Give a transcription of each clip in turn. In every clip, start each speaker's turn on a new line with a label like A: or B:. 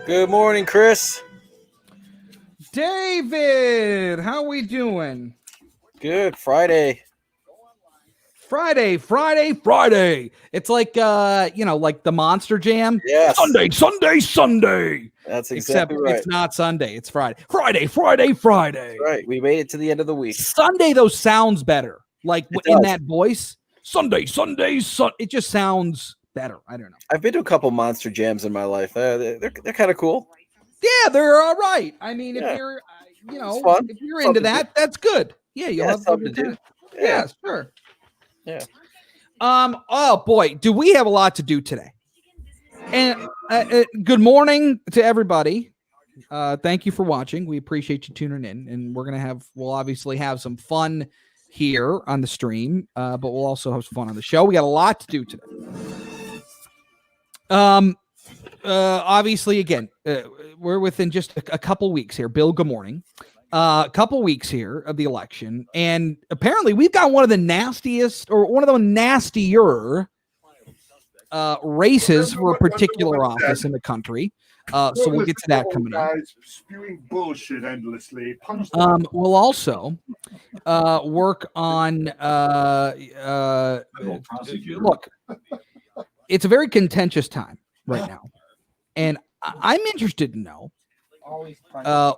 A: Good morning, Chris.
B: David, how we doing?
A: Good. Friday.
B: Friday. It's like like the Monster Jam.
A: Yes.
B: Sunday.
A: That's
B: Except
A: exactly right.
B: it's not Sunday, it's Friday. Friday.
A: Right. We made it to the end of the week.
B: Sunday though sounds better. Like
A: It
B: in
A: does.
B: that voice. Sunday. It just sounds better. I don't know.
A: I've been to a couple Monster Jams in my life. They're kind of cool.
B: Yeah, they're all right. I mean,
A: Yeah.
B: if you're
A: It's fun.
B: if you're
A: Something
B: into that, that's good. Yeah, you'll
A: Yeah,
B: have
A: something to
B: good
A: do.
B: time.
A: Yeah.
B: Yeah, sure.
A: Yeah.
B: Oh boy, do we have a lot to do today? And good morning to everybody. Thank you for watching. We appreciate you tuning in, and we'll obviously have some fun here on the stream, but we'll also have some fun on the show. We got a lot to do today. Obviously, again, we're within just a couple weeks here. Bill, good morning. A couple weeks here of the election, and apparently we've got one of the nastiest, or one of the nastier races for a particular office in the country. So we'll get to that coming up.
C: Spewing bullshit endlessly.
B: We'll also work on look, it's a very contentious time right now, and I'm interested to know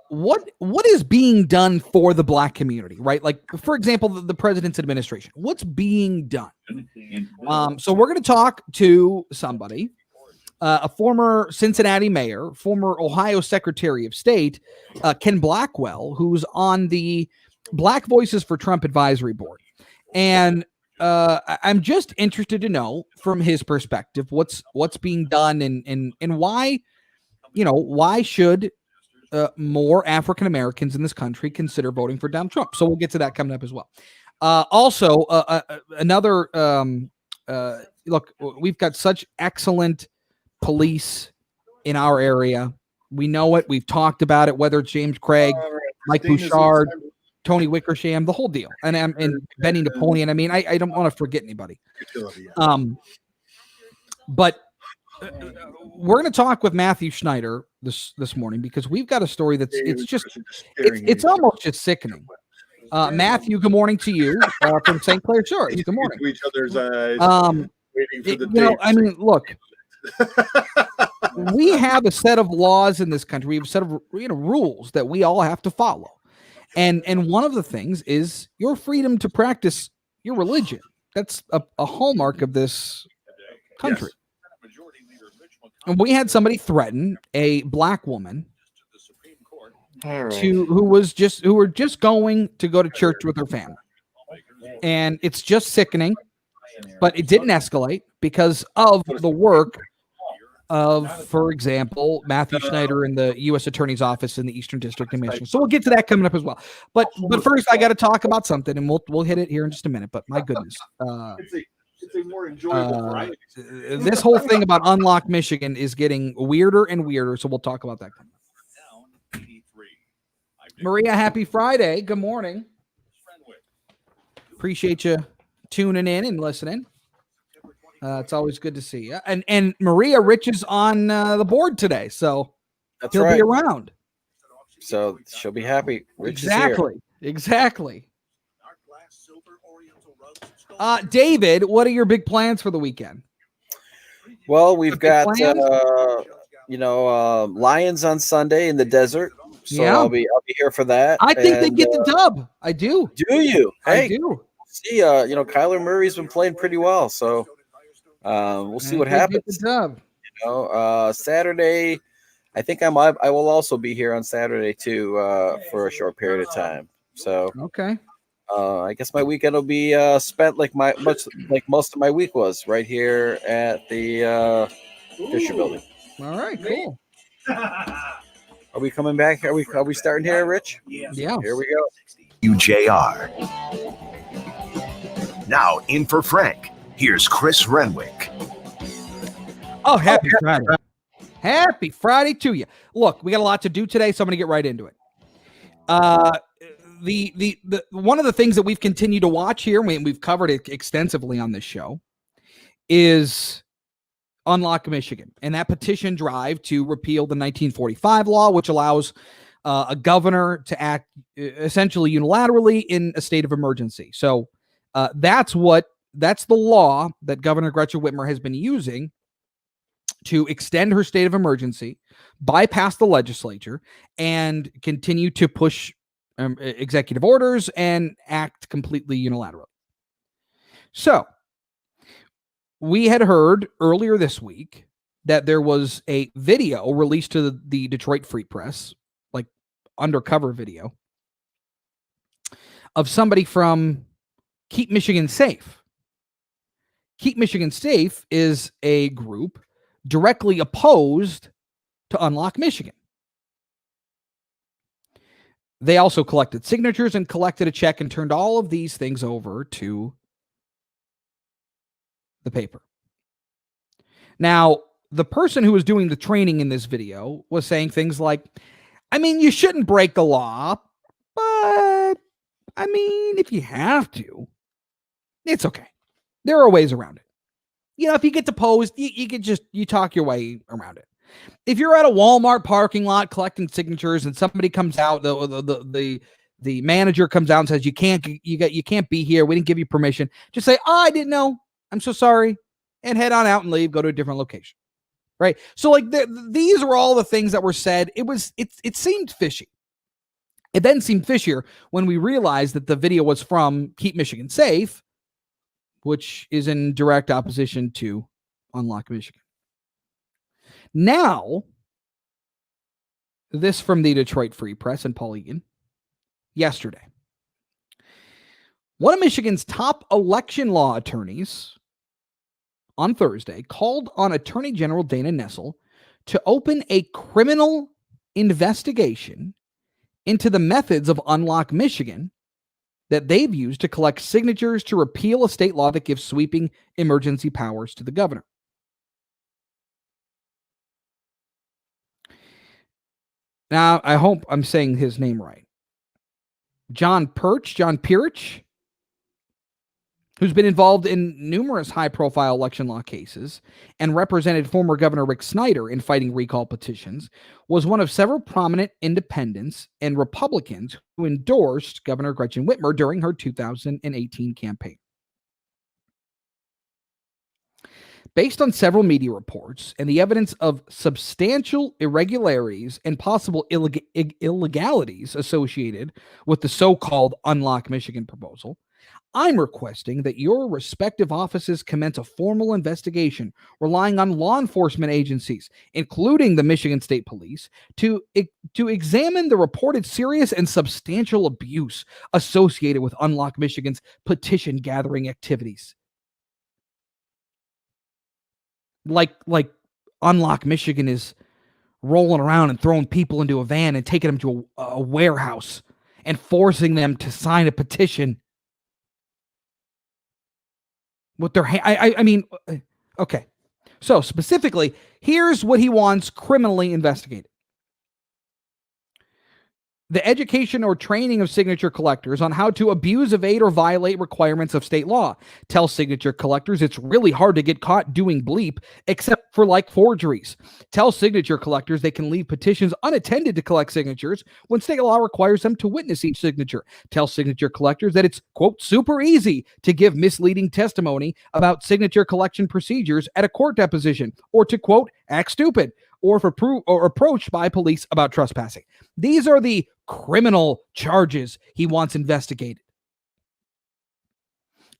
B: what is being done for the Black community, right? Like, for example, the president's administration. What's being done? So we're going to talk to somebody, a former Cincinnati mayor, former Ohio Secretary of State, Ken Blackwell, who's on the Black Voices for Trump Advisory Board. And I'm just interested to know from his perspective what's being done and why, why should more African Americans in this country consider voting for Donald Trump. So we'll get to that coming up as well. Also, another look, we've got such excellent police in our area. We know it. We've talked about it, whether it's James Craig, Mike Bouchard, Tony Wickersham, the whole deal, and Benny Napoleon. I mean, I don't want to forget anybody. But we're going to talk with Matthew Schneider this morning, because we've got a story that's it's almost just sickening. Matthew, good morning to you from St. Clair Shores. Good morning.
C: To each other's eyes, waiting for the day.
B: I mean, look, we have a set of laws in this country. We have a set of rules that we all have to follow, and one of the things is your freedom to practice your religion. That's a hallmark of this country. Yes. And we had somebody threaten a Black woman who were just going to go to church with her family. And it's just sickening, but it didn't escalate because of the work of, for example, Matthew Schneider in the U.S. Attorney's Office in the Eastern District of Michigan. So we'll get to that coming up as well. But first, I got to talk about something, and we'll hit it here in just a minute. But my goodness.
C: It's a more enjoyable variety.
B: This whole thing about Unlock Michigan is getting weirder and weirder, so we'll talk about that coming up. Maria, happy Friday. Good morning. Appreciate you tuning in and listening. It's always good to see you. And Maria, Rich is on the board today, so he'll be around.
A: So she'll be happy. Rich
B: Exactly. David, what are your big plans for the weekend?
A: Well, we've got Lions on Sunday in the desert. So I'll be here for that.
B: I think they get the dub. I do.
A: Do you? Hey,
B: I do.
A: See, Kyler Murray's been playing pretty well, so we'll see what happens.
B: Get the dub.
A: Saturday, I think I will also be here on Saturday too for a short period of time. So
B: okay.
A: I guess my weekend will be spent like most of my week was right here at the Fisher Building.
B: All right, cool.
A: Are we coming back? Are we starting here, Rich?
B: Yeah.
A: Here we go.
D: UJR. Now in for Frank. Here's Chris Renwick.
B: Oh, happy Friday. Happy Friday to you. Look, we got a lot to do today, so I'm going to get right into it. The one of the things that we've continued to watch here, and we've covered it extensively on this show, is Unlock Michigan, and that petition drive to repeal the 1945 law, which allows a governor to act essentially unilaterally in a state of emergency. So that's the law that Governor Gretchen Whitmer has been using to extend her state of emergency, bypass the legislature, and continue to push executive orders and act completely unilaterally. So we had heard earlier this week that there was a video released to the Detroit Free Press, like undercover video, of somebody from Keep Michigan Safe. Keep Michigan Safe is a group directly opposed to Unlock Michigan. They also collected signatures and collected a check and turned all of these things over to the paper. Now, the person who was doing the training in this video was saying things like, I mean, you shouldn't break the law, but I mean, if you have to, it's okay. There are ways around it. You know, if you get deposed, you can just, you talk your way around it. If you're at a Walmart parking lot collecting signatures and somebody comes out, the manager comes out and says, you can't be here. We didn't give you permission. Just say, oh, I didn't know. I'm so sorry. And head on out and leave, go to a different location. Right. So like these were all the things that were said. It seemed fishy. It then seemed fishier when we realized that the video was from Keep Michigan Safe, which is in direct opposition to Unlock Michigan. Now, this from the Detroit Free Press and Paul Egan yesterday. One of Michigan's top election law attorneys on Thursday called on Attorney General Dana Nessel to open a criminal investigation into the methods of Unlock Michigan that they've used to collect signatures to repeal a state law that gives sweeping emergency powers to the governor. Now, I hope I'm saying his name right. John Pirich, who's been involved in numerous high-profile election law cases and represented former Governor Rick Snyder in fighting recall petitions, was one of several prominent independents and Republicans who endorsed Governor Gretchen Whitmer during her 2018 campaign. Based on several media reports and the evidence of substantial irregularities and possible illegalities associated with the so-called Unlock Michigan proposal, I'm requesting that your respective offices commence a formal investigation relying on law enforcement agencies, including the Michigan State Police, to examine the reported serious and substantial abuse associated with Unlock Michigan's petition gathering activities. Like Unlock Michigan is rolling around and throwing people into a van and taking them to a warehouse and forcing them to sign a petition with their okay. So specifically, here's what he wants criminally investigated. The education or training of signature collectors on how to abuse, evade, or violate requirements of state law. Tell signature collectors it's really hard to get caught doing bleep, except for like forgeries. Tell signature collectors they can leave petitions unattended to collect signatures when state law requires them to witness each signature. Tell signature collectors that it's, quote, super easy to give misleading testimony about signature collection procedures at a court deposition, or to, quote, act stupid, or if approached by police about trespassing. These are the criminal charges he wants investigated.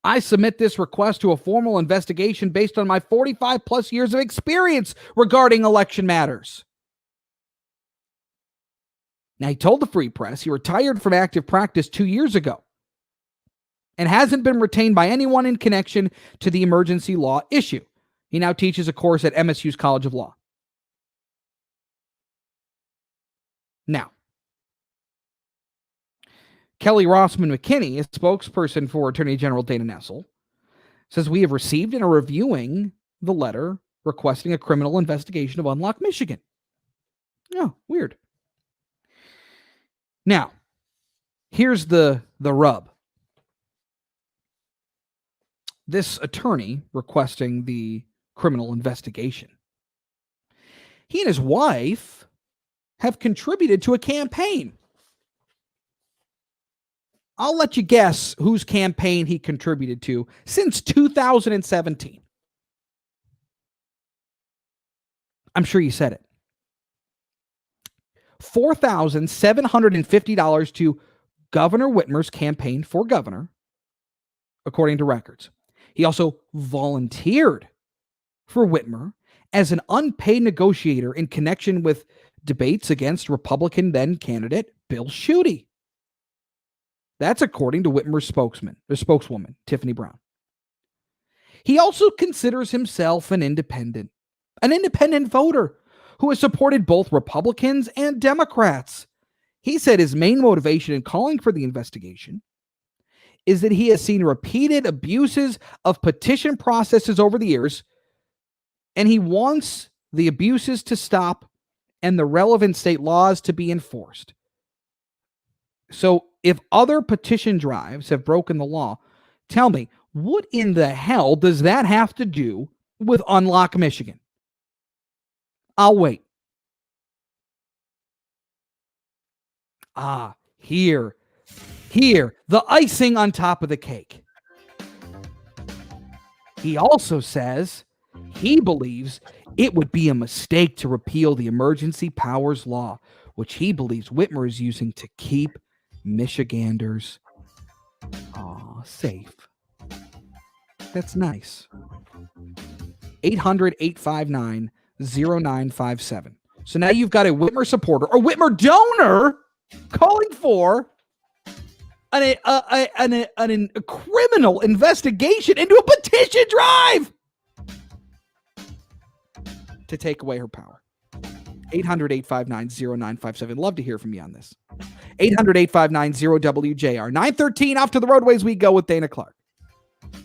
B: I submit this request to a formal investigation based on my 45 plus years of experience regarding election matters. Now, he told the Free Press he retired from active practice 2 years ago and hasn't been retained by anyone in connection to the emergency law issue. He now teaches a course at MSU's College of Law. Now, Kelly Rossman McKinney, a spokesperson for Attorney General Dana Nessel, says we have received and are reviewing the letter requesting a criminal investigation of Unlock Michigan. Oh, weird. Now, here's the rub. This attorney requesting the criminal investigation. He and his wife have contributed to a campaign. I'll let you guess whose campaign he contributed to since 2017. I'm sure you said it. $4,750 to Governor Whitmer's campaign for governor, according to records. He also volunteered for Whitmer as an unpaid negotiator in connection with debates against Republican then candidate Bill Schuette. That's according to Whitmer's spokeswoman, Tiffany Brown. He also considers himself an independent voter who has supported both Republicans and Democrats. He said his main motivation in calling for the investigation is that he has seen repeated abuses of petition processes over the years, and he wants the abuses to stop and the relevant state laws to be enforced. So if other petition drives have broken the law, tell me, what in the hell does that have to do with Unlock Michigan? I'll wait. Here, the icing on top of the cake. He also says he believes it would be a mistake to repeal the emergency powers law, which he believes Whitmer is using to keep Michiganders safe. That's nice. 800-859-0957. So now you've got a Whitmer supporter or Whitmer donor calling for a criminal investigation into a petition drive to take away her power. 800-859-0957. Love to hear from you on this. 800-859-0WJR. 9:13 off to the roadways we go with Dana Clark.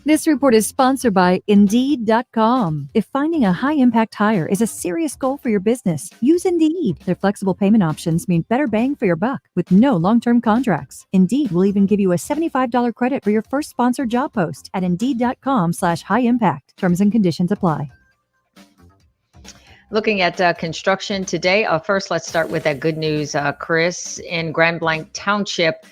E: This report is sponsored by Indeed.com. If finding a high-impact hire is a serious goal for your business, use Indeed. Their flexible payment options mean better bang for your buck with no long-term contracts. Indeed will even give you a $75 credit for your first sponsored job post at Indeed.com/high-impact. Terms and conditions apply.
F: Looking at construction today, first let's start with that good news, Chris. In Grand Blanc Township,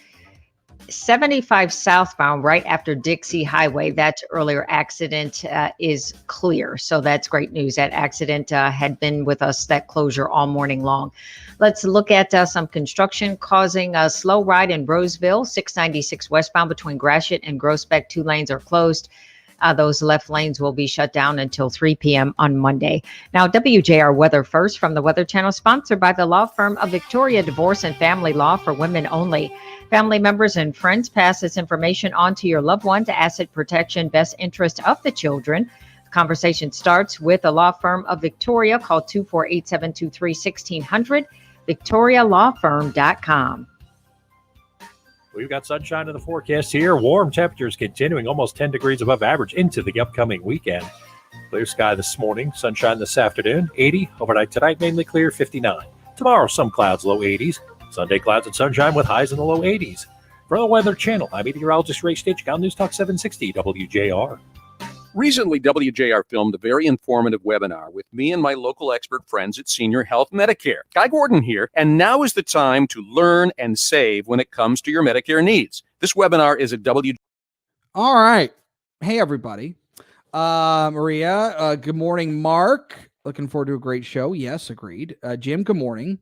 F: 75 southbound right after Dixie Highway, that earlier accident is clear. So that's great news. That accident had been with us, that closure, all morning long. Let's look at some construction causing a slow ride in Roseville. 696 westbound between Gratiot and Groesbeck. 2 lanes are closed. Those left lanes will be shut down until 3 p.m. on Monday. Now, WJR Weather First from the Weather Channel, sponsored by the law firm of Victoria Divorce and Family Law for Women Only. Family members and friends, pass this information on to your loved one to asset protection, best interest of the children. The conversation starts with the law firm of Victoria. Call 248-723-1600, victorialawfirm.com.
G: We've got sunshine in the forecast here. Warm temperatures continuing almost 10 degrees above average into the upcoming weekend. Clear sky this morning, sunshine this afternoon, 80. Overnight tonight, mainly clear, 59. Tomorrow, some clouds, low 80s. Sunday, clouds and sunshine with highs in the low 80s. For the Weather Channel, I'm meteorologist Ray Stitchkow, News Talk 760 WJR.
H: Recently, WJR filmed a very informative webinar with me and my local expert friends at Senior Health Medicare. Guy Gordon here, and now is the time to learn and save when it comes to your Medicare needs. This webinar is at
B: All right. Hey, everybody. Maria, good morning. Mark, looking forward to a great show. Yes, agreed. Jim, good morning.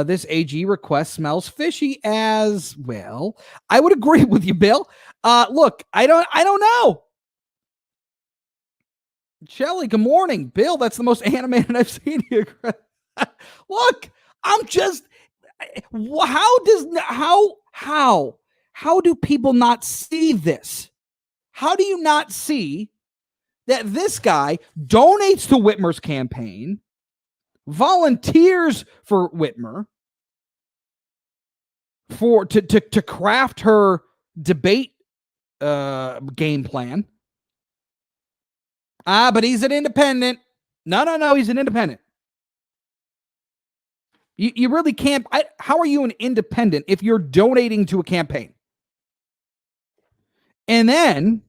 B: This AG request smells fishy as well. I would agree with you, Bill. Look, I don't know. Shelly, good morning. Bill, that's the most animated I've seen you. Look, I'm just, how do people not see this? How do you not see that this guy donates to Whitmer's campaign, volunteers for Whitmer to craft her debate game plan? But he's an independent. No, he's an independent. You really can't. How are you an independent if you're donating to a campaign? And then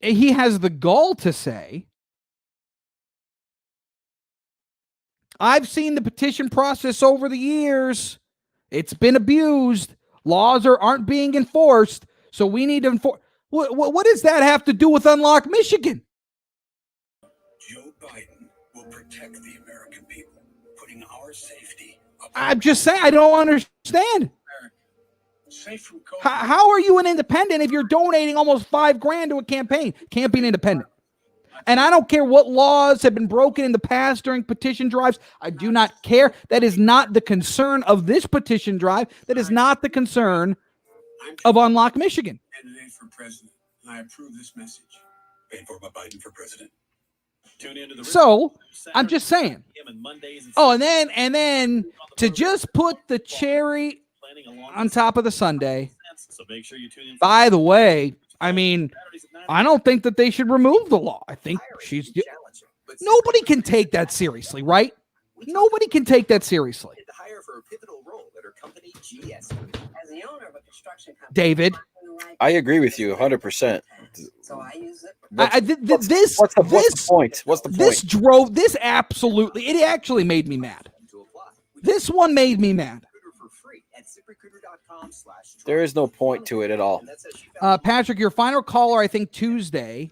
B: he has the gall to say I've seen the petition process over the years. It's been abused. Laws aren't being enforced. So we need to enforce. What does that have to do with Unlock Michigan?
I: Joe Biden will protect the American people, putting our safety.
B: I'm just saying, I don't understand. How are you an independent if you're donating almost $5,000 to a campaign? Can't be an independent. And I don't care what laws have been broken in the past during petition drives. I do not care. That is not the concern of this petition drive. That is not the concern of Unlock Michigan.
I: Candidate for president, and I approve this message. Paid for by Biden for president. Tune into the
B: So I'm just saying. Oh, and then to just put the cherry on top of the sundae. By the way, I mean, I don't think that they should remove the law. I think nobody can take that seriously, right? Nobody can take that seriously. David,
A: I agree with you 100%.
I: So I use it.
A: What's the point? What's the point?
B: This absolutely, it actually made me mad. This one made me mad.
A: There is no point to it at all.
B: Patrick, your final caller, I think Tuesday,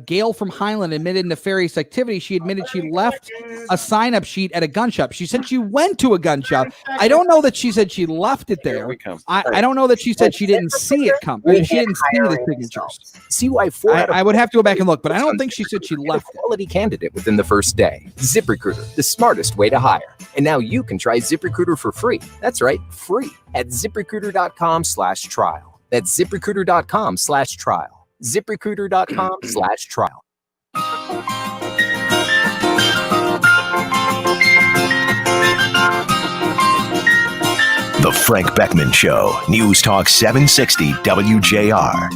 B: Gail from Highland admitted nefarious activity. She admitted she left a sign-up sheet at a gun shop. She said she went to a gun shop. I don't know that she said she left it there. I don't know that she said she didn't see it come. She didn't see the signatures.
J: See why 4 out of
B: I would have to go back and look, but I don't think she said she left it.
J: Quality candidate within the first day. ZipRecruiter, the smartest way to hire. And now you can try ZipRecruiter for free. That's right, free at ZipRecruiter.com/trial. That's ZipRecruiter.com/trial. ZipRecruiter.com/trial.
D: The Frank Beckman Show, News Talk 760 WJR.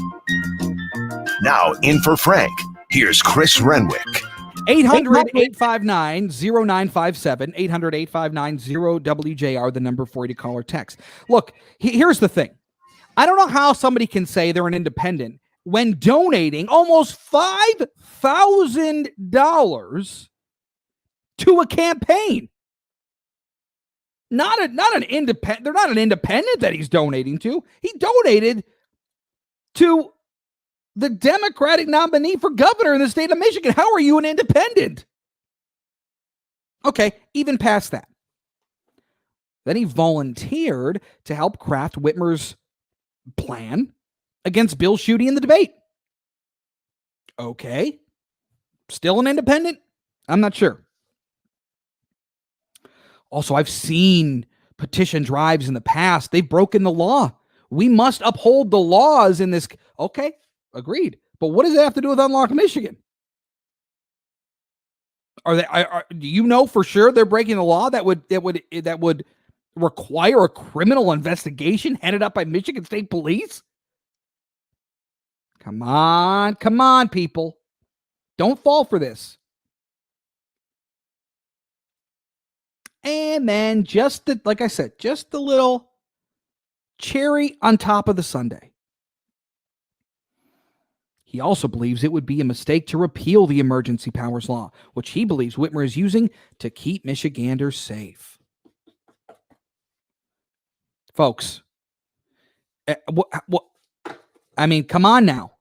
D: Now in for Frank, here's Chris Renwick.
B: 800-859-0957, 800-859-0WJR, the number for you to call or text. Look, here's the thing. I don't know how somebody can say they're an independent when donating almost $5,000 to a campaign. Not an independent. They're not an independent that he's donating to. He donated to the Democratic nominee for governor in the state of Michigan. How are you an independent? Okay, even past that. Then he volunteered to help craft Whitmer's plan against Bill Schuette in the debate. Okay. Still an independent? I'm not sure. Also, I've seen petition drives in the past. They've broken the law. We must uphold the laws in this. Okay. Agreed. But what does it have to do with Unlock Michigan? Do you know for sure they're breaking the law that would require a criminal investigation headed up by Michigan State Police? Come on, people. Don't fall for this. And then like I said, just the little cherry on top of the sundae. He also believes it would be a mistake to repeal the emergency powers law, which he believes Whitmer is using to keep Michiganders safe. Folks, I mean, come on now.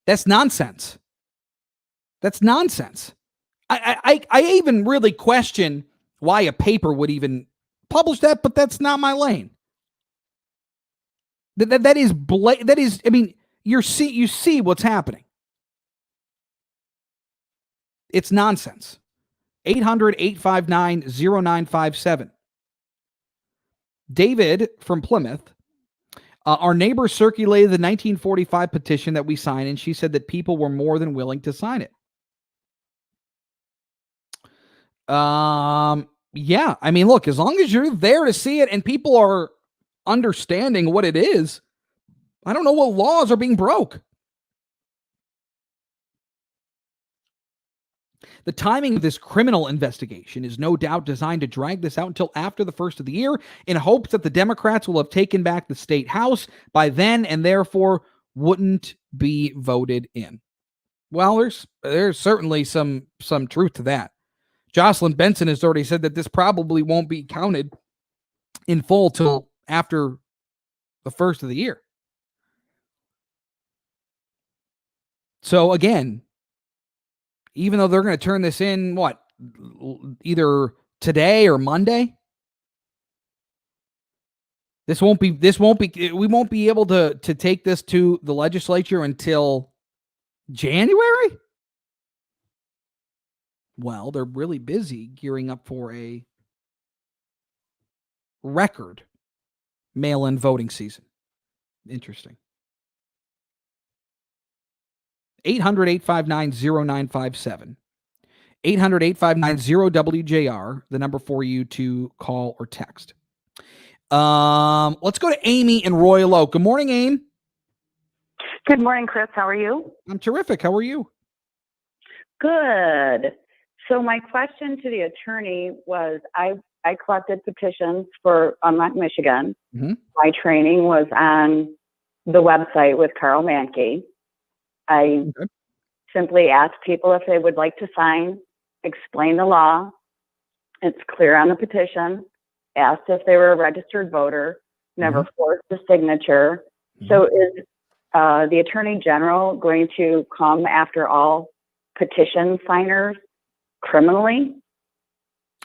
B: That's nonsense. That's nonsense. I even really question why a paper would even publish that, but that's not my lane. That is, I mean, you see what's happening. It's nonsense. 800-859-0957. David from Plymouth. Our neighbor circulated the 1945 petition that we signed, and she said that people were more than willing to sign it. Yeah, I mean, look, as long as you're there to see it and people are understanding what it is, I don't know what laws are being broke. The timing of this criminal investigation is no doubt designed to drag this out until after the first of the year in hopes that the Democrats will have taken back the state house by then and therefore wouldn't be voted in. Well, there's certainly some truth to that. Jocelyn Benson has already said that this probably won't be counted in full till after the first of the year. So again, even though they're going to turn this in, either today or Monday, we won't be able to take this to the legislature until January. Well, they're really busy gearing up for a record mail-in voting season. Interesting. 800-859-0957. 800-859-0WJR, the number for you to call or text. Let's go to Amy in Royal Oak. Good morning, Amy.
K: Good morning, Chris. How are you?
B: I'm terrific. How are you?
K: Good. So my question to the attorney was, I collected petitions for Unlock Michigan.
B: Mm-hmm.
K: My training was on the website with Carl Mankey. I simply asked people if they would like to sign, explain the law. It's clear on the petition. Asked if they were a registered voter, never forced a signature. So is the Attorney General going to come after all petition signers criminally?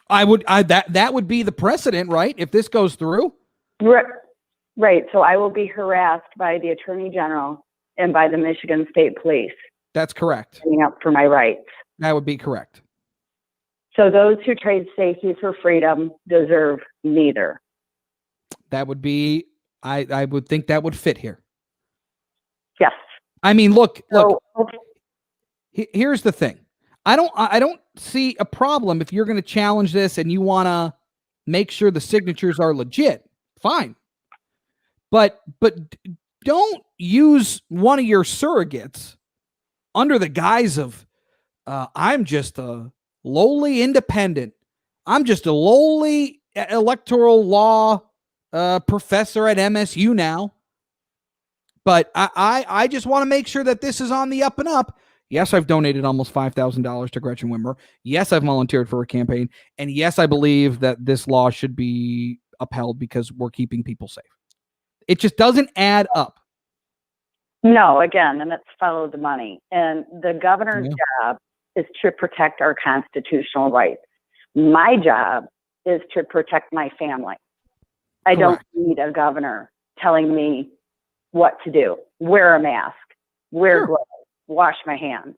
B: That would be the precedent, right? If this goes through.
K: Right. So I will be harassed by the Attorney General and by the Michigan State Police.
B: That's correct.
K: Standing up for my rights.
B: That would be correct.
K: So those who trade safety for freedom deserve neither.
B: That would be, I would think that would fit here.
K: Yes.
B: I mean, look. Here's the thing. I don't see a problem if you're going to challenge this and you want to make sure the signatures are legit. Fine. But don't use one of your surrogates under the guise of I'm just a lowly independent. I'm just a lowly electoral law professor at MSU now. But I just want to make sure that this is on the up and up. Yes, I've donated almost $5,000 to Gretchen Whitmer. Yes, I've volunteered for a campaign. And yes, I believe that this law should be upheld because we're keeping people safe. It just doesn't add up.
K: No, again, and it's follow the money. And the governor's job is to protect our constitutional rights. My job is to protect my family. I don't need a governor telling me what to do. Wear a mask, wear gloves, wash my hands.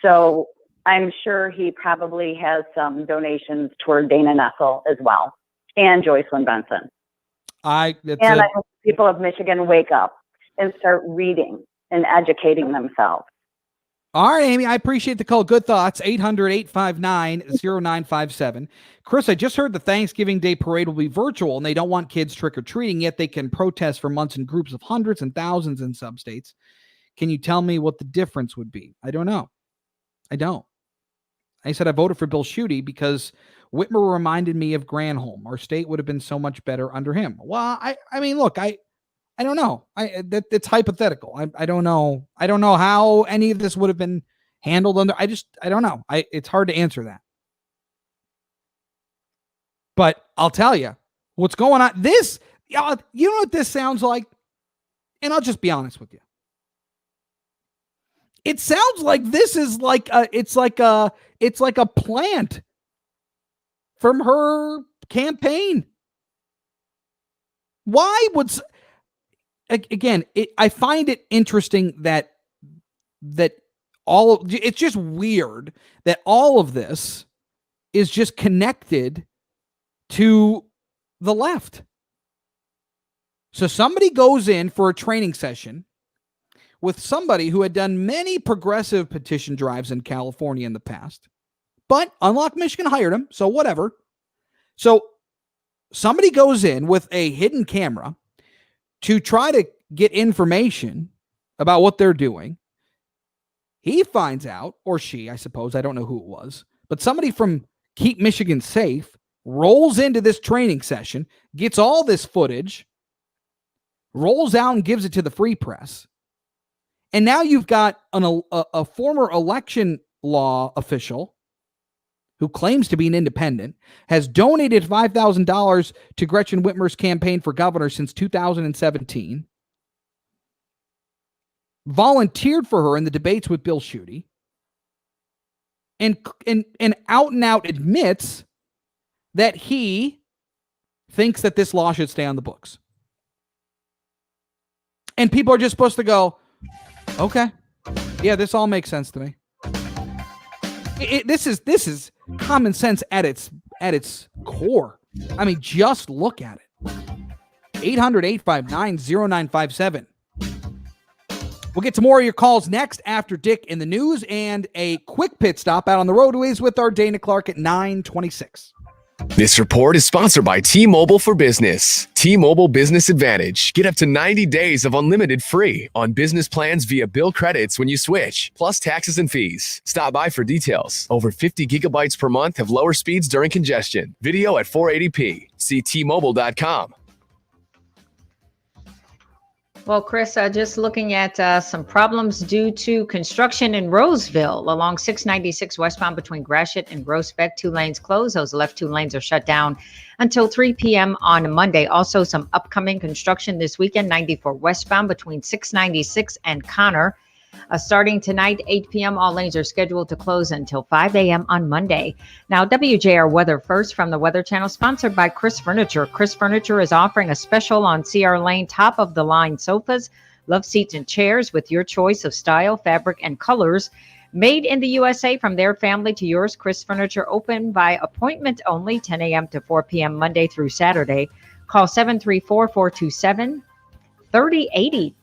K: So I'm sure he probably has some donations toward Dana Nessel as well, and Joycelyn Benson. I hope people of Michigan wake up and start reading and educating themselves.
B: All right, Amy, I appreciate the call. Good thoughts. 800-859-0957. Chris, I just heard the Thanksgiving Day parade will be virtual and they don't want kids trick-or-treating, yet they can protest for months in groups of hundreds and thousands in some states. Can you tell me what the difference would be? I don't know. I don't. I said I voted for Bill Schuette because Whitmer reminded me of Granholm. Our state would have been so much better under him. Well, I mean, look, I don't know. It's hypothetical. I don't know. I don't know how any of this would have been handled under. I don't know. It's hard to answer that. But I'll tell you what's going on. This, you know what this sounds like? And I'll just be honest with you. It sounds like this is it's like a plant from her campaign. Why would I find it interesting that it's just weird that all of this is just connected to the left. So somebody goes in for a training session with somebody who had done many progressive petition drives in California in the past, but Unlock Michigan hired him, so whatever. So somebody goes in with a hidden camera to try to get information about what they're doing. He finds out, or she, I suppose, I don't know who it was, but somebody from Keep Michigan Safe rolls into this training session, gets all this footage, rolls out and gives it to the Free Press. And now you've got a former election law official who claims to be an independent, has donated $5,000 to Gretchen Whitmer's campaign for governor since 2017, volunteered for her in the debates with Bill Schuette, and out and out admits that he thinks that this law should stay on the books. And people are just supposed to go, okay, yeah, this all makes sense to me. This is common sense at its core. I mean, just look at it. 800-859-0957. We'll get to more of your calls next after Dick in the news and a quick pit stop out on the roadways with our Dana Clark at 9:26.
L: This report is sponsored by T-Mobile for Business. T-Mobile Business Advantage. Get up to 90 days of unlimited free on business plans via bill credits when you switch, plus taxes and fees. Stop by for details. Over 50 gigabytes per month have lower speeds during congestion. Video at 480p. See T-Mobile.com.
F: Well, Chris, just looking at some problems due to construction in Roseville along 696 westbound between Gratiot and Groesbeck. 2 lanes closed. Those left 2 lanes are shut down until 3 p.m. on Monday. Also, some upcoming construction this weekend, 94 westbound between 696 and Connor. Starting tonight, 8 p.m., all lanes are scheduled to close until 5 a.m. on Monday. Now, WJR Weather first from the Weather Channel, sponsored by Chris Furniture. Chris Furniture is offering a special on CR Lane top-of-the-line sofas, love seats, and chairs with your choice of style, fabric, and colors. Made in the USA from their family to yours. Chris Furniture open by appointment only, 10 a.m. to 4 p.m. Monday through Saturday. Call 734-427-3080.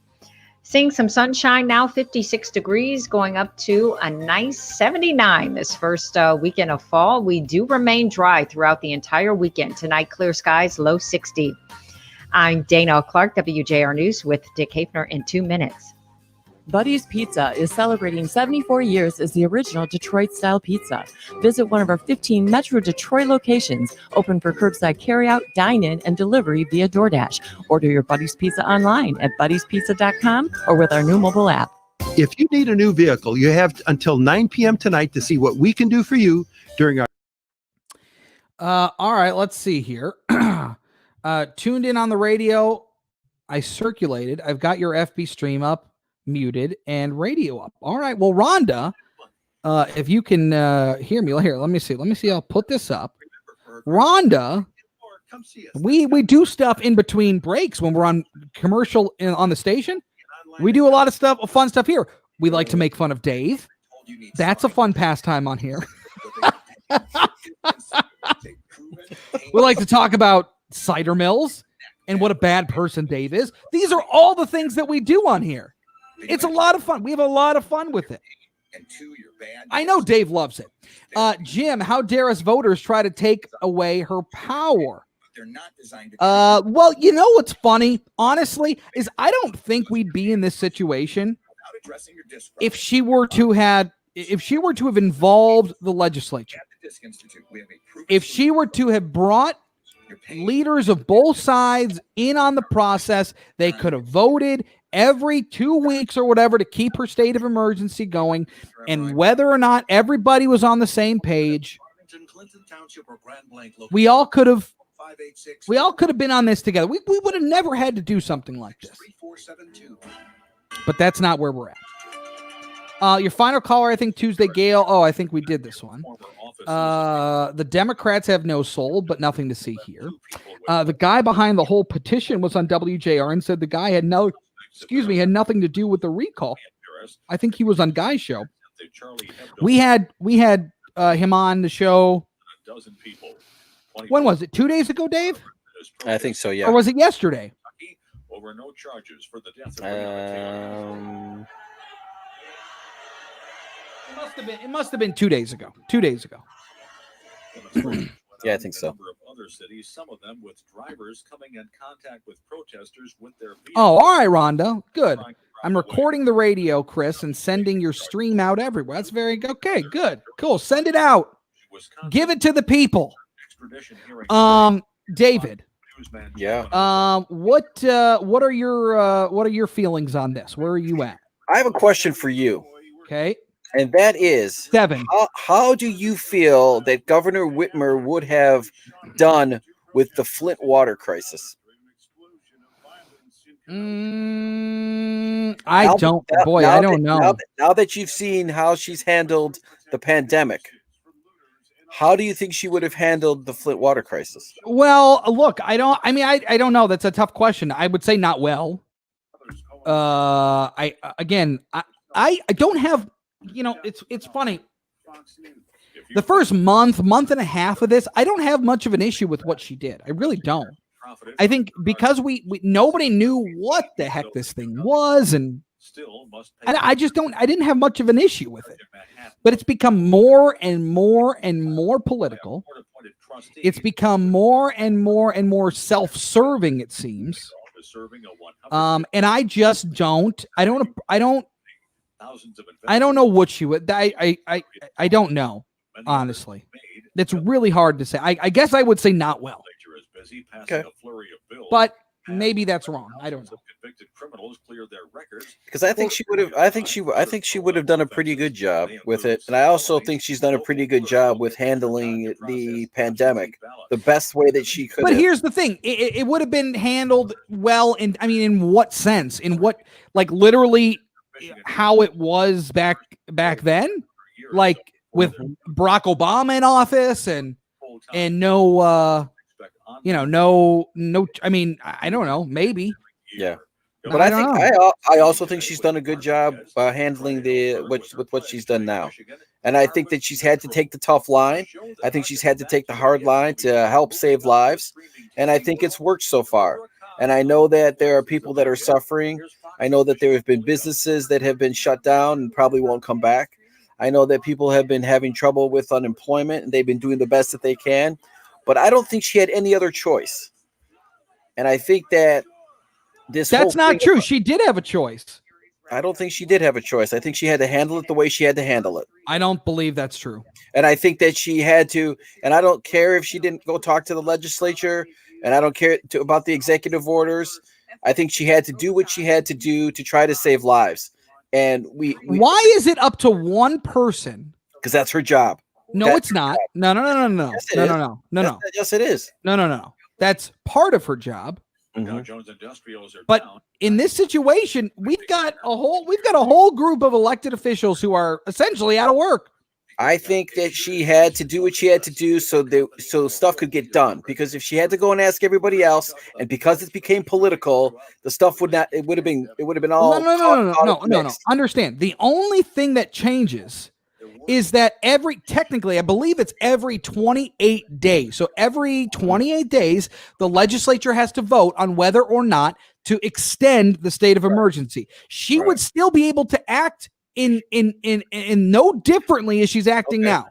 F: Seeing some sunshine now, 56 degrees, going up to a nice 79 this first weekend of fall. We do remain dry throughout the entire weekend. Tonight, clear skies, low 60. I'm Dana Clark, WJR News with Dick Hafner in 2 minutes.
M: Buddy's Pizza is celebrating 74 years as the original Detroit-style pizza. Visit one of our 15 Metro Detroit locations, open for curbside carryout, dine-in, and delivery via DoorDash. Order your Buddy's Pizza online at buddyspizza.com or with our new mobile app.
N: If you need a new vehicle, you have until 9 p.m. tonight to see what we can do for you during our...
B: All right, let's see here. Tuned in on the radio. I circulated. I've got your FB stream up, muted, and radio up. All right. Well, Rhonda, if you can hear me here, let me see. I'll put this up. Rhonda, we do stuff in between breaks when we're on commercial on the station. We do a lot of stuff, fun stuff here. We like to make fun of Dave. That's a fun pastime on here. We like to talk about cider mills and what a bad person Dave is. These are all the things that we do on here. It's a lot of fun. We have a lot of fun with it. I know Dave loves it. Jim, how dare us voters try to take away her power? Well, you know what's funny, honestly, is I don't think we'd be in this situation if she were to have involved the legislature. If she were to have brought leaders of both sides in on the process, they could have voted every 2 weeks or whatever to keep her state of emergency going, and whether or not everybody was on the same page, we all could have been on this together. We would have never had to do something like this. But that's not where we're at. Your final caller, I think Tuesday, Gail. Oh, I think we did this one. The Democrats have no soul, but nothing to see here. The guy behind the whole petition was on WJR and said the guy had nothing to do with the recall. I think he was on Guy's show. We had him on the show. When was it? 2 days ago, Dave?
A: I think so, yeah.
B: Or was it yesterday?
G: Over no charges for the death of
B: It must have been 2 days ago. 2 days ago.
A: Yeah, I think so.
G: Other cities, some of them with drivers coming in contact with protesters with their vehicles.
B: Oh, all right, Rhonda. Good. I'm recording the radio, Chris, and sending your stream out everywhere. That's very good. Okay, good. Cool. Send it out. Give it to the people. David.
A: Yeah.
B: What are your feelings on this? Where are you at?
A: I have a question for you.
B: Okay.
A: And that is
B: 7.
A: How do you feel that Governor Whitmer would have done with the Flint water crisis?
B: I don't know.
A: Now that you've seen how she's handled the pandemic, how do you think she would have handled the Flint water crisis?
B: Well, look, I don't know. That's a tough question. I would say not well. I don't have, it's funny. The first month and a half of this, I don't have much of an issue with what she did. I really don't. I think because we nobody knew what the heck this thing was, and I didn't have much of an issue with it. But it's become more and more and more political. It's become more and more self-serving, it seems. And I just don't know what she would. I don't know, honestly. It's really hard to say. I guess I would say not well.
A: Okay.
B: But maybe that's wrong. I don't know.
A: Because I think she would have. I think she would have done a pretty good job with it, and I also think she's done a pretty good job with handling the pandemic the best way that she could.
B: But here's the thing: it would have been handled well. In what sense? In what, like, literally, how it was back then, like with Barack Obama in office, and no. No. I mean, I don't know. Maybe.
A: Yeah. But I also think she's done a good job handling with what she's done now, and I think that she's had to take the tough line. I think she's had to take the hard line to help save lives, and I think it's worked so far. And I know that there are people that are suffering. I know that there have been businesses that have been shut down and probably won't come back. I know that people have been having trouble with unemployment, and they've been doing the best that they can. But I don't think she had any other choice. And I think that
B: that's not true. She did have a choice.
A: I don't think she did have a choice. I think she had to handle it the way she had to handle it.
B: I don't believe that's true.
A: And I think that she had to, and I don't care if she didn't go talk to the legislature, and I don't care about the executive orders. I think she had to do what she had to do to try to save lives. And
B: why is it up to one person?
A: Because that's her job.
B: No, it's not. No.
A: No. Yes, it is.
B: No. That's part of her job. But in this situation, we've got a whole group of elected officials who are essentially out of work.
A: I think that she had to do what she had to do so stuff could get done. Because if she had to go and ask everybody else, and because it became political, the stuff would have been all
B: no. Understand, the only thing that changes is that technically, I believe it's every 28 days. So every 28 days, the legislature has to vote on whether or not to extend the state of emergency. She would still be able to act in no differently as she's acting now.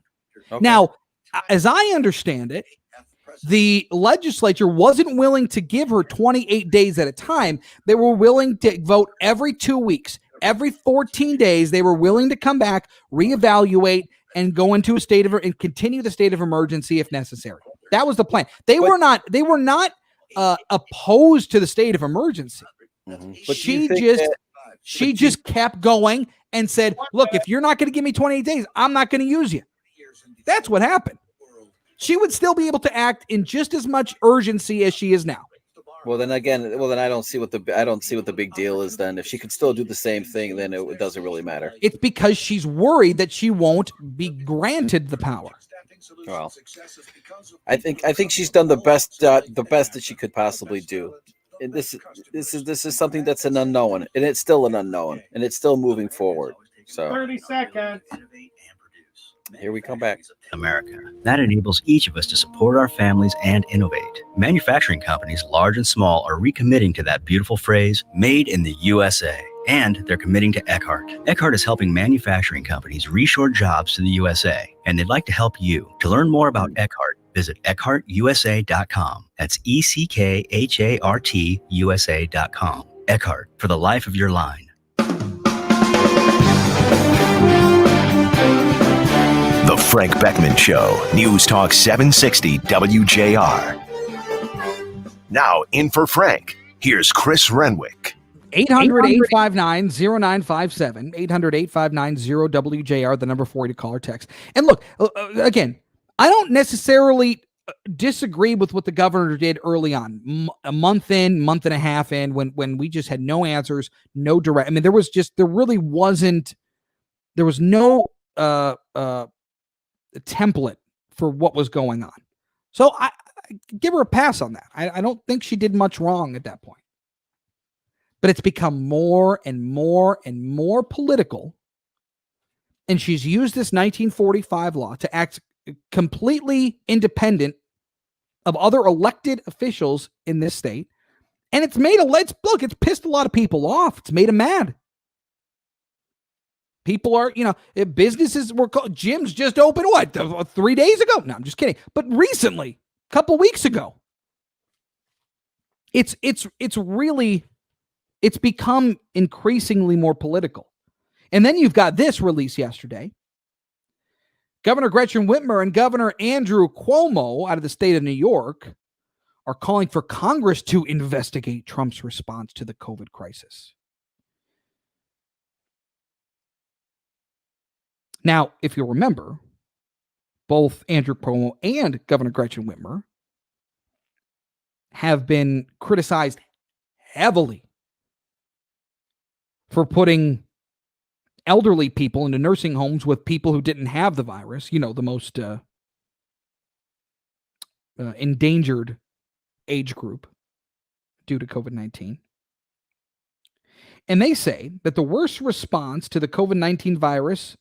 B: Okay. Now, as I understand it, the legislature wasn't willing to give her 28 days at a time. They were willing to vote every 2 weeks. Every 14 days, they were willing to come back, reevaluate, and go into and continue the state of emergency if necessary. That was the plan. They were not opposed to the state of emergency.
A: Mm-hmm.
B: But she just kept going and said, "Look, if you're not going to give me 28 days, I'm not going to use you." That's what happened. She would still be able to act in just as much urgency as she is now.
A: Well, then I don't see what the big deal is. Then if she could still do the same thing, then it doesn't really matter.
B: It's because she's worried that she won't be granted the power.
A: Well, I think she's done the best that she could possibly do. And this is something that's an unknown, and it's still an unknown, and it's still moving forward. So
C: 30 seconds.
A: Here we come back.
O: America. That enables each of us to support our families and innovate. Manufacturing companies, large and small, are recommitting to that beautiful phrase, made in the USA. And they're committing to Eckhart. Eckhart is helping manufacturing companies reshore jobs to the USA, and they'd like to help you. To learn more about Eckhart, visit EckhartUSA.com. That's ECKHART USA.com. Eckhart, for the life of your line.
D: The Frank Beckmann Show, News Talk 760 WJR. Now in for Frank, here's Chris Renwick.
B: 800-859-0957, 800-859-0WJR, the number for you to call or text. And look, again, I don't necessarily disagree with what the governor did early on, a month in, month and a half in, when we just had no answers, no direct. I mean, there was no template for what was going on. So I give her a pass on that. I don't think she did much wrong at that point. But it's become more and more and more political. And she's used this 1945 law to act completely independent of other elected officials in this state. And it's it's pissed a lot of people off. It's made them mad. People are, businesses were called, gyms just opened 3 days ago? No, I'm just kidding. But recently, a couple weeks ago, it's become increasingly more political. And then you've got this release yesterday. Governor Gretchen Whitmer and Governor Andrew Cuomo out of the state of New York are calling for Congress to investigate Trump's response to the COVID crisis. Now, if you remember, both Andrew Cuomo and Governor Gretchen Whitmer have been criticized heavily for putting elderly people into nursing homes with people who didn't have the virus, the most endangered age group due to COVID-19. And they say that the worst response to the COVID-19 virus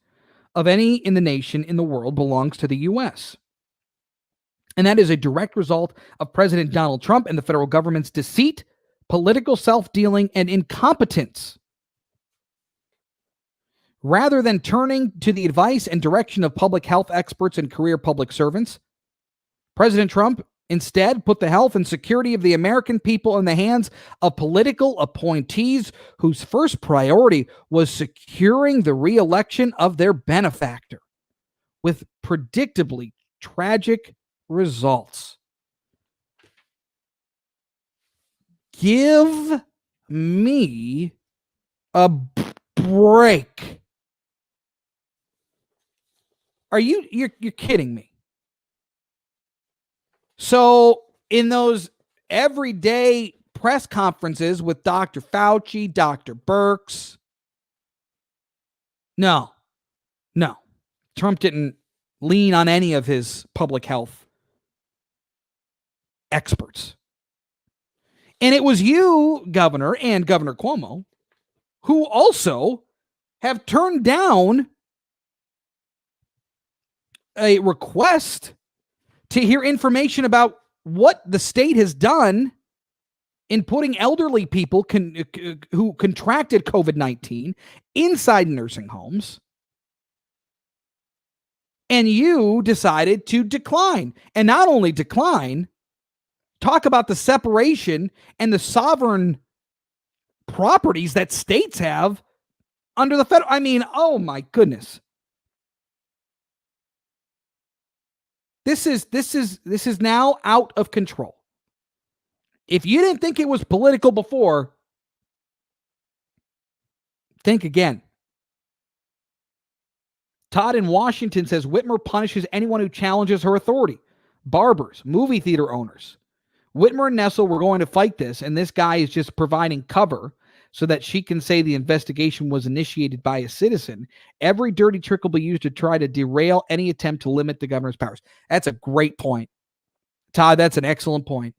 B: of any in the nation, in the world, belongs to the U.S. And that is a direct result of President Donald Trump and the federal government's deceit, political self-dealing, and incompetence. Rather than turning to the advice and direction of public health experts and career public servants, President Trump instead put the health and security of the American people in the hands of political appointees whose first priority was securing the re-election of their benefactor, with predictably tragic results. Give me a break. You're kidding me? So in those everyday press conferences with Dr. Fauci, Dr. Birx, no, Trump didn't lean on any of his public health experts. And it was you, Governor, and Governor Cuomo, who also have turned down a request to hear information about what the state has done in putting elderly people who contracted COVID-19 inside nursing homes. And you decided to decline. And not only decline, talk about the separation and the sovereign properties that states have under the federal. I mean, oh my goodness. This is now out of control. If you didn't think it was political before, think again. Todd in Washington says Whitmer punishes anyone who challenges her authority. Barbers, movie theater owners. Whitmer and Nessel were going to fight this, and this guy is just providing cover so that she can say the investigation was initiated by a citizen. Every dirty trick will be used to try to derail any attempt to limit the governor's powers. That's a great point. Todd, that's an excellent point.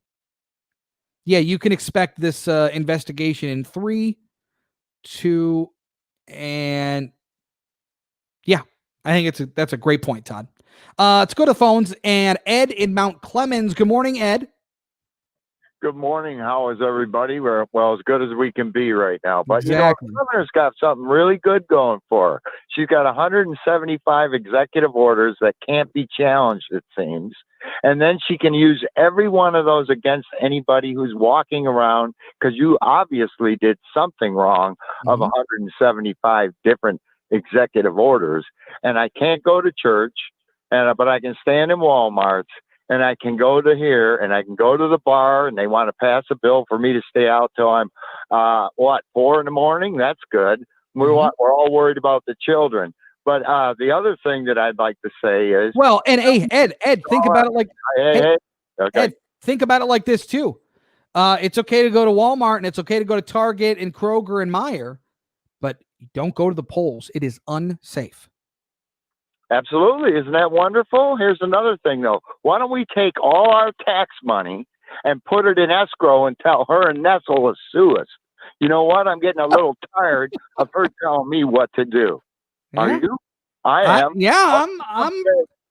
B: Yeah, you can expect this investigation in 3, 2, and yeah, I think that's a great point, Todd. Let's go to phones, and Ed in Mount Clemens. Good morning, Ed.
P: Good morning. How is everybody? We're, well, as good as we can be right now. But,
B: exactly.
P: The governor's got something really good going for her. She's got 175 executive orders that can't be challenged, it seems. And then she can use every one of those against anybody who's walking around, because you obviously did something wrong of 175 different executive orders. And I can't go to church, but I can stand in Walmarts and I can go to here and I can go to the bar and they want to pass a bill for me to stay out till I'm, 4 in the morning. That's good. We're all worried about the children. But the other thing that I'd like to say is,
B: well, and hey, Ed, think about it like,
P: okay.
B: Ed, think about it like this too. It's okay to go to Walmart and it's okay to go to Target and Kroger and Meijer, but don't go to the polls. It is unsafe.
P: Absolutely. Isn't that wonderful? Here's another thing, though. Why don't we take all our tax money and put it in escrow and tell her and Nestle to sue us? You know what? I'm getting a little tired of her telling me what to do. Are you? I am.
B: I'm.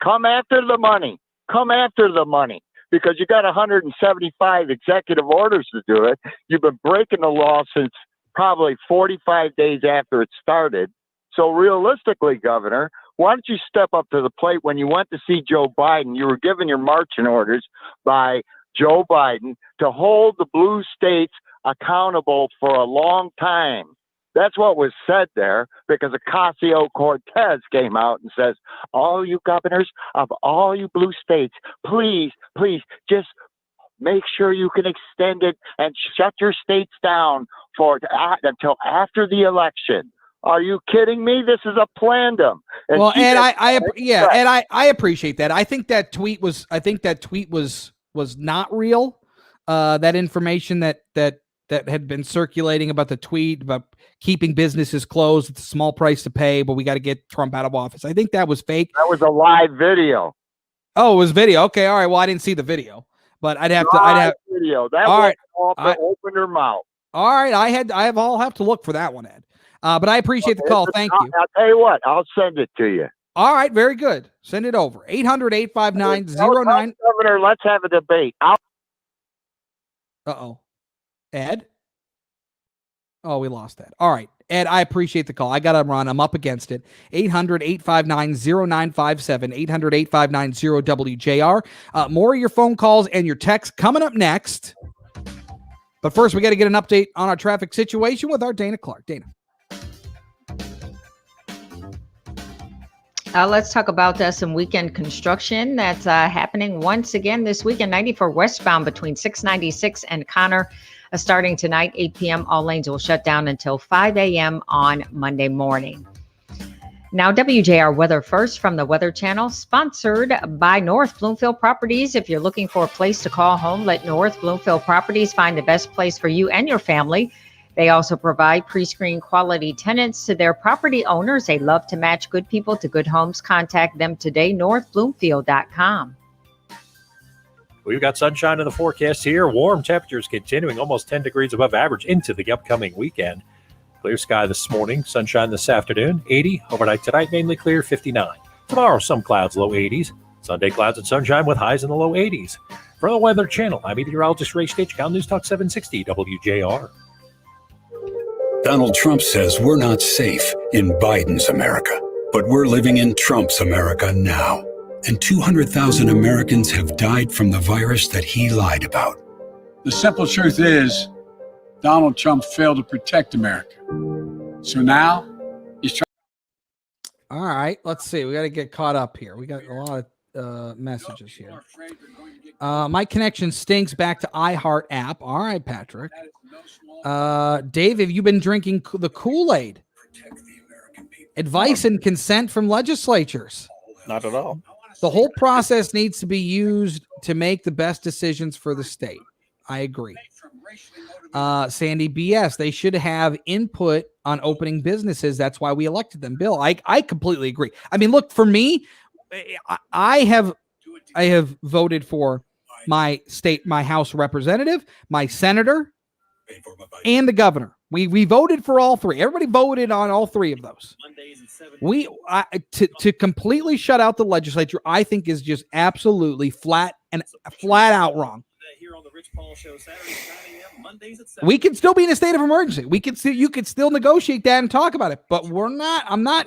P: Come after the money. Come after the money. Because you got 175 executive orders to do it. You've been breaking the law since probably 45 days after it started. So realistically, Governor, why don't you step up to the plate? When you went to see Joe Biden, you were given your marching orders by Joe Biden to hold the blue states accountable for a long time. That's what was said there, because Ocasio-Cortez came out and says, all you governors of all you blue states, please, just make sure you can extend it and shut your states down until after the election. Are you kidding me? This is a plandem. And
B: well, Ed, I appreciate that. I think that tweet was not real. That information that had been circulating about the tweet about keeping businesses closed, it's a small price to pay, but we got to get Trump out of office. I think that was fake.
P: That was a live video.
B: Oh, it was video. Okay, all right. Well, I didn't see the video, but I'd have
P: video. That
B: all
P: was
B: right.
P: opened her mouth.
B: All right, I'll have to look for that one, Ed. But I appreciate the call. Thank you.
P: I'll tell you what. I'll send it to you.
B: All right, very good. Send it over. 800-859-09.
P: Governor, let's have a debate.
B: Uh-oh. Ed? Oh, we lost that. All right. Ed, I appreciate the call. I got to run. I'm up against it. 800-859-0957. 800-859-0WJR. More of your phone calls and your texts coming up next. But first, we got to get an update on our traffic situation with our Dana Clark. Dana.
F: Let's talk about some weekend construction that's happening once again this weekend. 94 westbound between 696 and Connor. Starting tonight, 8 p.m., all lanes will shut down until 5 a.m. on Monday morning. Now, WJR Weather First from the Weather Channel, sponsored by North Bloomfield Properties. If you're looking for a place to call home, let North Bloomfield Properties find the best place for you and your family. They also provide pre-screened quality tenants to their property owners. They love to match good people to good homes. Contact them today, northbloomfield.com.
G: We've got sunshine in the forecast here. Warm temperatures continuing almost 10 degrees above average into the upcoming weekend. Clear sky this morning, sunshine this afternoon, 80. Overnight tonight, mainly clear, 59. Tomorrow, some clouds, low 80s. Sunday, clouds and sunshine with highs in the low 80s. For the Weather Channel, I'm meteorologist Ray Stitchkow, News Talk 760 WJR.
I: Donald Trump says we're not safe in Biden's America, but we're living in Trump's America now. And 200,000 Americans have died from the virus that he lied about.
Q: The simple truth is, Donald Trump failed to protect America. So now he's trying.
B: All right, let's see. We got to get caught up here. We got a lot of messages here. My connection stinks back to iHeart app. All right, Patrick. Dave, have you been drinking the Kool-Aid? Advice and consent from legislatures.
A: Not at all.
B: The whole process needs to be used to make the best decisions for the state. I agree. Sandy BS, they should have input on opening businesses. That's why we elected them. Bill, I completely agree. I mean, look, for me, I have voted for my state, my House representative, my senator, and the governor. We voted for all three. Everybody voted on all three of those. To completely shut out the legislature, I think is just absolutely flat out wrong. We can still be in a state of emergency. You could still negotiate that and talk about it, but we're not. I'm not.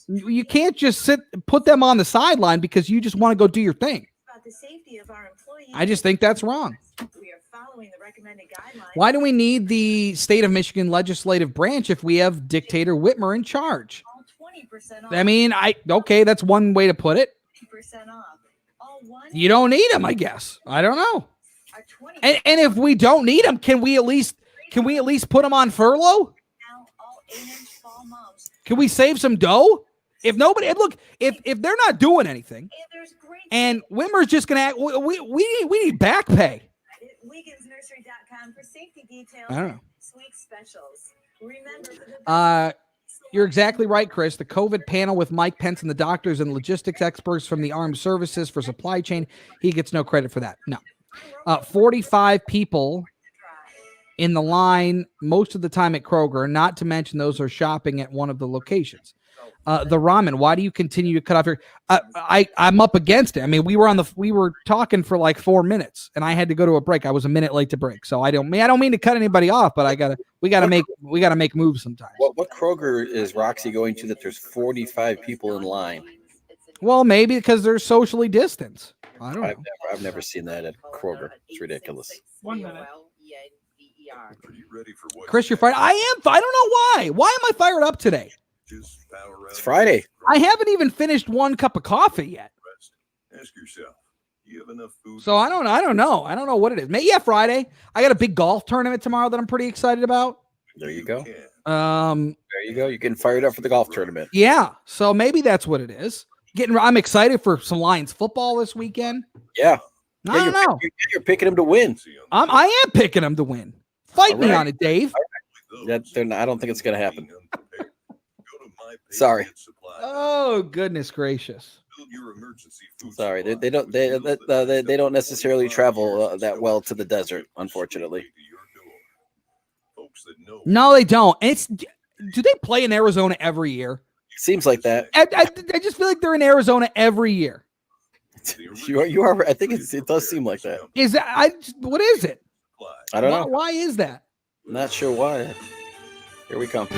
B: You can't just put them on the sideline because you just want to go do your thing. The safety of our employees. I just think that's wrong. We are following the recommended guidelines. Why do we need the state of Michigan legislative branch if we have Dictator Whitmer in charge? I mean, okay, that's one way to put it. 20% off. All You don't need them, I guess. I don't know. And if we don't need them, can we at least put them on furlough? Can we save some dough? If nobody look, if they're not doing anything, and Wimmer's just gonna act, we need back pay. I don't know. You're exactly right, Chris. The COVID panel with Mike Pence and the doctors and logistics experts from the armed services for supply chain. He gets no credit for that. No. 45 people in the line most of the time at Kroger, not to mention those who are shopping at one of the locations. The ramen, why do you continue to cut off your I'm up against it. I mean, we were talking for like 4 minutes and I had to go to a break. I was a minute late to break. So I don't mean to cut anybody off, but we gotta make moves sometimes.
A: What Kroger is Roxy going to that there's 45 people in line?
B: Well, maybe because they're socially distanced. I don't know.
A: I've never seen that at Kroger. It's ridiculous.
R: 1 minute.
B: Chris, you're fired. I am. I don't know why. Why am I fired up today?
A: It's Friday.
B: I haven't even finished one cup of coffee yet.
S: Ask yourself, you have enough food?
B: So I don't know. I don't know what it is. Maybe Friday. I got a big golf tournament tomorrow that I'm pretty excited about.
A: There you go.
B: There
A: you go. You're getting fired up for the golf tournament.
B: Yeah. So maybe that's what it is. I'm excited for some Lions football this weekend.
A: Yeah.
B: I don't know.
A: You're picking them to win.
B: I am picking them to win. Fight me on it, Dave.
A: I don't think it's going to happen. Sorry.
B: Oh, goodness gracious.
A: Sorry, they don't necessarily travel that well to the desert, unfortunately.
B: No, they don't. Do they play in Arizona every year?
A: Seems like that.
B: I just feel like they're in Arizona every year.
A: You are. I think it does seem like that.
B: Is that what is it?
A: I don't know.
B: Why is that?
A: Not sure why. Here we come.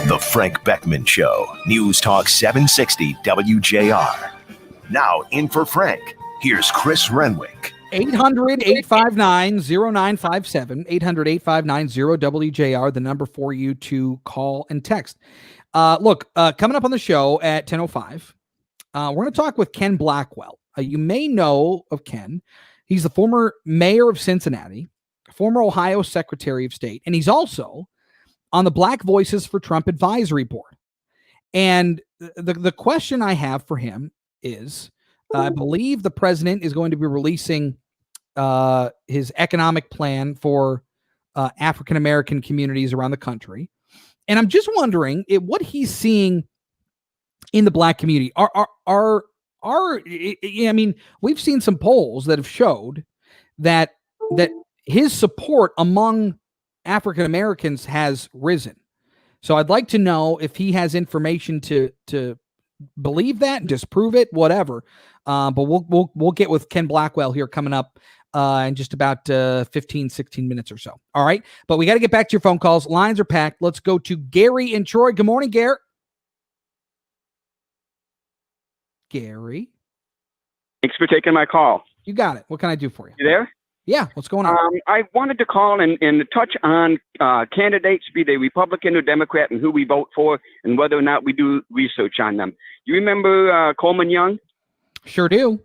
D: The Frank Beckmann Show, News Talk 760 WJR. Now in for Frank, here's Chris Renwick.
B: 800-859-0957, 800-859-0WJR, the number for you to call and text. Look, coming up on the show at 10:05, we're going to talk with Ken Blackwell. You may know of Ken. He's the former mayor of Cincinnati, former Ohio Secretary of State, and he's also on the Black Voices for Trump Advisory Board. And the question I have for him is, I believe the president is going to be releasing his economic plan for African-American communities around the country. And I'm just wondering what he's seeing in the Black community. I mean, we've seen some polls that have showed that his support among African Americans has risen. So I'd like to know if he has information to believe that, disprove it, whatever. But we'll get with Ken Blackwell here coming up in just about 15, 16 minutes or so. All right. But we got to get back to your phone calls. Lines are packed. Let's go to Gary in Troy. Good morning, Garrett. Gary.
T: Thanks for taking my call.
B: You got it. What can I do for you?
T: You there?
B: Yeah. What's going on?
T: I wanted to call and touch on candidates, be they Republican or Democrat, and who we vote for and whether or not we do research on them. You remember Coleman Young?
B: Sure do.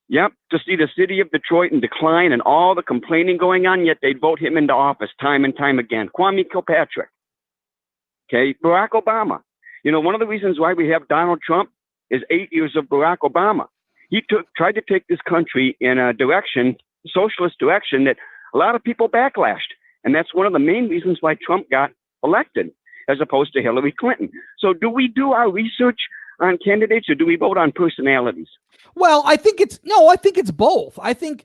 T: Yep. To see the city of Detroit in decline and all the complaining going on, yet they'd vote him into office time and time again. Kwame Kilpatrick. Okay. Barack Obama. You know, one of the reasons why we have Donald Trump is 8 years of Barack Obama. He tried to take this country in a direction, socialist direction, that a lot of people backlashed. And that's one of the main reasons why Trump got elected, as opposed to Hillary Clinton. So do we do our research on candidates or do we vote on personalities?
B: Well, I think it's both. I think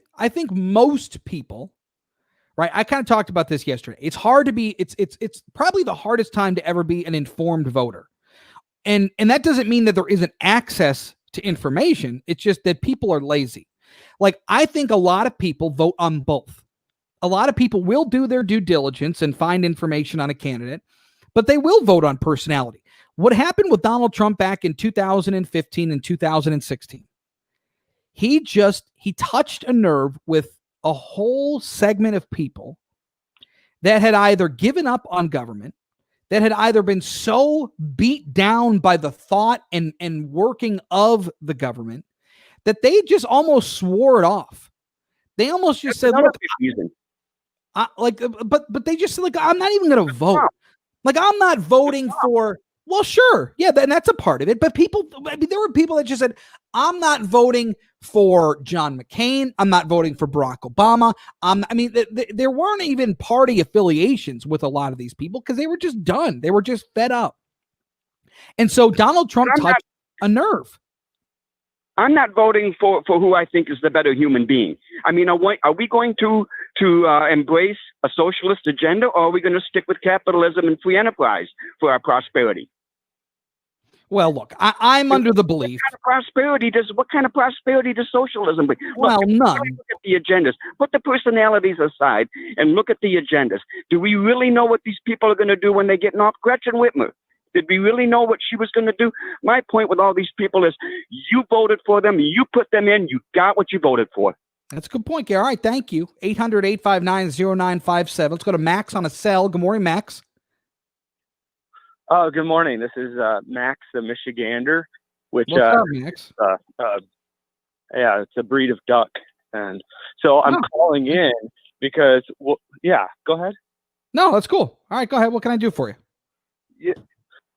B: most people, right? I kind of talked about this yesterday. It's hard to be, it's probably the hardest time to ever be an informed voter. And that doesn't mean that there isn't access to information. It's just that people are lazy. Like, I think a lot of people vote on both. A lot of people will do their due diligence and find information on a candidate, but they will vote on personality. What happened with Donald Trump back in 2015 and 2016? He touched a nerve with a whole segment of people that had either given up on government, that had either been so beat down by the thought and working of the government that they just almost swore it off. They almost just said, "Look, but they just said, like, I'm not even going to vote. Like, I'm not voting for." Well, sure, yeah, and that's a part of it. But people, I mean, there were people that just said, "I'm not voting for John McCain. I'm not voting for Barack Obama." I mean, there weren't even party affiliations with a lot of these people because they were just done. They were just fed up. And so Donald Trump touched a nerve.
T: I'm not voting for who I think is the better human being. I mean, are we going to embrace a socialist agenda, or are we going to stick with capitalism and free enterprise for our prosperity?
B: Well, look, I'm under the belief.
T: What kind of prosperity does socialism bring?
B: Well,
T: look,
B: none.
T: Look at the agendas. Put the personalities aside and look at the agendas. Do we really know what these people are going to do when they get off? Gretchen Whitmer, did we really know what she was going to do? My point with all these people is you voted for them, you put them in, you got what you voted for.
B: That's a good point, Gary. All right, thank you. 800-859-0957. Let's go to Max on a cell. Good morning, Max.
R: Oh, good morning. This is Max, the Michigander, which
B: What's up, Max?
R: Yeah, it's a breed of duck, and so I'm calling in because, well, yeah. Go ahead.
B: No, that's cool. All right, go ahead. What can I do for you?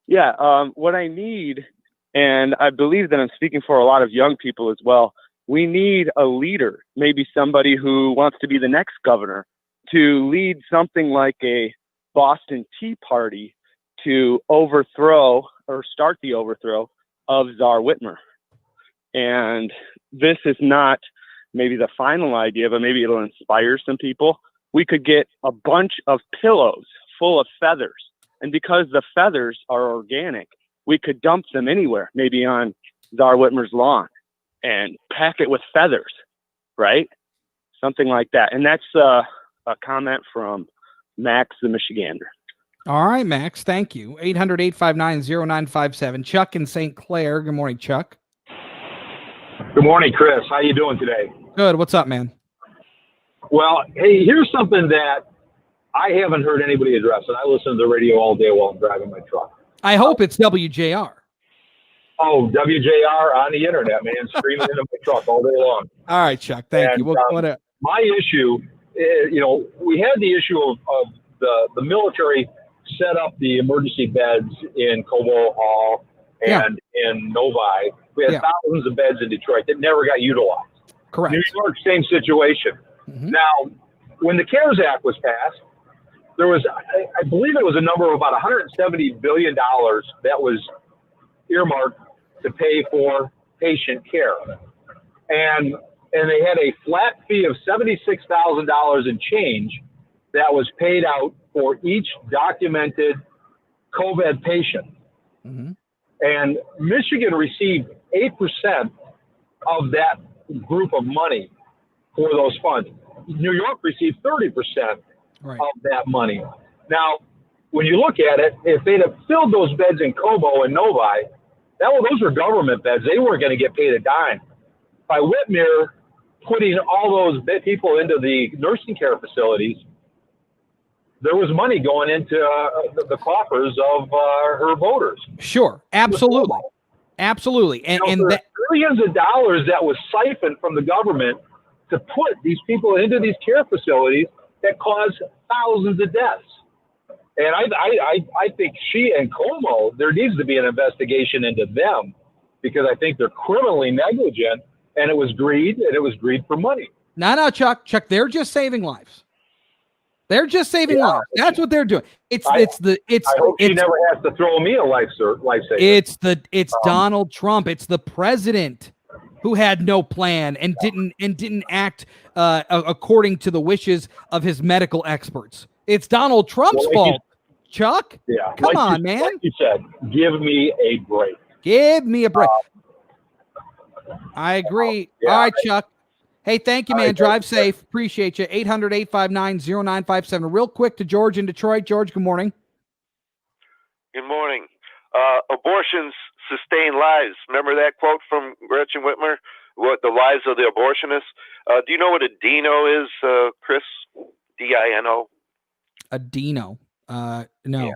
R: Yeah. What I need, and I believe that I'm speaking for a lot of young people as well. We need a leader, maybe somebody who wants to be the next governor, to lead something like a Boston Tea Party to overthrow or start the overthrow of Czar Whitmer. And this is not maybe the final idea, but maybe it'll inspire some people. We could get a bunch of pillows full of feathers. And because the feathers are organic, we could dump them anywhere, maybe on Czar Whitmer's lawn, and pack it with feathers, right? Something like that. And that's a comment from Max, the Michigander.
B: All right, Max. Thank you. 800-859-0957. Chuck in St. Clair. Good morning, Chuck.
U: Good morning, Chris. How you doing today?
B: Good. What's up, man?
U: Well, hey, here's something that I haven't heard anybody address, and I listen to the radio all day while I'm driving my truck.
B: I hope it's WJR.
U: Oh, WJR on the internet, man, streaming into my truck all day long.
B: All right, Chuck. Thank you.
U: My issue, we had the issue of the military set up the emergency beds in Cobo Hall and in Novi. We had thousands of beds in Detroit that never got utilized.
B: Correct.
U: New York, same situation.
B: Mm-hmm.
U: Now, when the CARES Act was passed, there was, I believe it was a number of about $170 billion that was earmarked to pay for patient care. And they had a flat fee of $76,000 and change that was paid out for each documented COVID patient.
B: Mm-hmm.
U: And Michigan received 8% of that group of money for those funds. New York received 30% of that money. Now, when you look at it, if they'd have filled those beds in Cobo and Novi, those were government beds. They weren't going to get paid a dime. By Whitmer putting all those people into the nursing care facilities, there was money going into the coffers of her voters.
B: Sure, absolutely, absolutely, and
U: there billions of dollars that was siphoned from the government to put these people into these care facilities that caused thousands of deaths. And I think she and Como, there needs to be an investigation into them, because I think they're criminally negligent, and it was greed, and it was greed for money.
B: No, Chuck, they're just saving lives. They're just saving lives. That's what they're doing. I
U: hope she never has to throw me a lifesaver.
B: It's Donald Trump. It's the president who had no plan and didn't act according to the wishes of his medical experts. It's Donald Trump's fault. Chuck, come on, man.
U: Like you said, give me a break.
B: Give me a break. I agree. All right, Chuck. Hey, thank you, man. Drive safe. Appreciate you. 800-859-0957. Real quick to George in Detroit. George, good morning.
V: Good morning. Abortions sustain lives. Remember that quote from Gretchen Whitmer? What the lives of the abortionists? Do you know what a Dino is, Chris? D-I-N-O?
B: A Dino? No.
V: Yeah.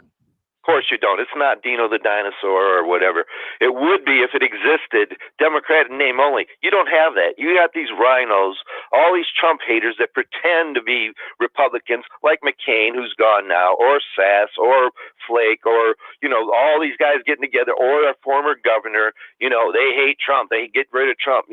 V: course you don't. It's not Dino the dinosaur or whatever. It would be if it existed, Democrat in name only. You don't have that. You got these rhinos, all these Trump haters that pretend to be Republicans, like McCain, who's gone now, or Sass, or Flake, or, all these guys getting together, or a former governor. They hate Trump. They get rid of Trump.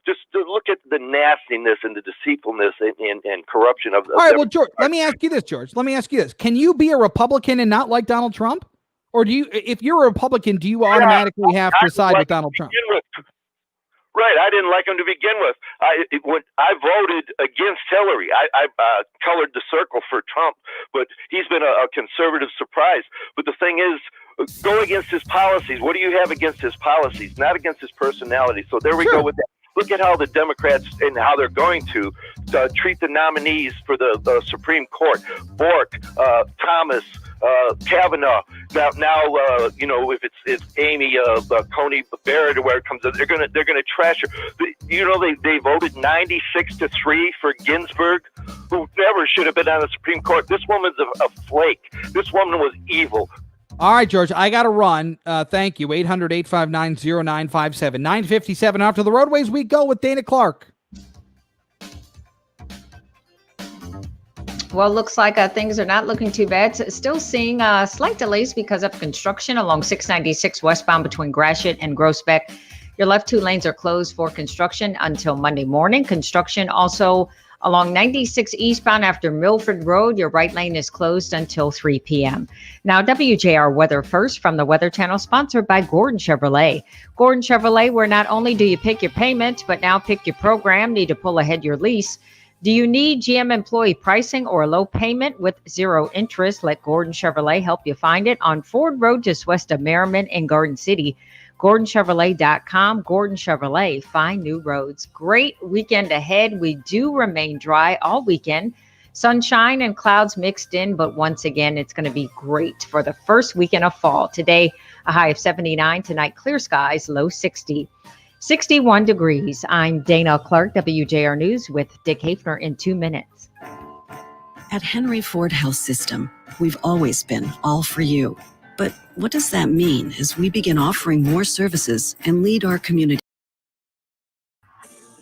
V: Just to look at the nastiness and the deceitfulness and corruption of.
B: All right, well, George, let me ask you this, George. Let me ask you this. Can you be a Republican and not like Donald Trump? Or if you're a Republican, do you automatically have to side with Donald Trump?
V: Right, I didn't like him to begin with. When I voted against Hillary. I colored the circle for Trump, but he's been a conservative surprise. But the thing is, go against his policies. What do you have against his policies? Not against his personality. So there we go with that. Look at how the Democrats and how they're going to treat the nominees for the Supreme Court. Bork, Thomas, Kavanaugh. Now, if it's Amy Coney Barrett or where it comes, they're gonna trash her. They voted 96-3 for Ginsburg, who never should have been on the Supreme Court. This woman's a flake. This woman was evil.
B: All right, George, I got to run. Thank you. 800-859-0957. 9:57 after the roadways, we go with Dana Clark.
F: Well, looks like things are not looking too bad. Still seeing slight delays because of construction along 696 westbound between Gratiot and Groesbeck. Your left 2 lanes are closed for construction until Monday morning. Construction also along 96 eastbound after Milford Road. Your right lane is closed until 3 p.m. Now, WJR Weather First from the Weather Channel, sponsored by Gordon Chevrolet. Gordon Chevrolet, where not only do you pick your payment, but now pick your program. Need to pull ahead your lease? Do you need GM employee pricing or a low payment with 0 interest? Let Gordon Chevrolet help you find it on Ford Road just west of Merriman in Garden City. GordonChevrolet.com. Gordon Chevrolet, find new roads. Great weekend ahead. We do remain dry all weekend. Sunshine and clouds mixed in, but once again, it's going to be great for the first weekend of fall. Today, a high of 79. Tonight, clear skies, low 60. 61 degrees. I'm Dana Clark, WJR News with Dick Hafner in 2 minutes.
E: At Henry Ford Health System, we've always been all for you. But what does that mean as we begin offering more services and lead our community?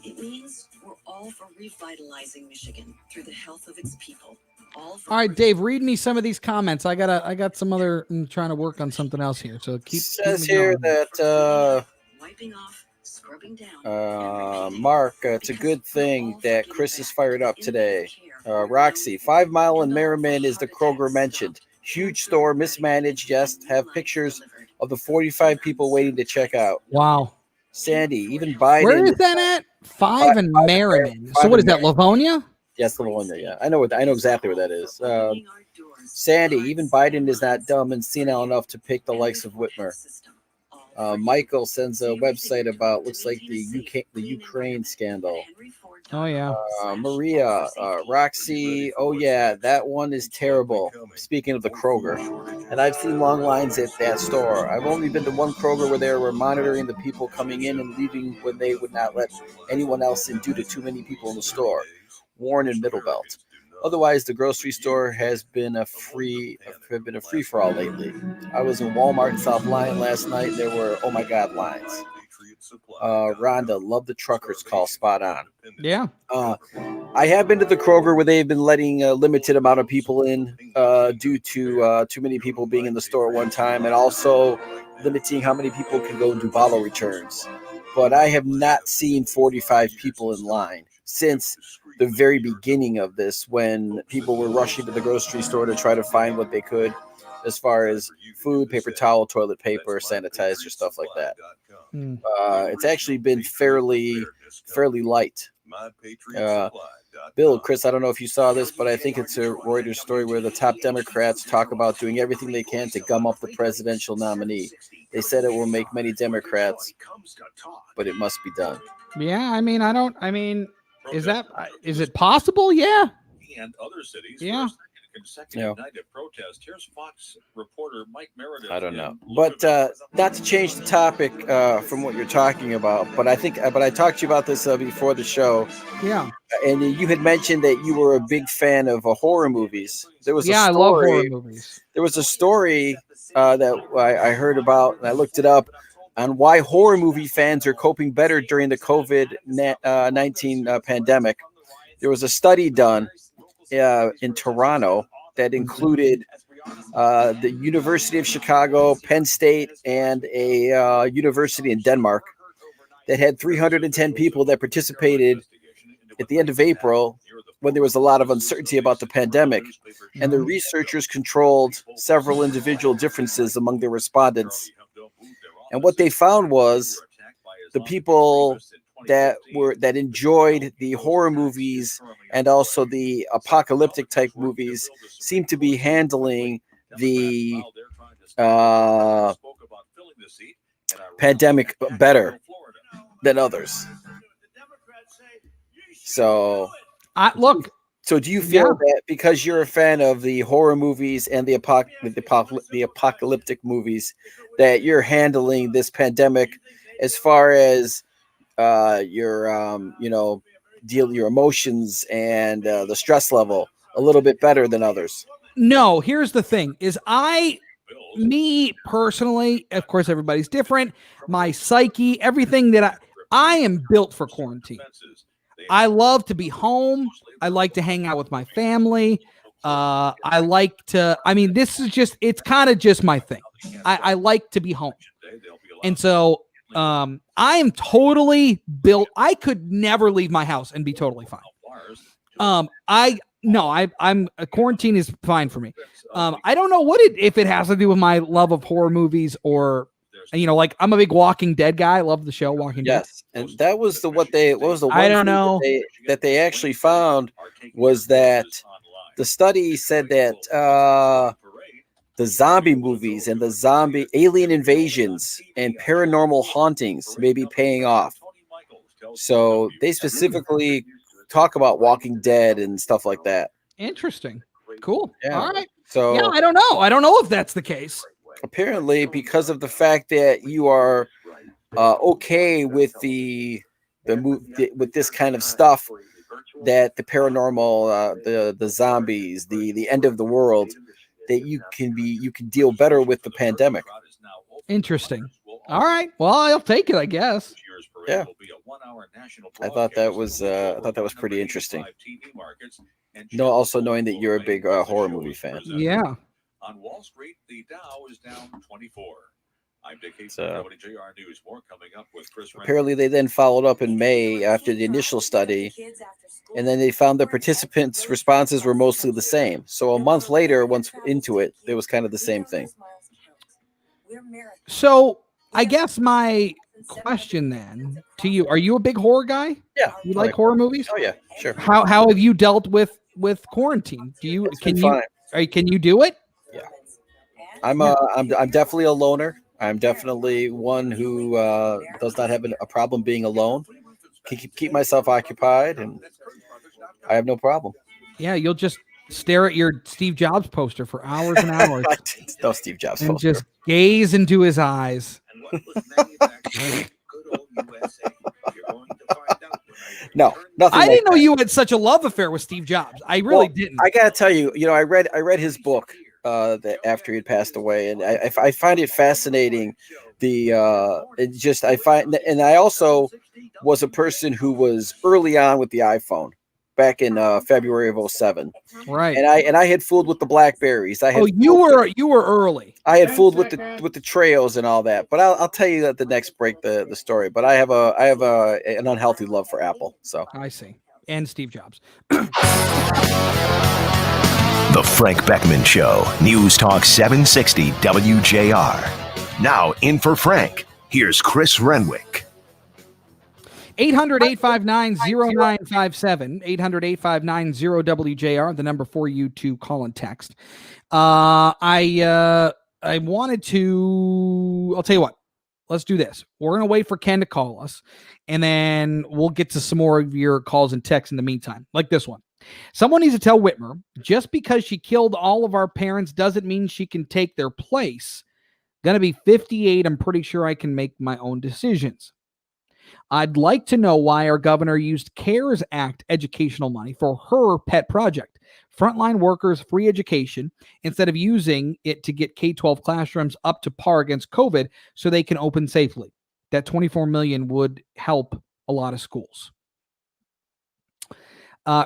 E: It means we're all for revitalizing Michigan through the health of its people.
B: All right, Dave, read me some of these comments. I got some other. I'm trying to work on something else here. So
A: says here that
E: wiping off, scrubbing down.
A: Mark, it's a good thing that Chris is fired up today. Roxy, 5 Mile in Merriman is the Kroger mentioned. Huge store, mismanaged. Yes, have pictures of the 45 people waiting to check out.
B: Wow.
A: Sandy, even Biden.
B: Where is that at? 5 in Merriman. So what is that, Livonia?
A: Yes, Livonia. Yeah, I know exactly where that is. Sandy, even Biden is not dumb and senile enough to pick the likes of Whitmer. Michael sends a website about looks like the Ukraine scandal.
B: Oh yeah.
A: Maria, Roxy. Oh yeah, that one is terrible. Speaking of the Kroger, and I've seen long lines at that store. I've only been to one Kroger where they were monitoring the people coming in and leaving when they would not let anyone else in due to too many people in the store. Warren and Middlebelt. Otherwise, the grocery store has been a free for all lately. I was in Walmart in South Lyon last night. There were, oh my God, lines. Rhonda, love the truckers call, spot on.
B: Yeah.
A: I have been to the Kroger where they've been letting a limited amount of people in due to too many people being in the store at one time, and also limiting how many people can go and do bottle returns. But I have not seen 45 people in line since the very beginning of this, when people were rushing to the grocery store to try to find what they could as far as food, paper towel, toilet paper, sanitizer, stuff like that. It's actually been fairly light. Bill, Chris, I don't know if you saw this, but I think it's a Reuters story where the top Democrats talk about doing everything they can to gum up the presidential nominee. They said it will make many Democrats, but it must be done.
B: Yeah, is it possible? Yeah.
H: And other cities.
B: Yeah.
H: Consecutive night of protest. Here's Fox reporter Mike Meredith.
A: I don't know, but not to change the topic from what you're talking about, but I talked to you about this before the show.
B: Yeah,
A: and you had mentioned that you were a big fan of horror movies. There was
B: I love horror movies.
A: There was a story that I heard about, and I looked it up on why horror movie fans are coping better during the COVID-19 pandemic. There was a study done in Toronto that included the University of Chicago, Penn State, and a university in Denmark that had 310 people that participated at the end of April when there was a lot of uncertainty about the pandemic. And the researchers controlled several individual differences among the respondents. And what they found was the people that enjoyed the horror movies and also the apocalyptic type movies seemed to be handling the pandemic better than others. So So do you feel that because you're a fan of the horror movies and the apocalyptic movies, that you're handling this pandemic as far as your your emotions and the stress level a little bit better than others?
B: No, here's the thing is me personally, of course, everybody's different. My psyche, everything that I am built for quarantine. I love to be home. I like to hang out with my family. I like to, this is just, it's kind of just my thing. I like to be home. And so I am totally built. I could never leave my house and be totally fine. I'm quarantine is fine for me. I don't know if it has to do with my love of horror movies or, I'm a big Walking Dead guy. I love the show Walking Dead.
A: Yes, and that was what was the one
B: I don't
A: thing
B: know
A: that they actually found was that the study said that the zombie movies and the zombie alien invasions and paranormal hauntings may be paying off. So they specifically talk about Walking Dead and stuff like that.
B: Interesting. Cool.
A: Yeah.
B: All right.
A: So
B: yeah, I don't know. I don't know if that's the case.
A: Apparently, because of the fact that you are okay with with this kind of stuff, that the paranormal, the zombies, the end of the world, that you can deal better with the pandemic.
B: Interesting. All right. Well, I'll take it, I guess.
A: Yeah. I thought that was pretty interesting. No, also knowing that you're a big horror movie fan.
B: Yeah.
H: On Wall Street, the Dow is down 24. I'm Dick Hayes,
A: So,
H: WJR News. More coming up with Chris Renwick.
A: apparently, they then followed up in May after the initial study, and then they found the participants' responses were mostly the same. So a month later, once into it, it was kind of the same thing.
B: So I guess my question then to you: are you a big horror guy?
A: Yeah.
B: You like horror movies?
A: Oh yeah, sure.
B: How have you dealt with quarantine? Can you do it?
A: I'm definitely a loner. I'm definitely one who does not have a problem being alone. Keep myself occupied, and I have no problem.
B: Yeah, you'll just stare at your Steve Jobs poster for hours and hours.
A: No Steve Jobs
B: and
A: poster.
B: just gaze into his eyes.
A: No, nothing.
B: I didn't know you had such a love affair with Steve Jobs. I really didn't.
A: I gotta tell you, I read his book that after he had passed away, and I find it fascinating. And I also was a person who was early on with the iPhone back in February of 2007.
B: Right.
A: And I had fooled with the Blackberries.
B: You were early.
A: I had fooled with the trails and all that. But I'll tell you at the next break the story. But I have an unhealthy love for Apple. So
B: I see. And Steve Jobs.
D: The Frank Beckmann Show, News Talk 760 WJR. Now in for Frank, here's Chris Renwick.
B: 800-859-0957, 800-859-0WJR, the number for you to call and text. I wanted to, I'll tell you what, let's do this. We're going to wait for Ken to call us, and then we'll get to some more of your calls and texts in the meantime, like this one. Someone needs to tell Whitmer, just because she killed all of our parents doesn't mean she can take their place. Gonna be 58. I'm pretty sure I can make my own decisions. I'd like to know why our governor used CARES Act educational money for her pet project. Frontline workers free education instead of using it to get K-12 classrooms up to par against COVID so they can open safely. That $24 million would help a lot of schools.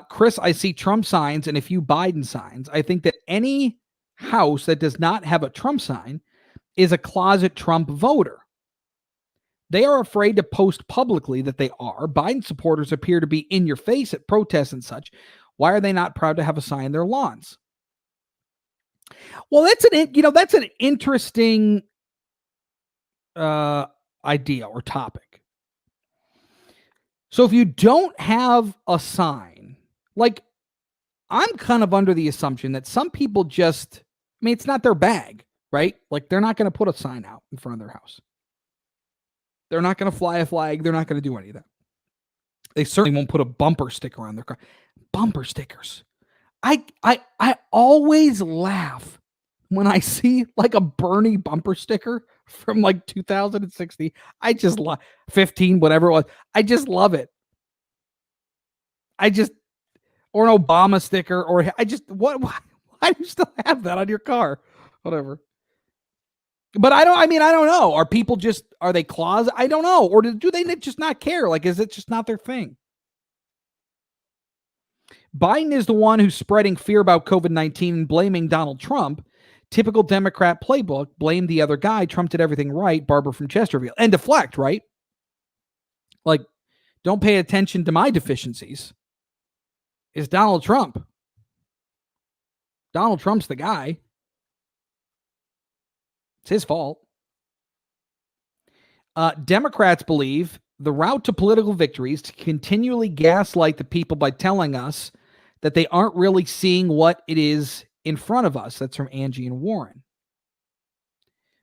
B: Chris, I see Trump signs and a few Biden signs. I think that any house that does not have a Trump sign is a closet Trump voter. They are afraid to post publicly that they are. Biden supporters appear to be in your face at protests and such. Why are they not proud to have a sign in their lawns? Well, that's an interesting idea or topic. So if you don't have a sign, like, I'm kind of under the assumption that some people just, I mean, it's not their bag, right? Like, they're not going to put a sign out in front of their house. They're not going to fly a flag. They're not going to do any of that. They certainly won't put a bumper sticker on their car. Bumper stickers. I always laugh when I see like a Bernie bumper sticker from like 2060. I just love 15, whatever it was. I just love it. Or an Obama sticker, or why do you still have that on your car? Whatever. But I don't know. Are they closet? I don't know. Or do they just not care? Like, is it just not their thing? Biden is the one who's spreading fear about COVID-19 and blaming Donald Trump. Typical Democrat playbook, blame the other guy. Trump did everything right. Barbara from Chesterfield. And deflect, right? Like, don't pay attention to my deficiencies. It's Donald Trump. Donald Trump's the guy. It's his fault. Democrats believe the route to political victory is to continually gaslight the people by telling us that they aren't really seeing what it is in front of us. That's from Angie and Warren.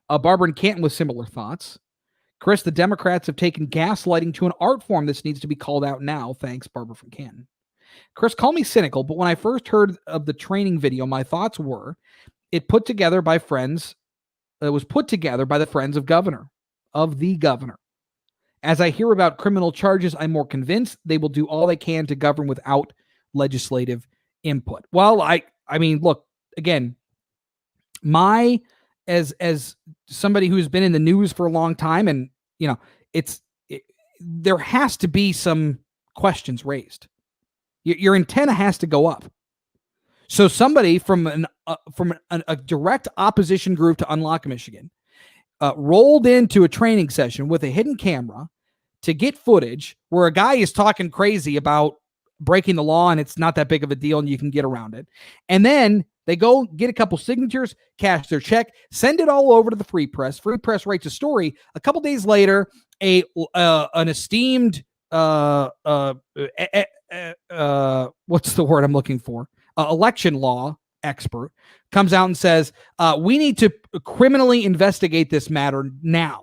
B: Barbara and Canton with similar thoughts. Chris, the Democrats have taken gaslighting to an art form. This needs to be called out now. Thanks, Barbara from Canton. Chris, call me cynical, but when I first heard of the training video, my thoughts were it was put together by the friends of the governor. As I hear about criminal charges, I'm more convinced they will do all they can to govern without legislative input. Well, I mean, look, again, as somebody who's been in the news for a long time, and there has to be some questions raised. Your antenna has to go up. So somebody from a direct opposition group to Unlock Michigan rolled into a training session with a hidden camera to get footage where a guy is talking crazy about breaking the law and it's not that big of a deal and you can get around it. And then they go get a couple signatures, cash their check, send it all over to the Free Press. Free Press writes a story. A couple days later, an esteemed what's the word I'm looking for? Election law expert comes out and says, we need to criminally investigate this matter now.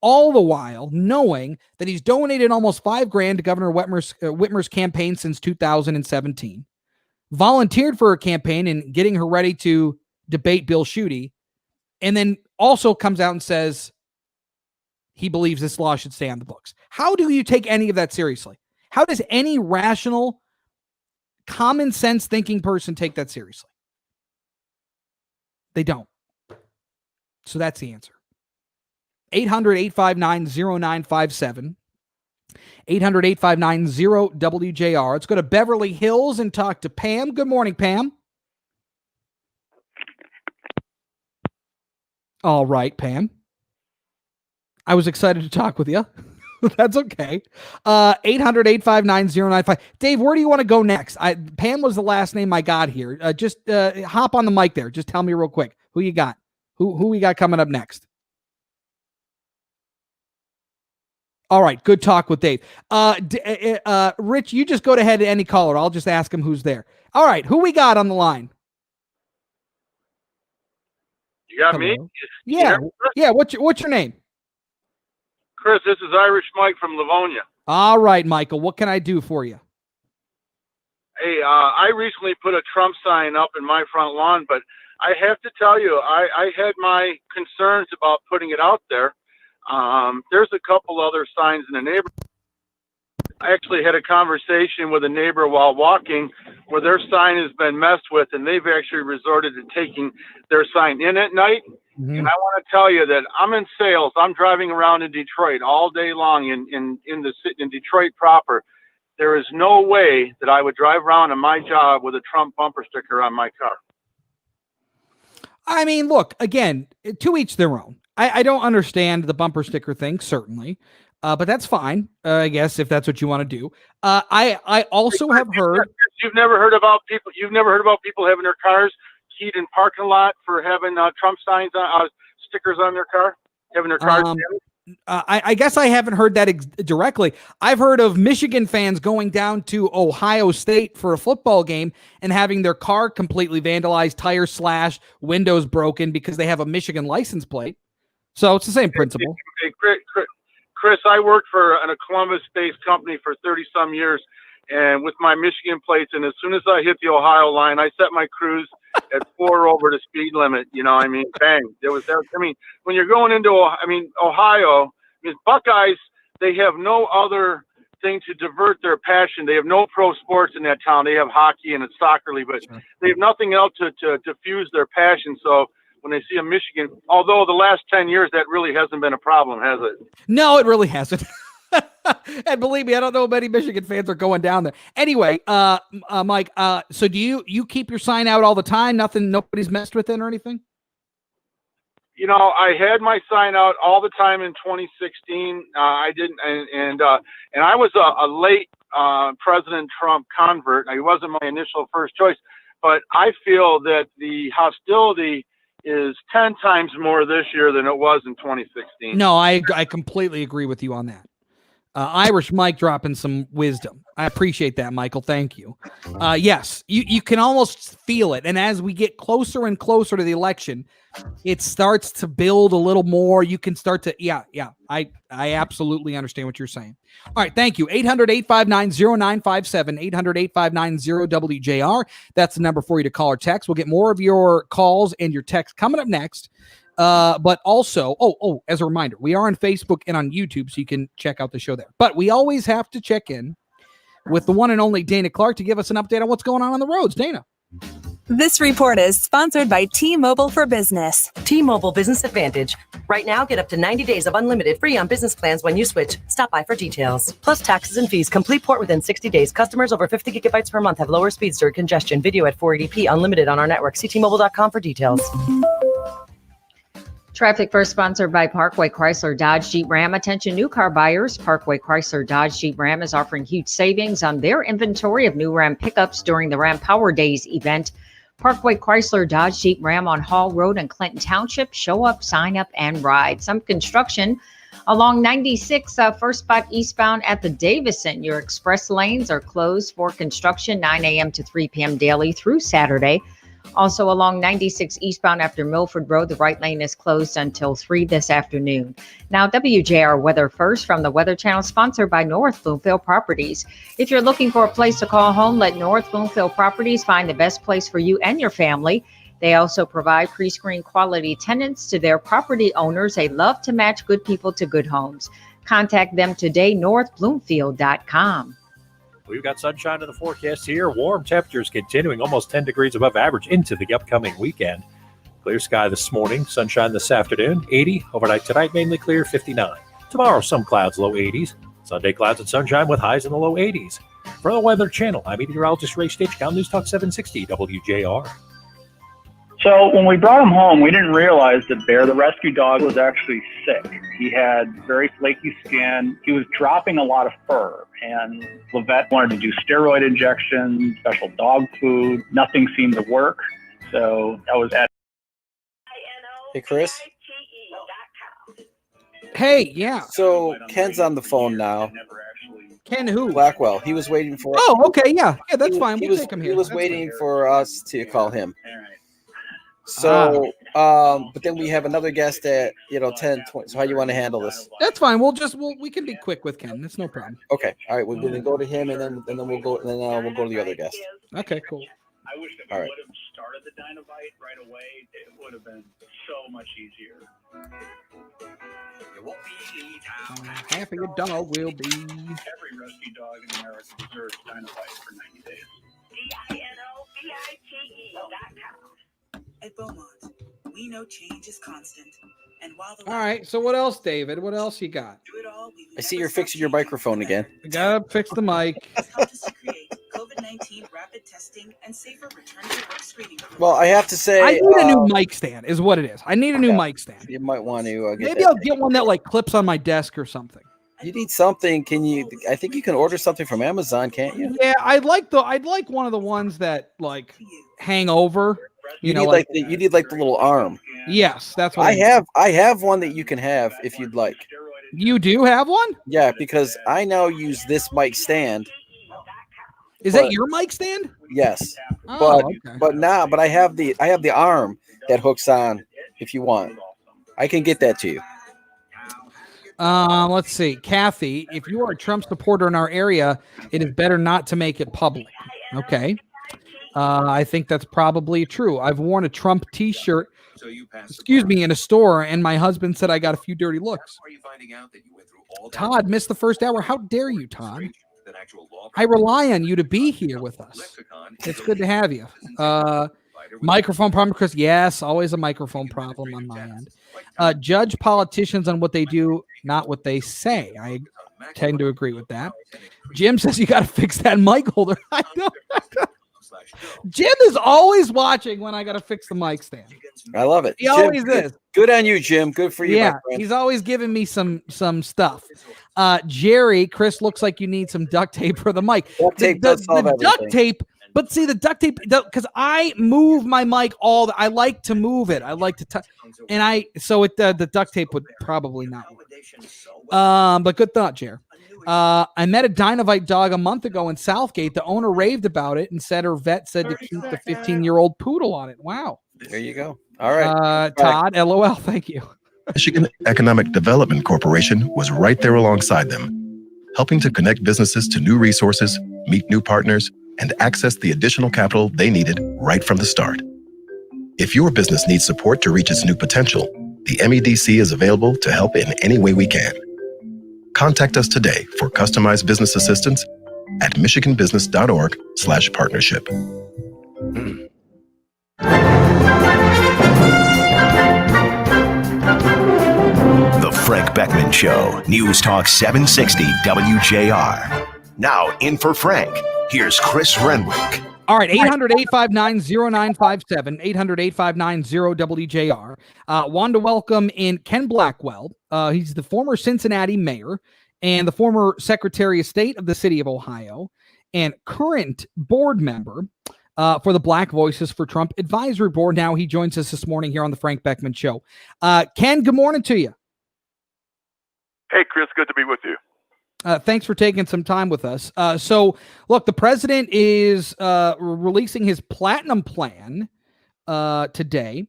B: All the while knowing that he's donated almost $5,000 to Governor Whitmer's campaign since 2017, volunteered for her campaign and getting her ready to debate Bill Schuette, and then also comes out and says he believes this law should stay on the books. How do you take any of that seriously? How does any rational, common sense thinking person take that seriously? They don't. So that's the answer. 800-859-0957. 800-859-0WJR. Let's go to Beverly Hills and talk to Pam. Good morning, Pam. All right, Pam. I was excited to talk with you. That's okay. 800-859-095. Dave, where do you want to go next? Pam was the last name I got here. Just hop on the mic there. Just tell me real quick who you got. Who we got coming up next? All right, good talk with Dave. Rich, you just go ahead to any caller. I'll just ask him who's there. All right, who we got on the line?
J: You got
B: Hello?
J: me?
B: Yeah. What's your name?
J: Chris, this is Irish Mike from Livonia.
B: All right, Michael. What can I do for you?
J: Hey, I recently put a Trump sign up in my front lawn, but I have to tell you, I had my concerns about putting it out there. There's a couple other signs in the neighborhood. actually had a conversation with a neighbor while walking where their sign has been messed with, and they've actually resorted to taking their sign in at night.
B: Mm-hmm.
J: And I want to tell you that I'm in sales. I'm driving around in Detroit all day long in Detroit proper. There is no way that I would drive around in my job with a Trump bumper sticker on my car.
B: I mean, look, again, to each their own. I don't understand the bumper sticker thing, certainly. But that's fine, I guess, if that's what you want to do. I also have heard
J: you've never heard about people having their cars keyed in parking lot for having Trump signs on stickers on their car, having their cars damaged?
B: I guess I haven't heard that directly. I've heard of Michigan fans going down to Ohio State for a football game and having their car completely vandalized, tires slashed, windows broken because they have a Michigan license plate. So it's the same principle.
J: Hey, Chris, I worked for a Columbus-based company for 30-some years, and with my Michigan plates, and as soon as I hit the Ohio line, I set my cruise at 4 over the speed limit. You know, I mean, bang. When you're going into, Ohio, Buckeyes, they have no other thing to divert their passion. They have no pro sports in that town. They have hockey and it's soccer league, but they have nothing else to diffuse their passion. So when they see a Michigan, although the last 10 years, that really hasn't been a problem, has it?
B: No, it really hasn't. And believe me, I don't know many Michigan fans are going down there. Anyway, Mike, so do you keep your sign out all the time? Nobody's messed with it or anything?
J: You know, I had my sign out all the time in 2016. I didn't, and I was a late President Trump convert. He wasn't my initial first choice, but I feel that the hostility is 10 times more this year than it was in 2016.
B: No, I completely agree with you on that. Irish Mike dropping some wisdom. I appreciate that, Michael. Thank you. Yes, you can almost feel it. And as we get closer and closer to the election, it starts to build a little more. You can start to, I absolutely understand what you're saying. All right, thank you. 800-859-0957, 800-859-0WJR. That's the number for you to call or text. We'll get more of your calls and your texts coming up next. But also, as a reminder, we are on Facebook and on YouTube, so you can check out the show there. But we always have to check in with the one and only Dana Clark to give us an update on what's going on the roads. Dana.
K: This report is sponsored by T-Mobile for Business.
L: T-Mobile Business Advantage. Right now, get up to 90 days of unlimited free on business plans when you switch. Stop by for details. Plus taxes and fees. Complete port within 60 days. Customers over 50 gigabytes per month have lower speeds during congestion. Video at 480p. Unlimited on our network. See T-Mobile.com for details.
F: Traffic first sponsored by Parkway Chrysler Dodge Jeep Ram. Attention new car buyers. Parkway Chrysler Dodge Jeep Ram is offering huge savings on their inventory of new Ram pickups during the Ram Power Days event. Parkway Chrysler Dodge Jeep Ram on Hall Road in Clinton Township. Show up, sign up, and ride. Some construction along 96 first spot eastbound at the Davison. Your express lanes are closed for construction 9 a.m. to 3 p.m. daily through Saturday. Also along 96 eastbound after Milford Road, the right lane is closed until 3 this afternoon. Now, WJR Weather First from the Weather Channel, sponsored by North Bloomfield Properties. If you're looking for a place to call home, let North Bloomfield Properties find the best place for you and your family. They also provide pre-screened quality tenants to their property owners. They love to match good people to good homes. Contact them today, northbloomfield.com.
G: We've got sunshine in the forecast here. Warm temperatures continuing almost 10 degrees above average into the upcoming weekend. Clear sky this morning, sunshine this afternoon, 80. Overnight tonight, mainly clear, 59. Tomorrow, some clouds, low 80s. Sunday, clouds and sunshine with highs in the low 80s. For the Weather Channel, I'm meteorologist Ray Stagecown, News Talk 760 WJR.
W: So when we brought him home, we didn't realize that Bear, the rescue dog, was actually sick. He had very flaky skin. He was dropping a lot of fur. And Levette wanted to do steroid injections, special dog food. Nothing seemed to work. So that was at.
A: Hey, Chris.
B: Hey, yeah.
A: So Ken's on the phone now.
B: Ken who?
A: Blackwell. He was waiting for.
B: Oh, okay, yeah, that's fine. We'll take him here.
A: He was waiting for us to call him. So, but then we have another guest at 10, 20. So how do you want to handle this?
B: That's fine. We can be quick with Ken. That's no problem.
A: Okay. All right. We're going to go to him, and then we'll go, and then we'll go to the other guest.
B: Okay. Cool.
W: I wish that we would have started the Dynamite right away. It would have been so much easier.
B: Half of your dog will be.
U: Every rescue dog in America deserves Dynavite for 90 days. DINOVITE.com.
C: At Beaumont, we know change is constant. And while the
B: All right. So what else, David? What else you got?
A: I see you're fixing your microphone again.
B: I gotta fix the mic.
C: helped us to create COVID-19 rapid testing and safer return to work screening.
A: Well, I have to say,
B: I need a new mic stand, is what it is. I need a new mic stand.
A: You might want to get
B: Maybe
A: that.
B: I'll get one that like clips on my desk or something.
A: You need something. Can you? I think you can order something from Amazon, can't you?
B: Yeah, I'd like one of the ones that like hang over.
A: You need like you need like the little arm.
B: Yes, that's what
A: I have. I have one that you can have if you'd like.
B: You do have one?
A: Yeah, because I now use this mic stand.
B: Is that your mic stand?
A: Yes,
B: Oh,
A: but I have the arm that hooks on. If you want, I can get that to you.
B: Let's see, Kathy. If you are a Trump supporter in our area, it is better not to make it public. Okay. I think that's probably true. I've worn a Trump T-shirt, in a store, and my husband said I got a few dirty looks. Todd missed the first hour. How dare you, Todd? I rely on you to be here with us. It's good to have you. Microphone problem, Chris? Yes, always a microphone problem on my end. Judge politicians on what they do, not what they say. I tend to agree with that. Jim says you got to fix that mic holder. I know. Jim is always watching when I got to fix the mic stand.
A: I love it.
B: He always
A: Jim,
B: is.
A: Good on you, Jim. Good for you.
B: Yeah,
A: my friend.
B: he's always giving me some stuff. Jerry, Chris, looks like you need some duct tape for the mic.
A: Duct tape does solve
B: the duct
A: everything.
B: tape, but see the duct tape because I move my mic I like to move it. I like to touch, and the duct tape would probably not work. But good thought, Jer. I met a Dinovite dog a month ago in Southgate. The owner raved about it and said her vet said to keep the 15-year-old poodle on it. Wow.
A: There you go. All right.
B: Todd, LOL. Thank you.
M: Michigan Economic Development Corporation was right there alongside them, helping to connect businesses to new resources, meet new partners, and access the additional capital they needed right from the start. If your business needs support to reach its new potential, the MEDC is available to help in any way we can. Contact us today for customized business assistance at michiganbusiness.org/partnership.
D: The Frank Beckmann Show, News Talk 760 WJR. Now in for Frank, here's Chris Renwick.
B: All right, 800-859-0957, 800-859-0WJR. Wanted to welcome in Ken Blackwell. He's the former Cincinnati mayor and the former Secretary of State of the City of Ohio and current board member for the Black Voices for Trump Advisory Board. Now he joins us this morning here on the Frank Beckmann Show. Ken, good morning to you.
V: Hey, Chris, good to be with you.
B: Thanks for taking some time with us. So, look, the president is releasing his Platinum Plan today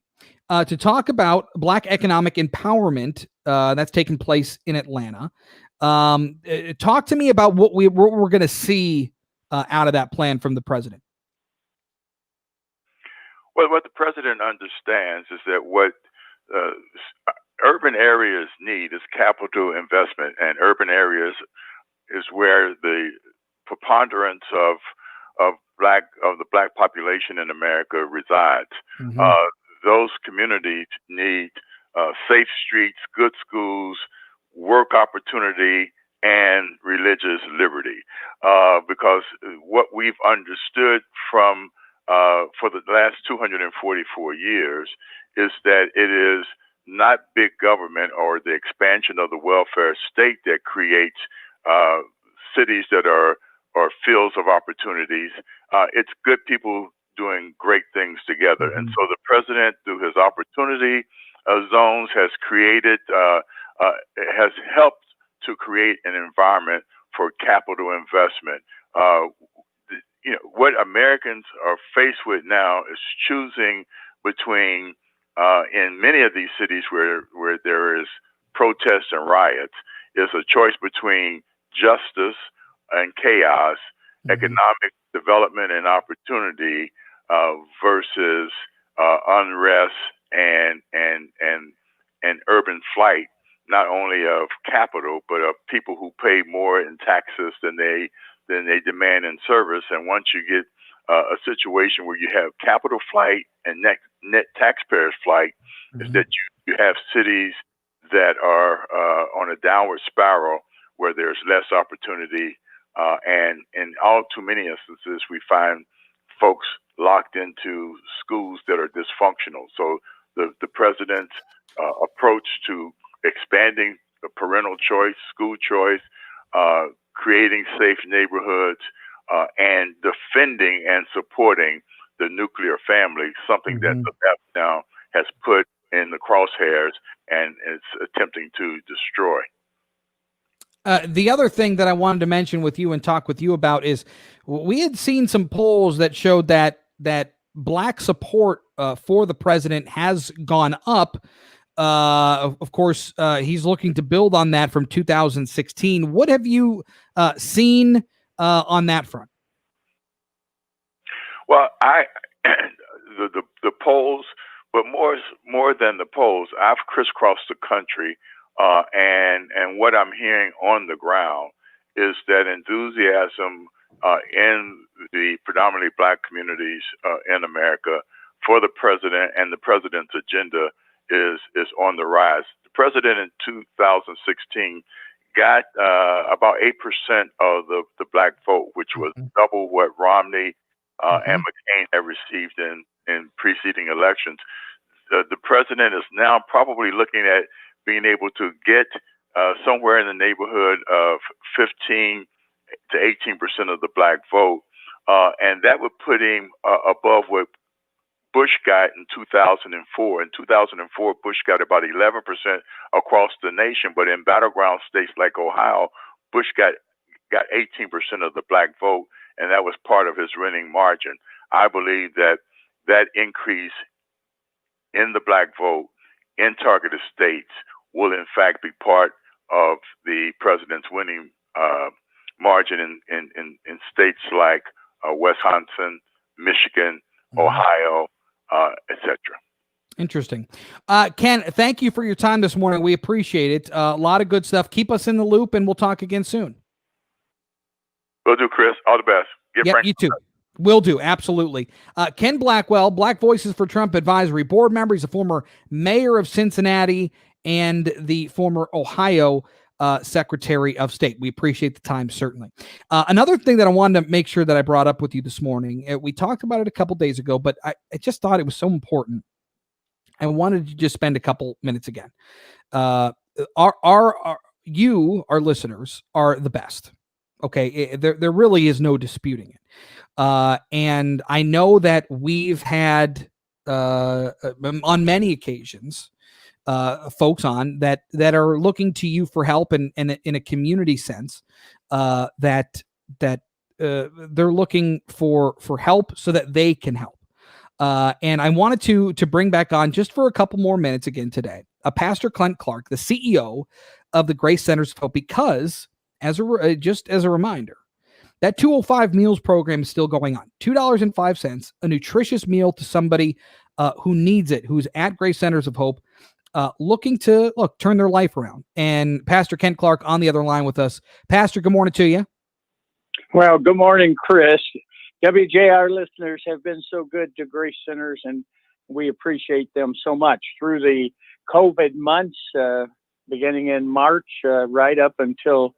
B: to talk about Black economic empowerment that's taking place in Atlanta. Talk to me about what we're going to see out of that plan from the president.
N: Well, what the president understands is that what urban areas need is capital investment, and urban areas is where the preponderance of the black population in America resides.
X: Mhm.
N: Those communities need safe streets, good schools, work opportunity, and religious liberty. Because what we've understood from for the last 244 years is that it is not big government or the expansion of the welfare state that creates cities that are fields of opportunities. It's good people doing great things together. And so the president, through his opportunity zones, has created, has helped to create an environment for capital investment. What Americans are faced with now is choosing between, in many of these cities where there is protests and riots, is a choice between justice and chaos, economic development and opportunity versus unrest and urban flight not only of capital, but of people who pay more in taxes than they demand in service. And once you get a situation where you have capital flight and net taxpayers flight, is that you have cities that are on a downward spiral where there's less opportunity, and in all too many instances, we find folks locked into schools that are dysfunctional. So the president's approach to expanding the parental choice, school choice, creating safe neighborhoods, and defending and supporting the nuclear family, something that the left now has put in the crosshairs and is attempting to destroy.
B: The other thing that I wanted to mention with you and talk with you about is we had seen some polls that showed that Black support for the president has gone up. Of course, he's looking to build on that from 2016. What have you seen on that front?
N: Well, the polls, but more than the polls, I've crisscrossed the country, and what I'm hearing on the ground is that enthusiasm in the predominantly Black communities in America for the president and the president's agenda is on the rise. The president in 2016 got about 8% of the Black vote, which was double what Romney and McCain had received in preceding elections. The president is now probably looking at being able to get somewhere in the neighborhood of 15 to 18% of the Black vote, and that would put him above what Bush got in 2004. In 2004, Bush got about 11% across the nation, but in battleground states like Ohio, Bush got 18% of the Black vote, and that was part of his winning margin. I believe that increase in the Black vote in targeted states will in fact be part of the president's winning margin in states like Wisconsin, Michigan, Ohio, etc.
B: Interesting. Ken, thank you for your time this morning. We appreciate it. A lot of good stuff. Keep us in the loop, and we'll talk again soon.
N: Will do, Chris. All the best.
B: Yep, you too. Will do. Absolutely. Ken Blackwell, Black Voices for Trump Advisory Board member. He's a former mayor of Cincinnati and the former Ohio Secretary of State. We appreciate the time, certainly. Another thing that I wanted to make sure that I brought up with you this morning, we talked about it a couple days ago, but I just thought it was so important. I wanted to just spend a couple minutes again. Our listeners are the best. Okay, there really is no disputing it. And I know that we've had on many occasions folks on that are looking to you for help and in a community sense, that they're looking for help so that they can help. And I wanted to bring back on just for a couple more minutes again today, Pastor Clint Clark, the CEO of the Grace Centers of Hope, because just as a reminder, that 205 meals program is still going on. $2.05, a nutritious meal to somebody who needs it, who's at Grace Centers of Hope, looking to turn their life around. And Pastor Kent Clark on the other line with us. Pastor, good morning to you.
I: Well, good morning, Chris. WJR listeners have been so good to Grace Centers, and we appreciate them so much through the COVID months, beginning in March, right up until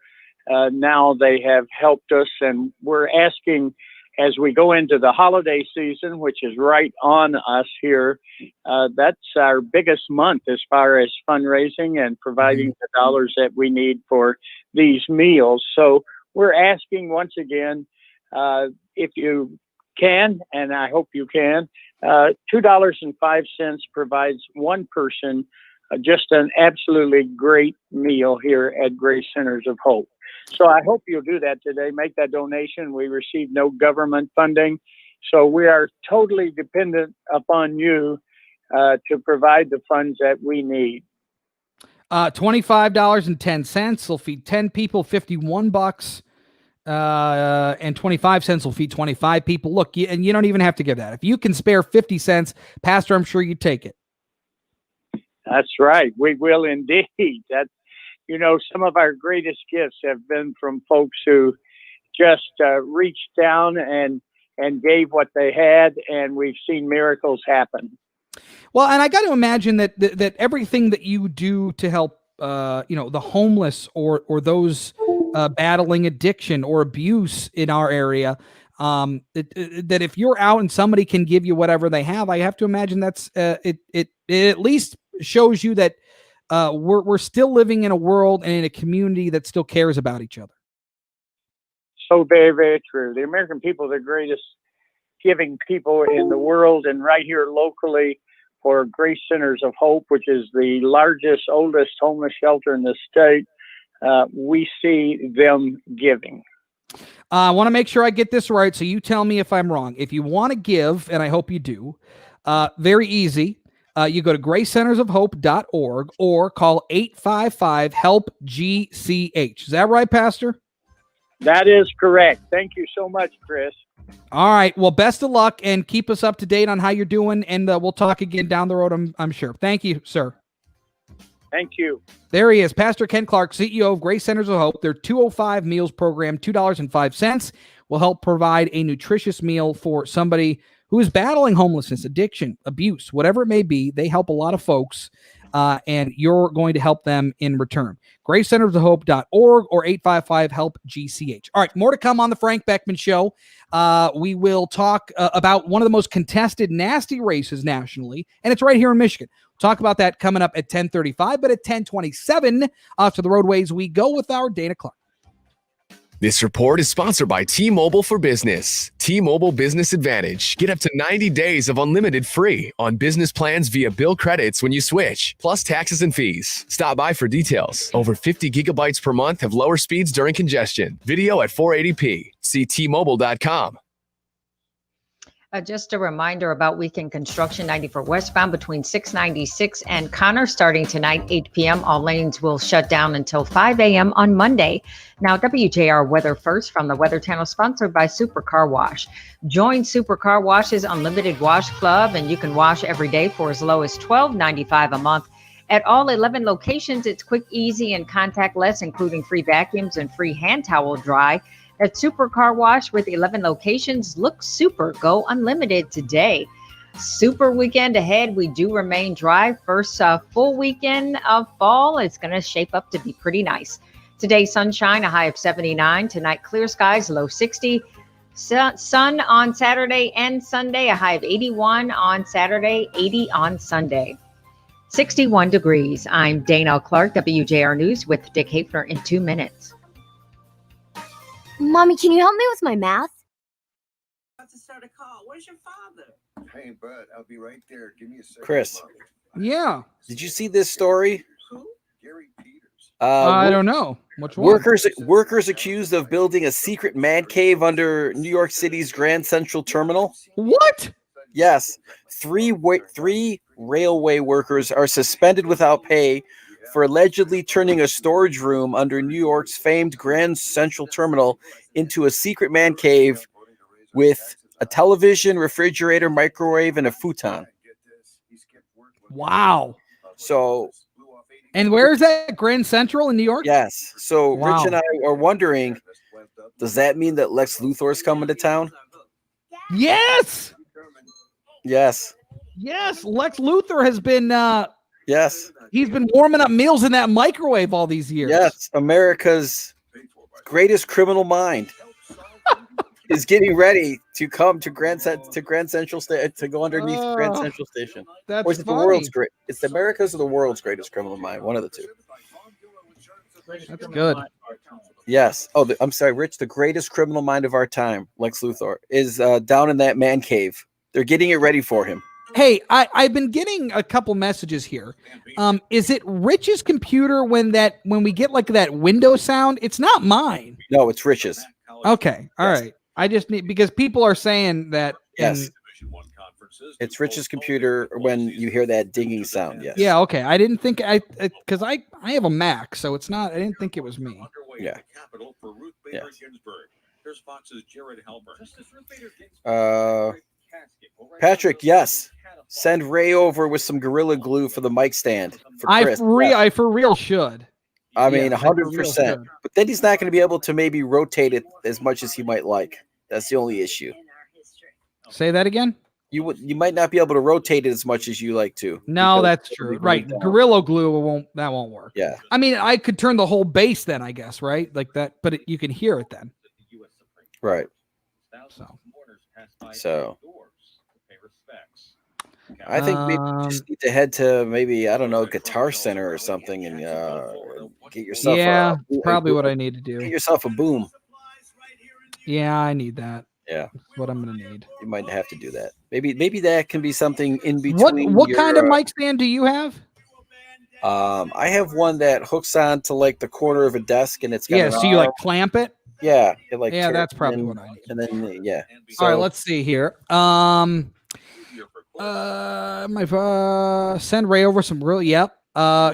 I: now. They have helped us, and we're asking as we go into the holiday season, which is right on us here. That's our biggest month as far as fundraising and providing the dollars that we need for these meals. So we're asking once again, if you can, and I hope you can, $2.05 provides one person just an absolutely great meal here at Grace Centers of Hope. So I hope you'll do that today. Make that donation. We receive no government funding, so we are totally dependent upon you to provide the funds that we need.
B: $25.10 will feed 10 people, $51. And 25 cents will feed 25 people. Look, and you don't even have to give that. If you can spare 50 cents, Pastor, I'm sure you'd take it.
I: That's right. We will indeed. That's, some of our greatest gifts have been from folks who just reached down and gave what they had, and we've seen miracles happen.
B: Well, and I got to imagine that everything that you do to help, the homeless or those battling addiction or abuse in our area, that if you're out and somebody can give you whatever they have, I have to imagine that's it at least shows you that we're still living in a world and in a community that still cares about each other.
I: So very, very true. The American people are the greatest giving people in the world, and right here locally for Grace Centers of Hope, which is the largest, oldest homeless shelter in the state, we see them giving.
B: I want to make sure I get this right, so you tell me if I'm wrong. If you want to give, and I hope you do, very easy. You go to gracecentersofhope.org or call 855-HELP-GCH. Is that right, Pastor?
I: That is correct. Thank you so much, Chris.
B: All right. Well, best of luck, and keep us up to date on how you're doing, and we'll talk again down the road, I'm sure. Thank you, sir.
I: Thank you.
B: There he is, Pastor Ken Clark, CEO of Grace Centers of Hope. Their 205 meals program, $2.05, will help provide a nutritious meal for somebody who is battling homelessness, addiction, abuse, whatever it may be. They help a lot of folks, and you're going to help them in return. GraceCentersOfHope.org or 855-HELP-GCH. All right, more to come on the Frank Beckmann Show. We will talk about one of the most contested, nasty races nationally, and it's right here in Michigan. We'll talk about that coming up at 10:35, but at 10:27, off to the roadways we go with our Dana Clark.
O: This report is sponsored by T-Mobile for Business. T-Mobile Business Advantage. Get up to 90 days of unlimited free on business plans via bill credits when you switch, plus taxes and fees. Stop by for details. Over 50 gigabytes per month have lower speeds during congestion. Video at 480p. See T-Mobile.com.
F: Just a reminder about weekend construction 94 westbound between 696 and Connor starting tonight, 8 p.m. All lanes will shut down until 5 a.m. on Monday. Now, WJR Weather First from the Weather Channel, sponsored by Super Car Wash. Join Super Car Wash's Unlimited Wash Club, and you can wash every day for as low as $12.95 a month. At all 11 locations, it's quick, easy, and contactless, including free vacuums and free hand towel dry. At Super Car Wash with 11 locations, look super, go unlimited today. Super weekend ahead. We do remain dry. First full weekend of fall. It's going to shape up to be pretty nice. Today, sunshine, a high of 79. Tonight, clear skies, low 60. Sun on Saturday and Sunday, a high of 81 on Saturday, 80 on Sunday. 61 degrees. I'm Dana Clark, WJR News with Dick Hafner in 2 minutes.
P: Mommy, can you help me with my math?
C: About to start a call. Where's your father?
S: Hey, bud, I'll be right there. Give me a second.
A: Chris.
B: Yeah.
A: Did you see this story?
S: Gary Peters.
B: I don't know. Which one?
A: Workers accused of building a secret man cave under New York City's Grand Central Terminal.
B: What?
A: Yes. Three railway workers are suspended without pay for allegedly turning a storage room under New York's famed Grand Central Terminal into a secret man cave with a television, refrigerator, microwave, and a futon.
B: Wow.
A: So,
B: and where is that? Grand Central in New York?
A: Yes. So
B: Wow.
A: Rich and I are wondering, does that mean that Lex Luthor's coming to town?
B: Yes.
A: Yes.
B: Yes. Lex Luthor has been
A: Yes.
B: He's been warming up meals in that microwave all these years.
A: Yes. America's greatest criminal mind is getting ready to come to Grand Central Station, to go underneath Grand Central Station.
B: That's
A: or is it the
B: funny.
A: world's great? It's America's or the world's greatest criminal mind. One of the two.
B: That's good.
A: Yes. Oh, I'm sorry, Rich. The greatest criminal mind of our time, Lex Luthor, is down in that man cave. They're getting it ready for him.
B: Hey, I've been getting a couple messages here. Is it Rich's computer when we get like that window sound? It's not mine.
A: No, it's Rich's.
B: Okay. All right. I just need, because people are saying that.
A: Yes. It's Rich's computer when you hear that dinging sound. Yes.
B: Yeah. Okay. I didn't think because I have a Mac, so it's not. I didn't think it was me.
A: Yeah.
H: Here's Fox's Jared Halpern.
A: Patrick, yes. Send Ray over with some Gorilla Glue for the mic stand. For Chris.
B: I for real should.
A: I mean,
B: Yes, I for real
A: 100%.
B: should.
A: But then he's not going to be able to maybe rotate it as much as he might like. That's the only issue.
B: Say that again.
A: You might not be able to rotate it as much as you like to.
B: No,
A: because
B: that's
A: it'll
B: true.
A: be
B: Right.
A: glued down.
B: Gorilla Glue won't work.
A: Yeah.
B: I mean, I could turn the whole bass then, I guess, right? Like that, but you can hear it then.
A: Right.
B: So
A: I think maybe you just need to head to maybe, I don't know, Guitar Center or something and get yourself
B: probably what I need to do.
A: Get yourself a boom.
B: Yeah, I need that.
A: Yeah.
B: That's what I'm gonna need.
A: You might have to do that. Maybe that can be something in between.
B: What kind of mic stand do you have?
A: I have one that hooks on to like the corner of a desk and it's got an
B: So you like
A: arm.
B: clamp it?
A: Yeah.
B: That's probably what I need.
A: And then yeah.
B: All right, let's see here. Send Ray over some real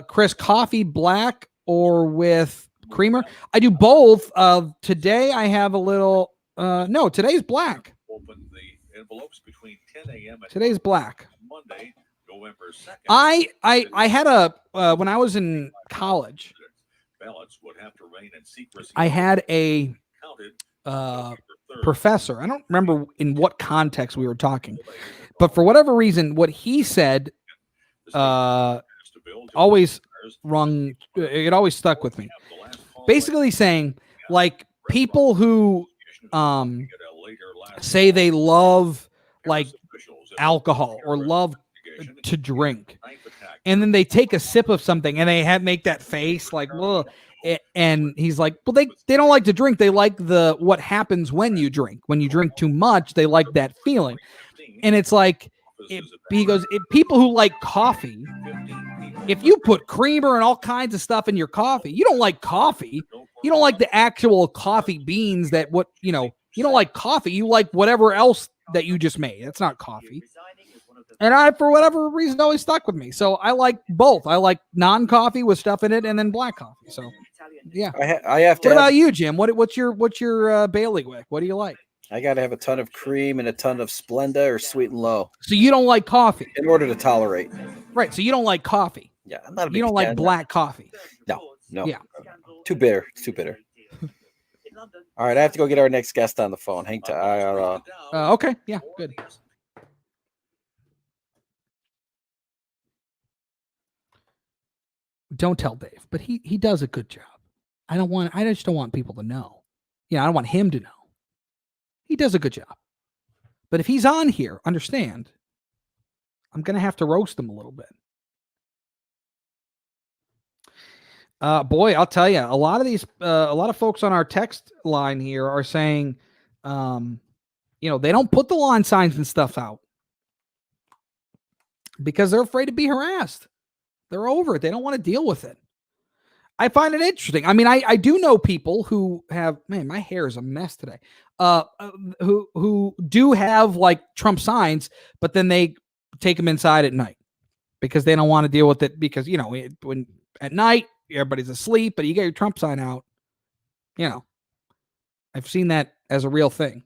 B: Chris, coffee black or with creamer? I do both. Today I have a little no, today's black.
H: Open the envelopes between 10 a.m. and
B: Today's black.
H: Monday, November 2nd.
B: I had a when I was in college,
H: Ballots would have to reign in secrecy.
B: I had a professor. I don't remember in what context we were talking, but for whatever reason, what he said always rung. It always stuck with me. Basically, saying like people who say they love like alcohol or love to drink, and then they take a sip of something and they make that face like, ugh. And he's like, well, they don't like to drink. They like what happens when you drink. When you drink too much, they like that feeling. And it's like, he goes, people who like coffee, if you put creamer and all kinds of stuff in your coffee, you don't like coffee. You don't like the actual coffee beans you don't like coffee. You like whatever else that you just made. That's not coffee. And for whatever reason, always stuck with me. So I like both. I like non-coffee with stuff in it, and then black coffee. So, yeah.
A: I have to.
B: What about you, Jim? What's your bailiwick? What do you like?
A: I got to have a ton of cream and a ton of Splenda or Sweet and Low.
B: So you don't like coffee
A: in order to tolerate.
B: Right. So you don't like coffee.
A: Yeah, I'm not a big
B: You don't like
A: fan.
B: black coffee.
A: No.
B: Yeah.
A: Too bitter. It's too bitter. All right, I have to go get our next guest on the phone. Hang tight.
B: Okay. Yeah. Good. Don't tell Dave, but he does a good job. I just don't want people to know. I don't want him to know. He does a good job. But if he's on here, understand, I'm going to have to roast him a little bit. Boy, I'll tell you, a lot of folks on our text line here are saying, they don't put the lawn signs and stuff out because they're afraid to be harassed. They're over it. They don't want to deal with it. I find it interesting. I mean, I do know people who have, man, my hair is a mess today. Who do have like Trump signs, but then they take them inside at night because they don't want to deal with it because, when at night everybody's asleep, but you get your Trump sign out, I've seen that as a real thing.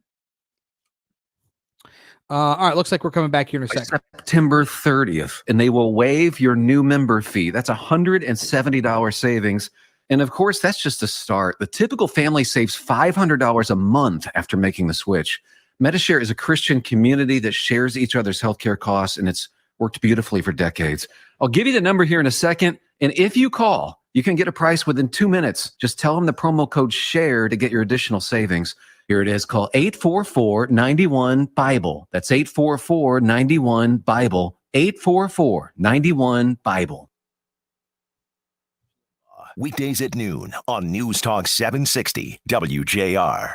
B: All right, looks like we're coming back here in a second.
P: September 30th, and they will waive your new member fee. That's $170 savings. And of course, that's just a start. The typical family saves $500 a month after making the switch. MediShare is a Christian community that shares each other's healthcare costs, and it's worked beautifully for decades. I'll give you the number here in a second, and if you call, you can get a price within 2 minutes. Just tell them the promo code SHARE to get your additional savings. Here it is. Call 844-91-BIBLE. That's 844-91-BIBLE. 844-91-BIBLE.
D: Weekdays at noon on News Talk 760 WJR.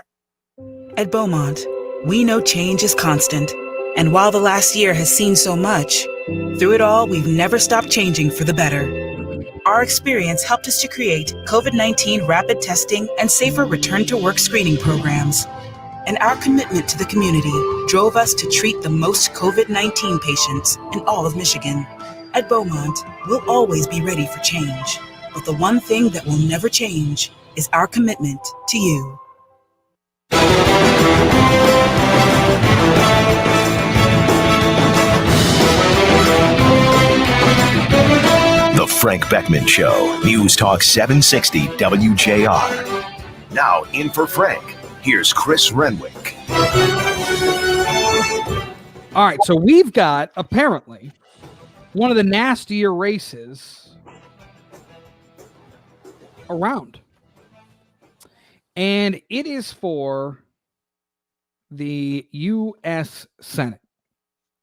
C: At Beaumont, we know change is constant. And while the last year has seen so much, through it all, we've never stopped changing for the better. Our experience helped us to create COVID-19 rapid testing and safer return-to-work screening programs. And our commitment to the community drove us to treat the most COVID-19 patients in all of Michigan. At Beaumont, we'll always be ready for change. But the one thing that will never change is our commitment to you.
D: Frank Beckmann Show, News Talk 760 WJR. Now in for Frank, here's Chris Renwick.
B: All right, so we've got apparently one of the nastier races around. And it is for the U.S. Senate,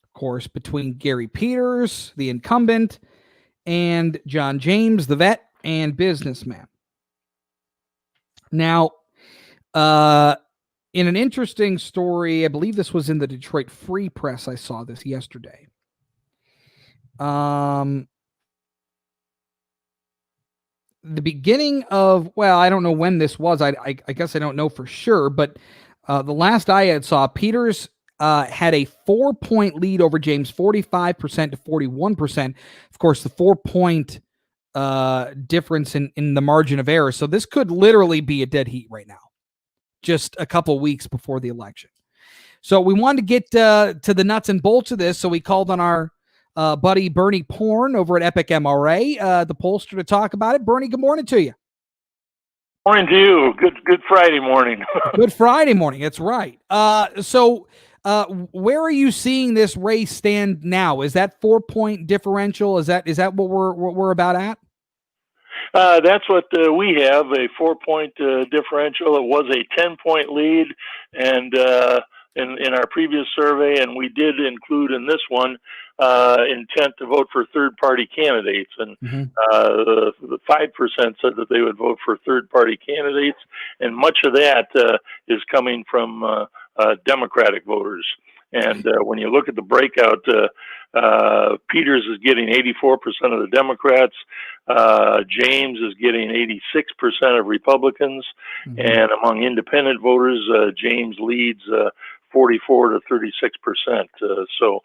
B: of course, between Gary Peters, the incumbent, and John James, the vet and businessman. Now, in an interesting story, I believe this was in the Detroit Free Press. I saw this yesterday. The beginning of, well, I don't know when this was. I guess I don't know for sure, but the last I had saw, Peters had a 4-point lead over James, 45% to 41%. Of course, the 4-point difference in the margin of error. So this could literally be a dead heat right now, just a couple weeks before the election. So we wanted to get to the nuts and bolts of this. So we called on our buddy Bernie Porn over at Epic MRA, the pollster, to talk about it. Bernie, good morning to you.
Q: Morning to you. Good Friday morning.
B: Good Friday morning. That's right. So where are you seeing this race stand now? Is that 4-point differential? Is that what we're about at?
Q: That's what we have, a 4-point differential. It was a 10-point lead, and in our previous survey, and we did include in this one intent to vote for third-party candidates, and the 5% said that they would vote for third-party candidates, and much of that is coming from Democratic voters. And when you look at the breakout, Peters is getting 84% of the Democrats. James is getting 86% of Republicans. And among independent voters, James leads 44 to 36%. So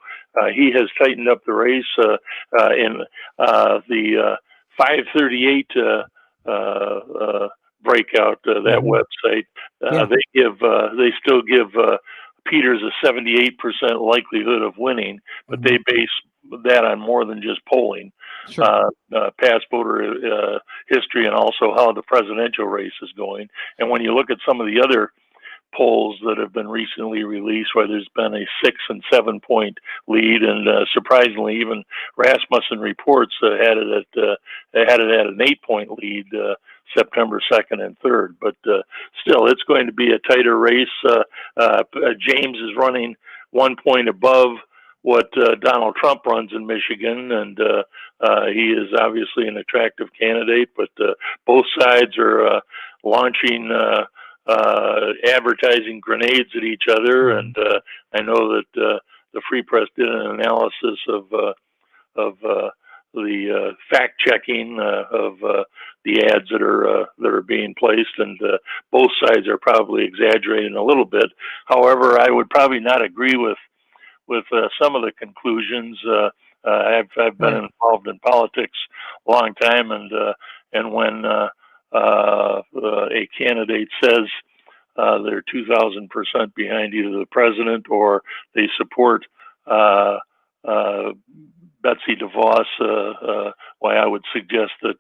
Q: he has tightened up the race. In the 538 breakout, that website, they still give Peters a 78% likelihood of winning, but they base that on more than just polling, past voter history, and also how the presidential race is going. And when you look at some of the other polls that have been recently released, where there's been a 6 and 7 point lead, and surprisingly, even Rasmussen Reports had it at an 8-point lead, September 2nd and 3rd. But still, it's going to be a tighter race. James is running 1 point above what Donald Trump runs in Michigan, and he is obviously an attractive candidate. But both sides are launching advertising grenades at each other, and I know that the Free Press did an analysis of the fact checking of the ads that are being placed, and both sides are probably exaggerating a little bit. However, I would probably not agree with some of the conclusions. I've been involved in politics a long time, and when a candidate says they're 2,000% behind either the president or they support Betsy DeVos, why I would suggest that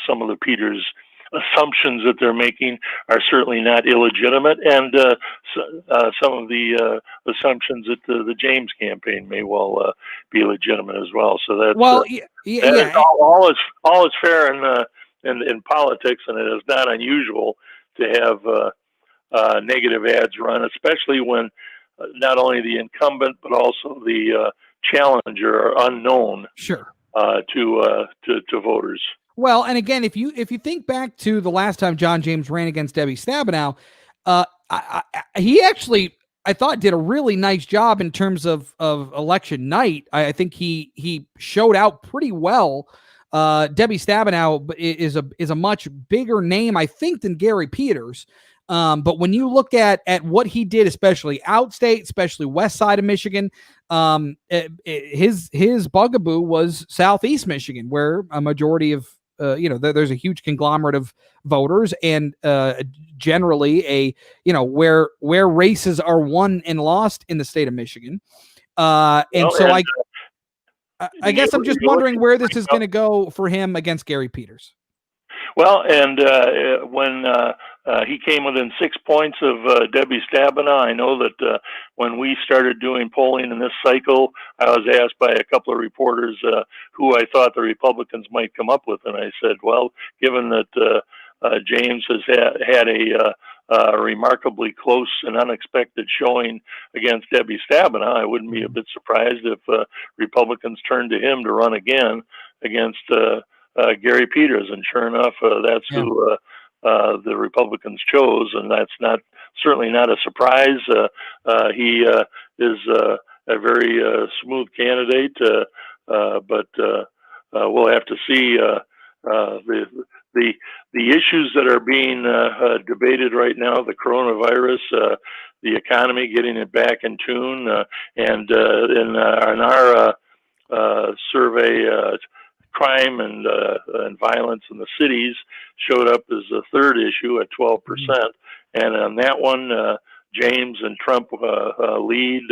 Q: some of the Peters assumptions that they're making are certainly not illegitimate, and some of the assumptions that the James campaign may well be legitimate as well. So that's all is fair in politics, and it is not unusual to have negative ads run, especially when not only the incumbent but also the challenger are unknown to voters.
B: Well, and again, if you think back to the last time John James ran against Debbie Stabenow, he actually, I thought, did a really nice job in terms of election night. I think he showed out pretty well. Debbie Stabenow is a much bigger name, I think, than Gary Peters. But when you look at what he did, especially outstate, especially west side of Michigan, his bugaboo was Southeast Michigan, where a majority of there's a huge conglomerate of voters, and generally where races are won and lost in the state of Michigan. I guess I'm just wondering where this is going to go for him against Gary Peters.
Q: Well, and when he came within 6 points of Debbie Stabenow, I know that when we started doing polling in this cycle, I was asked by a couple of reporters who I thought the Republicans might come up with, and I said, well, given that James has had a remarkably close and unexpected showing against Debbie Stabenow, I wouldn't be a bit surprised if Republicans turned to him to run again against Gary Peters, and sure enough, that's who the Republicans chose, and that's certainly not a surprise. He is a very smooth candidate, but we'll have to see the issues that are being debated right now: the coronavirus, the economy, getting it back in tune, and in our survey. Crime and violence in the cities showed up as a third issue at 12%, and on that one, James and Trump lead.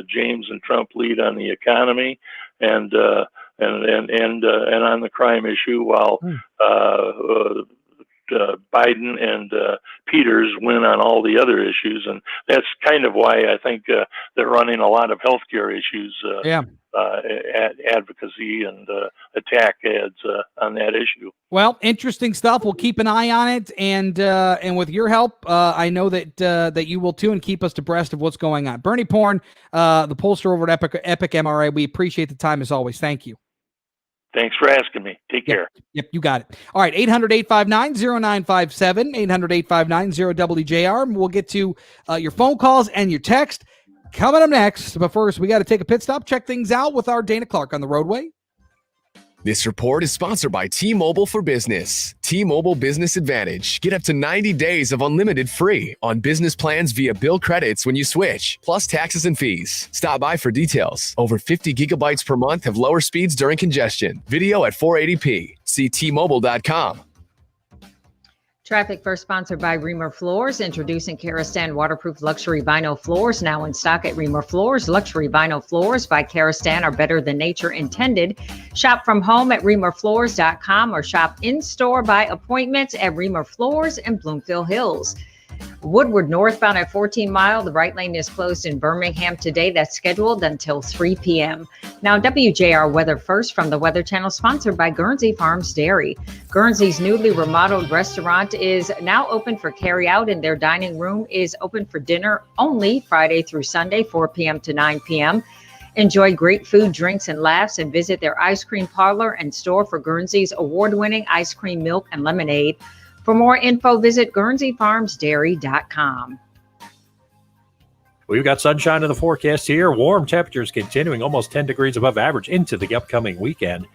Q: James and Trump lead on the economy, and on the crime issue, while Biden and Peters win on all the other issues, and that's kind of why I think they're running a lot of healthcare issues. Advocacy and attack ads on that issue.
B: Well, interesting stuff. We'll keep an eye on it, and with your help, I know that you will too, and keep us abreast of what's going on. Bernie Porn, the pollster over at Epic MRA. We appreciate the time as always. Thank you.
Q: Thanks for asking me. Take care.
B: Yep, you got it. All right, 800-859-0957, 800-859-0WJR. We'll get to your phone calls and your text coming up next. But first, we got to take a pit stop, check things out with our Dana Clark on the roadway.
O: This report is sponsored by T-Mobile for Business. T-Mobile Business Advantage. Get up to 90 days of unlimited free on business plans via bill credits when you switch, plus taxes and fees. Stop by for details. Over 50 gigabytes per month have lower speeds during congestion. Video at 480p. See T-Mobile.com.
F: Traffic first sponsored by Reamer Floors, introducing Karastan waterproof luxury vinyl floors now in stock at Reamer Floors. Luxury vinyl floors by Karastan are better than nature intended. Shop from home at reamerfloors.com or shop in store by appointment at Reamer Floors in Bloomfield Hills. Woodward northbound at 14 Mile. The right lane is closed in Birmingham today. That's scheduled until 3 p.m. Now, WJR Weather First from the Weather Channel, sponsored by Guernsey Farms Dairy. Guernsey's newly remodeled restaurant is now open for carry-out, and their dining room is open for dinner only Friday through Sunday, 4 p.m. to 9 p.m. Enjoy great food, drinks, and laughs, and visit their ice cream parlor and store for Guernsey's award-winning ice cream, milk, and lemonade. For more info, visit GuernseyFarmsDairy.com.
G: We've got sunshine in the forecast here. Warm temperatures continuing almost 10 degrees above average into the upcoming weekend.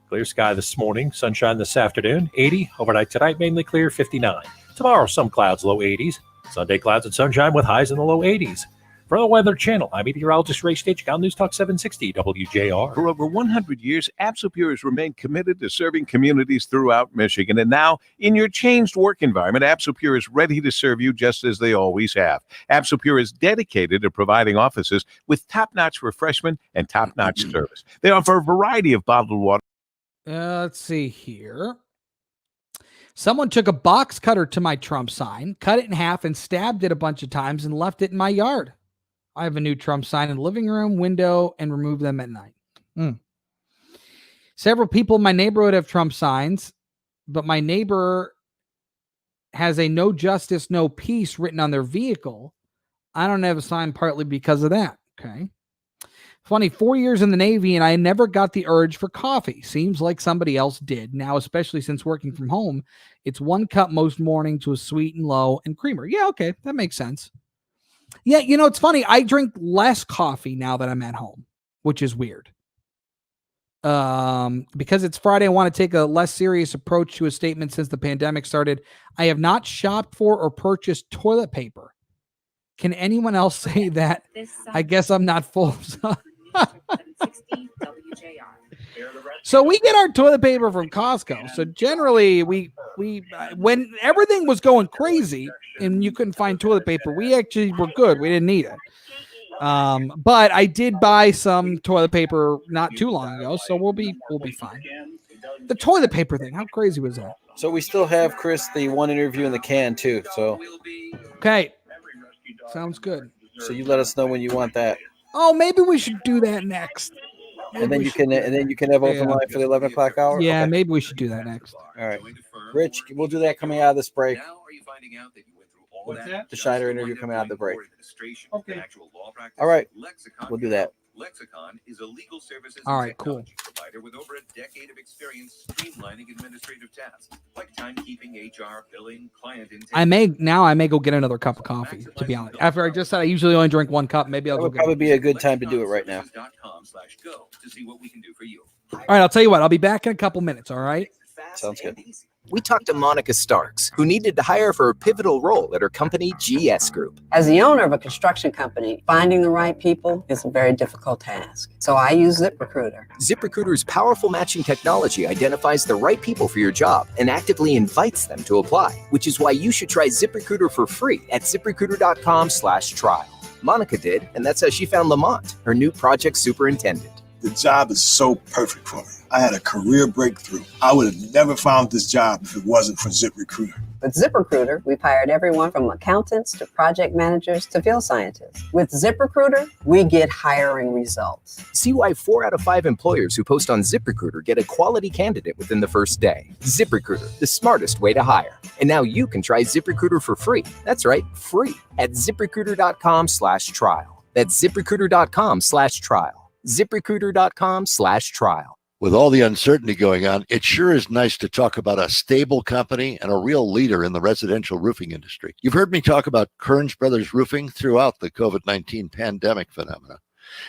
G: Clear sky this morning, sunshine this afternoon, 80. Overnight tonight, mainly clear, 59. Tomorrow, some clouds, low 80s. Sunday, clouds and sunshine with highs in the low 80s. For the Weather Channel, I'm meteorologist Ray Stitch on News Talk 760 WJR.
E: For over 100 years, Absopure has remained committed to serving communities throughout Michigan. And now, in your changed work environment, Absopure is ready to serve you just as they always have. Absopure is dedicated to providing offices with top-notch refreshment and top-notch service. They offer a variety of bottled water.
B: Let's see here. Someone took a box cutter to my Trump sign, cut it in half, and stabbed it a bunch of times and left it in my yard. I have a new Trump sign in the living room, window, and remove them at night. Several people in my neighborhood have Trump signs, but my neighbor has a no justice, no peace written on their vehicle. I don't have a sign partly because of that. Okay. Funny, 4 years in the Navy, and I never got the urge for coffee. Seems like somebody else did. Now, especially since working from home, it's 1 cup most morning to a sweet and low and creamer. Yeah, okay. That makes sense. Yeah, you know, it's funny. I drink less coffee now that I'm at home, which is weird. Because it's Friday, I want to take a less serious approach to a statement since the pandemic started. I have not shopped for or purchased toilet paper. Can anyone else say that? I guess I'm not full. So we get our toilet paper from Costco. So generally, we when everything was going crazy and you couldn't find toilet paper, we actually were good. We didn't need it. But I did buy some toilet paper not too long ago, so we'll be fine. The toilet paper thing, how crazy was that?
A: So we still have, Chris, the one interview in the can too. So
B: okay, sounds good.
A: So you let us know when you want that.
B: Oh, maybe we should do that next.
A: And then you can have open line for the 11 o'clock hour.
B: Yeah,
A: Okay.
B: maybe we should do that next.
A: All right, Rich, we'll do that coming out of this break. The Schneider interview coming out of the break.
B: Okay.
A: All right, we'll do that.
H: Lexicon is a legal services
B: All right, cool.
H: provider with over a decade of experience streamlining administrative tasks like timekeeping, HR, billing, client intake.
B: I may go get another cup of coffee, to be honest. After I just said I usually only drink one cup, maybe I'll
A: That
B: go
A: would
B: get
A: probably be a good time to do it right now.
H: To see what we can do for you.
B: All right, I'll tell you what. I'll be back in a couple minutes, all right?
A: Sounds good.
J: We talked to Monica Starks, who needed to hire for a pivotal role at her company, GS Group.
R: As the owner of a construction company, finding the right people is a very difficult task. So I use ZipRecruiter.
J: ZipRecruiter's powerful matching technology identifies the right people for your job and actively invites them to apply, which is why you should try ZipRecruiter for free at ZipRecruiter.com/trial. Monica did, and that's how she found Lamont, her new project superintendent.
S: The job is so perfect for me. I had a career breakthrough. I would have never found this job if it wasn't for ZipRecruiter.
R: With ZipRecruiter, we've hired everyone from accountants to project managers to field scientists. With ZipRecruiter, we get hiring results.
J: See why 4 out of 5 employers who post on ZipRecruiter get a quality candidate within the first day. ZipRecruiter, the smartest way to hire. And now you can try ZipRecruiter for free. That's right, free at ZipRecruiter.com/trial. That's ZipRecruiter.com/trial. ZipRecruiter.com/trial.
T: With all the uncertainty going on, it sure is nice to talk about a stable company and a real leader in the residential roofing industry. You've heard me talk about Kearns Brothers Roofing throughout the COVID-19 pandemic phenomena.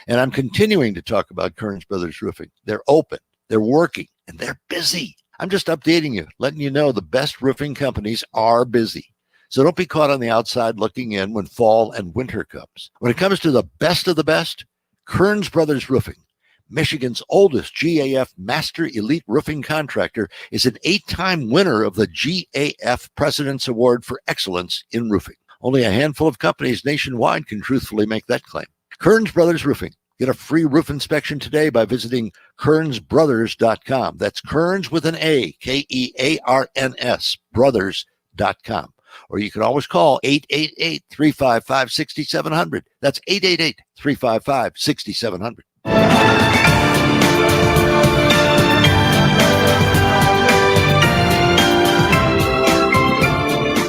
T: And I'm continuing to talk about Kearns Brothers Roofing. They're open, they're working, and they're busy. I'm just updating you, letting you know the best roofing companies are busy. So don't be caught on the outside looking in when fall and winter comes. When it comes to the best of the best, Kearns Brothers Roofing, Michigan's oldest GAF Master Elite Roofing Contractor, is an 8-time winner of the GAF President's Award for Excellence in Roofing. Only a handful of companies nationwide can truthfully make that claim. Kearns Brothers Roofing. Get a free roof inspection today by visiting KearnsBrothers.com. That's Kearns with an A, Kearns, brothers.com. Or you can always call 888-355-6700. That's 888-355-6700.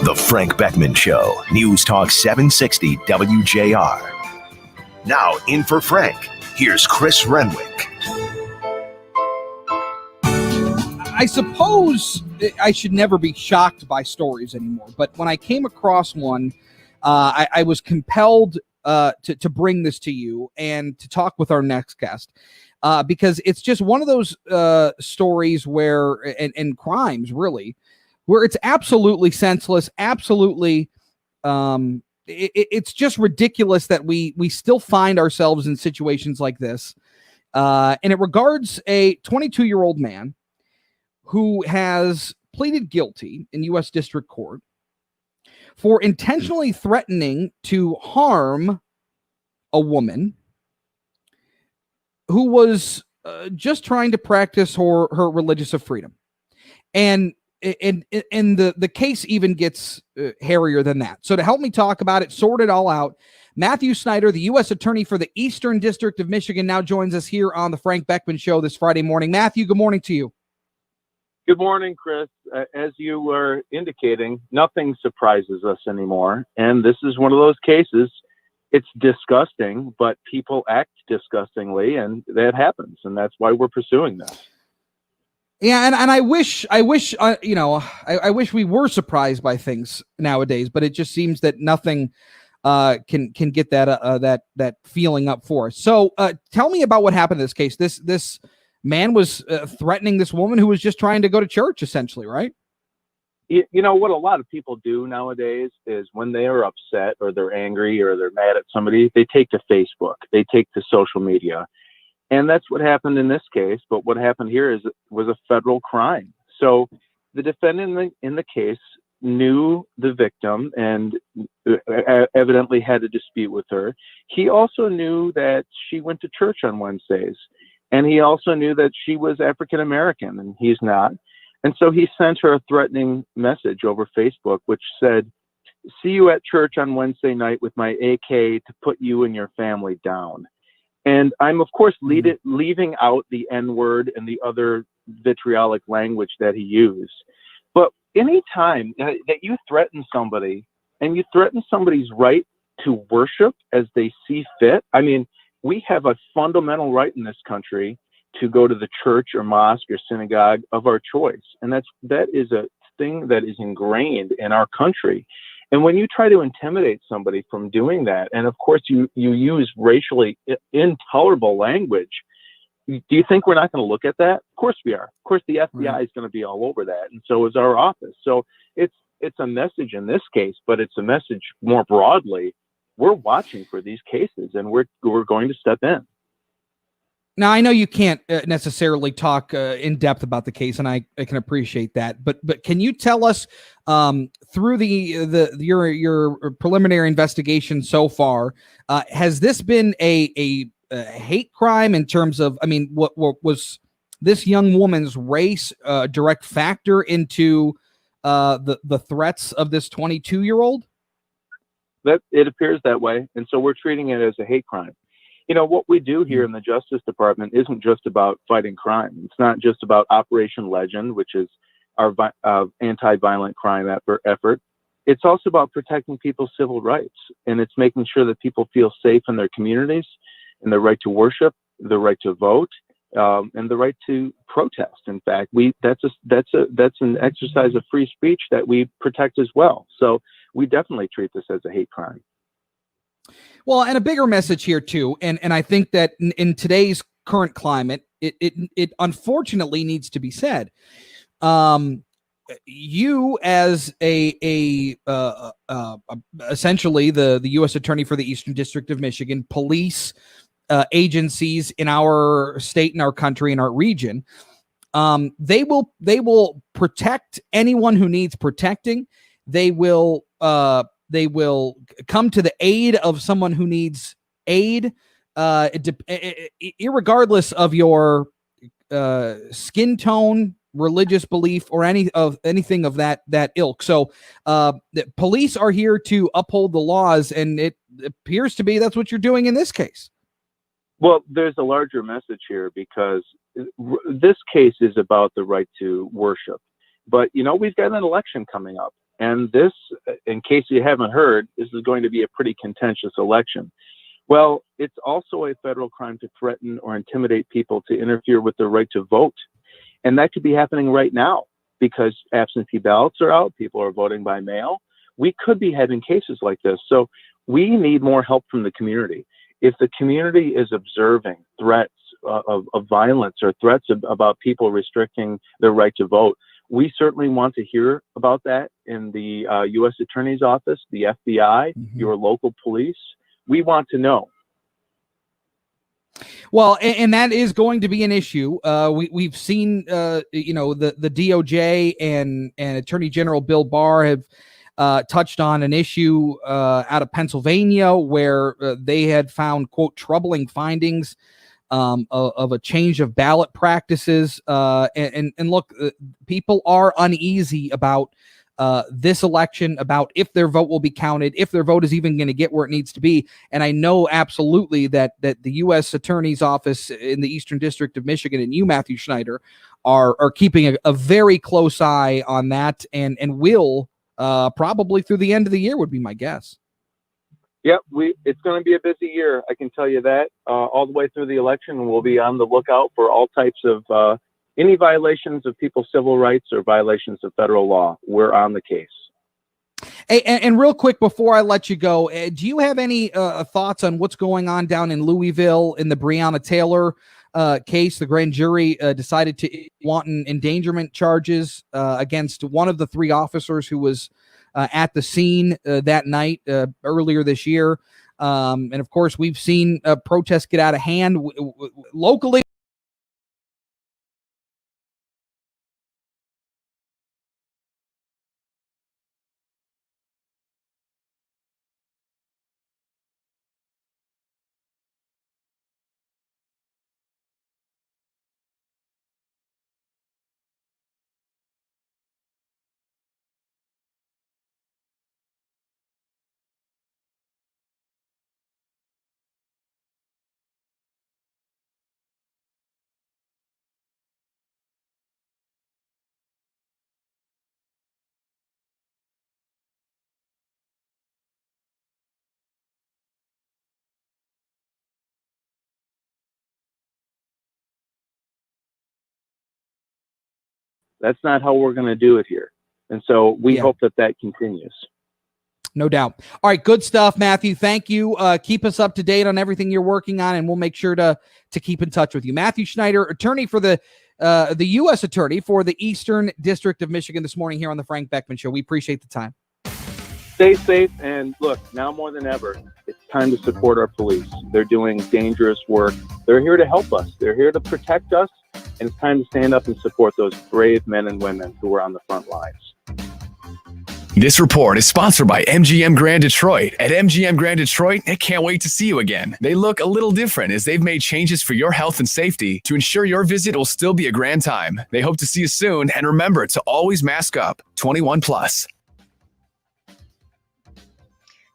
D: The Frank Beckmann Show, News Talk 760 WJR. Now, in for Frank, here's Chris Renwick.
B: I suppose I should never be shocked by stories anymore, but when I came across one, I was compelled to bring this to you and to talk with our next guest, because it's just one of those stories where, and crimes really, where it's absolutely senseless, absolutely, it's just ridiculous that we still find ourselves in situations like this. And it regards a 22-year-old man who has pleaded guilty in U.S. District Court for intentionally threatening to harm a woman who was just trying to practice her religious freedom. And the case even gets hairier than that. So to help me talk about it, sort it all out, Matthew Snyder, the U.S. Attorney for the Eastern District of Michigan, now joins us here on the Frank Beckmann Show this Friday morning. Matthew, good morning to you.
X: Good morning, Chris. As you were indicating, nothing surprises us anymore. And this is one of those cases. It's disgusting, but people act disgustingly, and that happens. And that's why we're pursuing this.
B: Yeah, and I wish I wish we were surprised by things nowadays, but it just seems that nothing can get that feeling up for us. So tell me about what happened in this case. This man was threatening this woman who was just trying to go to church, essentially, right?
X: You know, what a lot of people do nowadays is when they are upset or they're angry or they're mad at somebody, they take to Facebook, they take to social media. And that's what happened in this case. But what happened here was a federal crime. So the defendant in the case knew the victim and evidently had a dispute with her. He also knew that she went to church on Wednesdays, and he also knew that she was African American, and he's not. And so he sent her a threatening message over Facebook, which said, "See you at church on Wednesday night with my AK to put you and your family down." And I'm, of course, leaving out the N-word and the other vitriolic language that he used. But any time that you threaten somebody and you threaten somebody's right to worship as they see fit, I mean, we have a fundamental right in this country to go to the church or mosque or synagogue of our choice. And that is a thing that is ingrained in our country. And when you try to intimidate somebody from doing that, and of course you use racially intolerable language, do you think we're not going to look at that? Of course we are. Of course the FBI is going to be all over that, and so is our office. So it's a message in this case, but it's a message more broadly. We're watching for these cases, and we're going to step in.
B: Now, I know you can't necessarily talk in depth about the case, and I can appreciate that. But can you tell us through your preliminary investigation so far, has this been a hate crime in terms of? I mean, what was this young woman's race a direct factor into the threats of this 22-year-old?
X: That it appears that way, and so we're treating it as a hate crime. You know, what we do here in the Justice Department isn't just about fighting crime. It's not just about Operation Legend, which is our anti-violent crime effort. It's also about protecting people's civil rights, and it's making sure that people feel safe in their communities, and the right to worship, the right to vote, and the right to protest. In fact, that's an exercise of free speech that we protect as well. So we definitely treat this as a hate crime.
B: Well, and a bigger message here too, and I think that in today's current climate, it unfortunately needs to be said. You as essentially the U.S. Attorney for the Eastern District of Michigan, police agencies in our state, in our country, in our region, they will protect anyone who needs protecting. They will come to the aid of someone who needs aid, irregardless of your skin tone, religious belief, or anything of that ilk. So the police are here to uphold the laws, and it appears to be that's what you're doing in this case.
X: Well, there's a larger message here, because this case is about the right to worship. But, you know, we've got an election coming up. And this, in case you haven't heard, this is going to be a pretty contentious election. Well, it's also a federal crime to threaten or intimidate people to interfere with their right to vote. And that could be happening right now, because absentee ballots are out. People are voting by mail. We could be having cases like this. So we need more help from the community. If the community is observing threats of violence or threats about people restricting their right to vote, we certainly want to hear about that in the U.S. Attorney's Office, the FBI, your local police. We want to know.
B: Well, and that is going to be an issue. We've seen, the DOJ and Attorney General Bill Barr have touched on an issue out of Pennsylvania where they had found, quote, troubling findings of a change of ballot practices. And look, people are uneasy about this election, about if their vote will be counted, if their vote is even going to get where it needs to be. And I know absolutely that the U.S. Attorney's Office in the Eastern District of Michigan and you, Matthew Schneider, are keeping a very close eye on that, and will probably through the end of the year would be my guess.
X: Yep, it's going to be a busy year, I can tell you that. All the way through the election, we'll be on the lookout for all types of any violations of people's civil rights or violations of federal law. We're on the case.
B: Hey, and real quick before I let you go, do you have any thoughts on what's going on down in Louisville in the Breonna Taylor case? The grand jury decided to wanton endangerment charges against one of the three officers who was at the scene that night earlier this year. And of course, we've seen protests get out of hand locally.
X: That's not how we're going to do it here. And so we
B: Yeah.
X: hope that continues.
B: No doubt. All right, good stuff, Matthew. Thank you. Keep us up to date on everything you're working on, and we'll make sure to keep in touch with you. Matthew Schneider, attorney for the U.S. attorney for the Eastern District of Michigan this morning here on the Frank Beckmann Show. We appreciate the time.
X: Stay safe, and look, now more than ever, it's time to support our police. They're doing dangerous work. They're here to help us. They're here to protect us, and it's time to stand up and support those brave men and women who are on the front lines.
O: This report is sponsored by MGM Grand Detroit. At MGM Grand Detroit, they can't wait to see you again. They look a little different as they've made changes for your health and safety to ensure your visit will still be a grand time. They hope to see you soon, and remember to always mask up. 21 plus.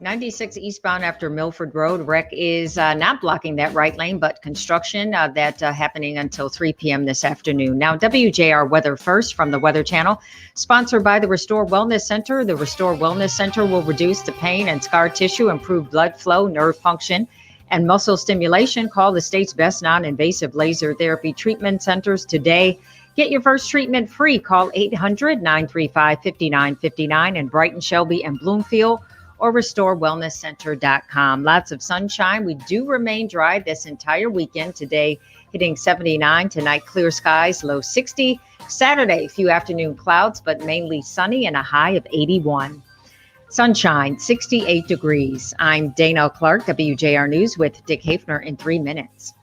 F: 96 eastbound after Milford Road. Wreck is not blocking that right lane, but construction that happening until 3 p.m. this afternoon. Now, WJR Weather First from the Weather Channel, sponsored by the Restore Wellness Center. The Restore Wellness Center will reduce the pain and scar tissue, improve blood flow, nerve function, and muscle stimulation. Call the state's best non-invasive laser therapy treatment centers today. Get your first treatment free. Call 800-935-5959 in Brighton, Shelby, and Bloomfield, or restorewellnesscenter.com. Lots of sunshine. We do remain dry this entire weekend. Today hitting 79, tonight clear skies, low 60. Saturday, a few afternoon clouds, but mainly sunny and a high of 81. Sunshine, 68 degrees. I'm Dana Clark, WJR News with Dick Hafner in 3 minutes.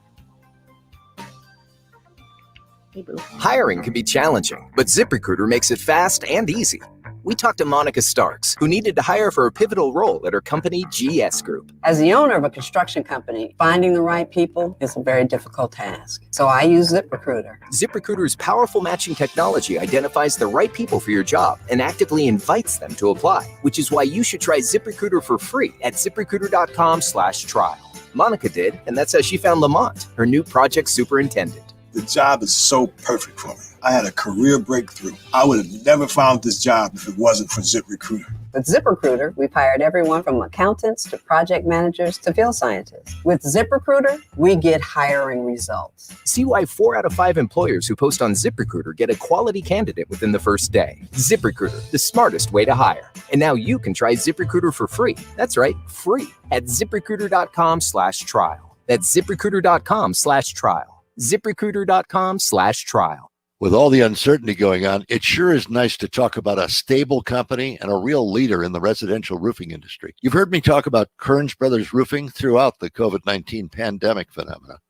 F: Hey, boo.
J: Hiring can be challenging, but ZipRecruiter makes it fast and easy. We talked to Monica Starks, who needed to hire for a pivotal role at her company, GS Group.
R: As the owner of a construction company, finding the right people is a very difficult task. So I use ZipRecruiter.
J: ZipRecruiter's powerful matching technology identifies the right people for your job and actively invites them to apply, which is why you should try ZipRecruiter for free at ZipRecruiter.com/trial. Monica did, and that's how she found Lamont, her new project superintendent.
S: The job is so perfect for me. I had a career breakthrough. I would have never found this job if it wasn't for ZipRecruiter.
R: With ZipRecruiter, we've hired everyone from accountants to project managers to field scientists. With ZipRecruiter, we get hiring results.
J: See why 4 out of 5 employers who post on ZipRecruiter get a quality candidate within the first day. ZipRecruiter, the smartest way to hire. And now you can try ZipRecruiter for free. That's right, free at ZipRecruiter.com/trial. That's ZipRecruiter.com/trial. ZipRecruiter.com/trial.
T: With all the uncertainty going on, it sure is nice to talk about a stable company and a real leader in the residential roofing industry. You've heard me talk about Kearns Brothers Roofing throughout the COVID-19 pandemic phenomena.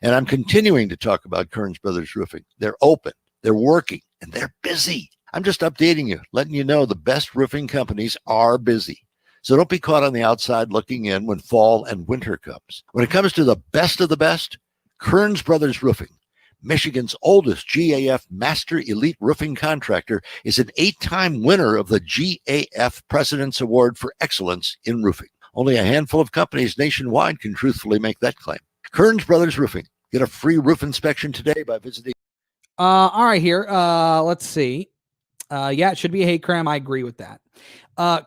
T: And I'm continuing to talk about Kearns Brothers Roofing. They're open, they're working, and they're busy. I'm just updating you, letting you know the best roofing companies are busy. So don't be caught on the outside looking in when fall and winter comes. When it comes to the best of the best, Kearns Brothers Roofing, Michigan's oldest GAF Master Elite Roofing Contractor, is an 8-time winner of the GAF President's Award for Excellence in Roofing. Only a handful of companies nationwide can truthfully make that claim. Kearns Brothers Roofing. Get a free roof inspection today by visiting.
B: All right, here. Let's see. Yeah, it should be a hate crime. I agree with that.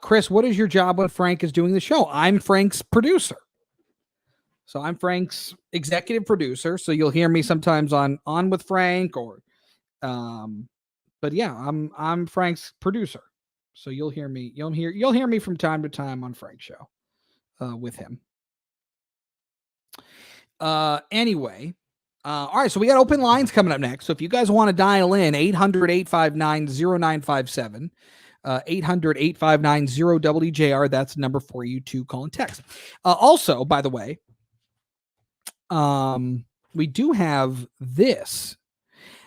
B: Chris, what is your job when Frank is doing the show? I'm Frank's producer. So I'm Frank's executive producer. So you'll hear me sometimes on with Frank but yeah, I'm Frank's producer. So you'll hear me from time to time on Frank's show with him. Anyway, all right, so we got open lines coming up next. So if you guys want to dial in, 800-859-0957, 800-859-0WJR, that's the number for you to call and text. Also, by the way, we do have this.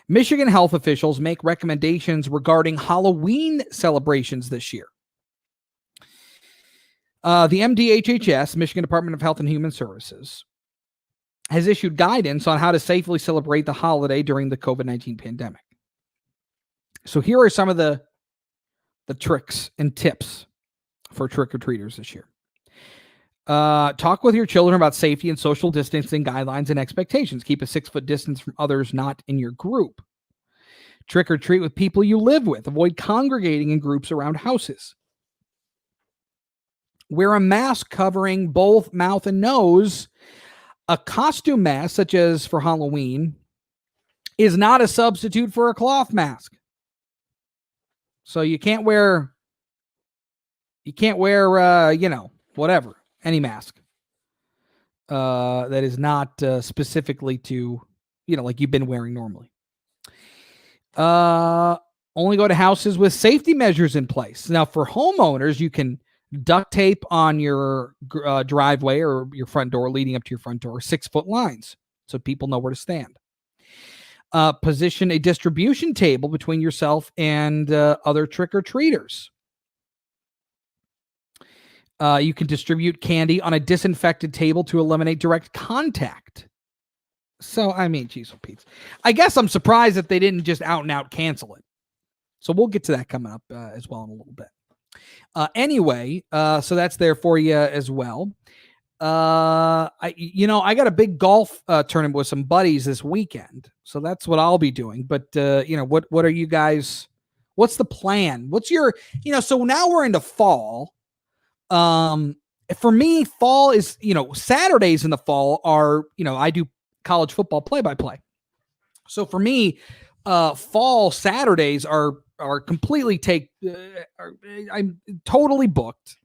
B: Michigan health officials make recommendations regarding Halloween celebrations this year. The MDHHS, Michigan Department of Health and Human Services, has issued guidance on how to safely celebrate the holiday during the COVID-19 pandemic. So here are some of the tricks and tips for trick-or-treaters this year. Talk with your children about safety and social distancing guidelines and expectations. Keep a 6-foot distance from others not in your group. Trick or treat with people you live with. Avoid congregating in groups around houses. Wear a mask covering both mouth and nose. A costume mask, such as for Halloween, is not a substitute for a cloth mask. So you can't wear whatever, any mask that is not specifically to, like you've been wearing normally. Only go to houses with safety measures in place. Now, for homeowners, you can duct tape on your driveway or your front door leading up to your front door 6-foot lines so people know where to stand. Position a distribution table between yourself and other trick-or-treaters. You can distribute candy on a disinfected table to eliminate direct contact. So, I mean, geez, Pete. I guess I'm surprised that they didn't just out and out cancel it. So we'll get to that coming up as well in a little bit. Anyway, so that's there for you as well. I got a big golf tournament with some buddies this weekend, so that's what I'll be doing. But what are you guys? What's the plan? What's your, so now we're into fall. For me, fall is, Saturdays in the fall are, I do college football play-by-play. So for me, fall Saturdays are completely I'm totally booked.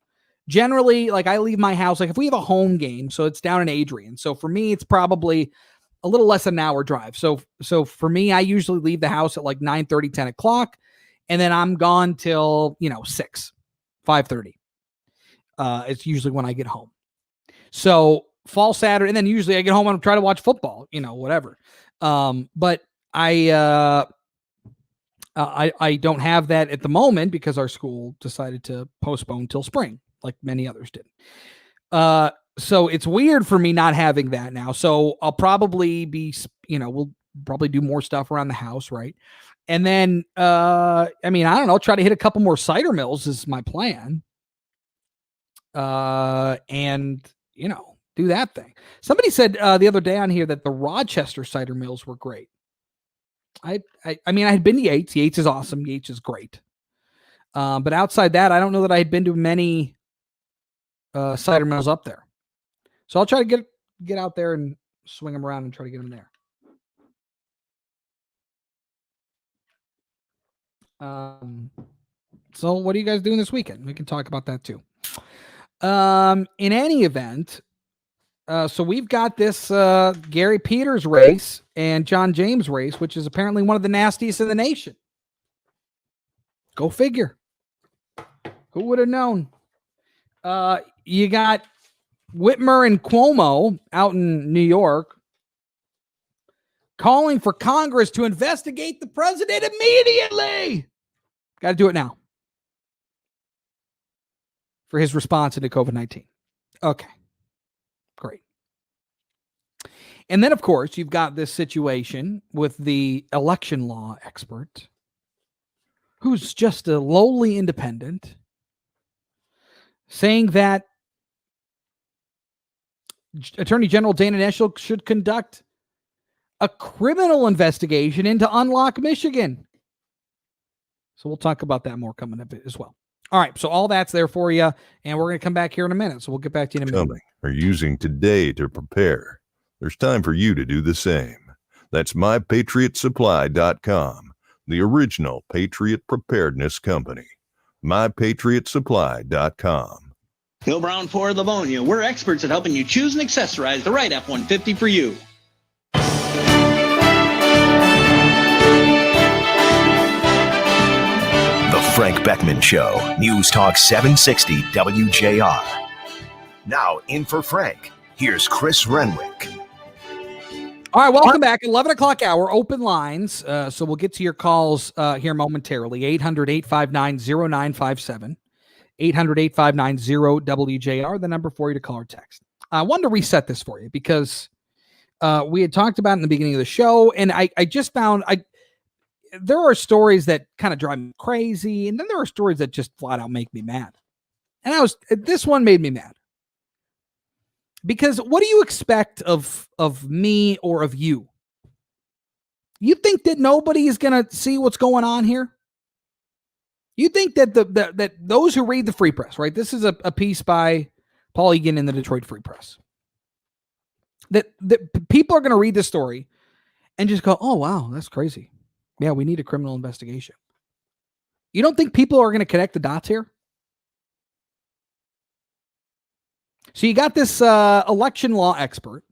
B: Generally, like I leave my house, like if we have a home game, so it's down in Adrian. So for me, it's probably a little less than an hour drive. So for me, I usually leave the house at like 9:30, 10 o'clock, and then I'm gone till, 5:30. It's usually when I get home. So fall Saturday, and then usually I get home and try to watch football, whatever. But I don't have that at the moment because our school decided to postpone till spring, like many others did. So it's weird for me not having that now. So I'll probably be, we'll probably do more stuff around the house, right? And then, I don't know, try to hit a couple more cider mills is my plan. And, do that thing. Somebody said the other day on here that the Rochester cider mills were great. I had been to Yates. Yates is awesome. Yates is great. But outside that, I don't know that I had been to many cider mills up there. So I'll try to get out there and swing them around and try to get them there. So what are you guys doing this weekend? We can talk about that too. In any event, so we've got this Gary Peters race and John James race, which is apparently one of the nastiest in the nation. Go figure. Who would have known? You got Whitmer and Cuomo out in New York calling for Congress to investigate the president immediately. Got to do it now for his response to COVID-19. Okay. Great. And then, of course, you've got this situation with the election law expert who's just a lowly independent saying that Attorney General Dana Nessel should conduct a criminal investigation into Unlock Michigan. So we'll talk about that more coming up as well. All right, so all that's there for you, and we're going to come back here in a minute. So we'll get back to you in a minute.
E: Are using today to prepare. There's time for you to do the same. That's mypatriotsupply.com, the original Patriot Preparedness Company. mypatriotsupply.com.
K: Bill Brown for Livonia. We're experts at helping you choose and accessorize the right F-150 for you.
D: The Frank Beckmann Show, News Talk 760 WJR. Now in for Frank, here's Chris Renwick.
B: All right, welcome back. 11 o'clock hour, open lines. So we'll get to your calls here momentarily. 800-859-0957. 800-859-0WJR, the number for you to call or text. I wanted to reset this for you because we had talked about it in the beginning of the show, and I just found there are stories that kind of drive me crazy, and then there are stories that just flat out make me mad. And this one made me mad. Because what do you expect of me or of you? You think that nobody is going to see what's going on here? You think that that those who read the Free Press, right? This is a piece by Paul Egan in the Detroit Free Press. That people are going to read this story and just go, "Oh wow, that's crazy. Yeah, we need a criminal investigation." You don't think people are going to connect the dots here? So you got this election law expert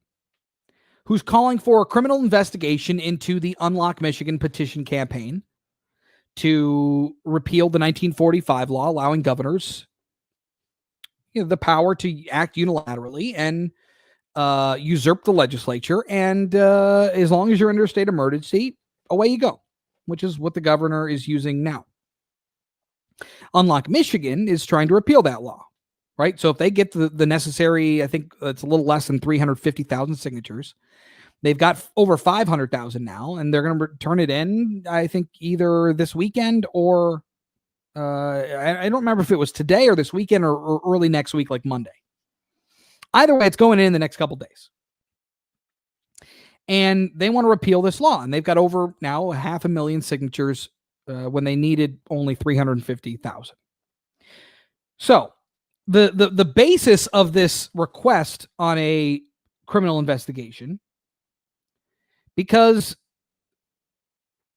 B: who's calling for a criminal investigation into the Unlock Michigan petition campaign to repeal the 1945 law, allowing governors the power to act unilaterally and usurp the legislature. And as long as you're under a state of emergency, away you go, which is what the governor is using now. Unlock Michigan is trying to repeal that law, right? So if they get the necessary, I think it's a little less than 350,000 signatures. They've got over 500,000 now, and they're going to turn it in, I think, either this weekend or I don't remember if it was today or this weekend or early next week, like Monday. Either way, it's going in the next couple days. And they want to repeal this law, and they've got over now 500,000 signatures when they needed only 350,000. So the basis of this request on a criminal investigation, because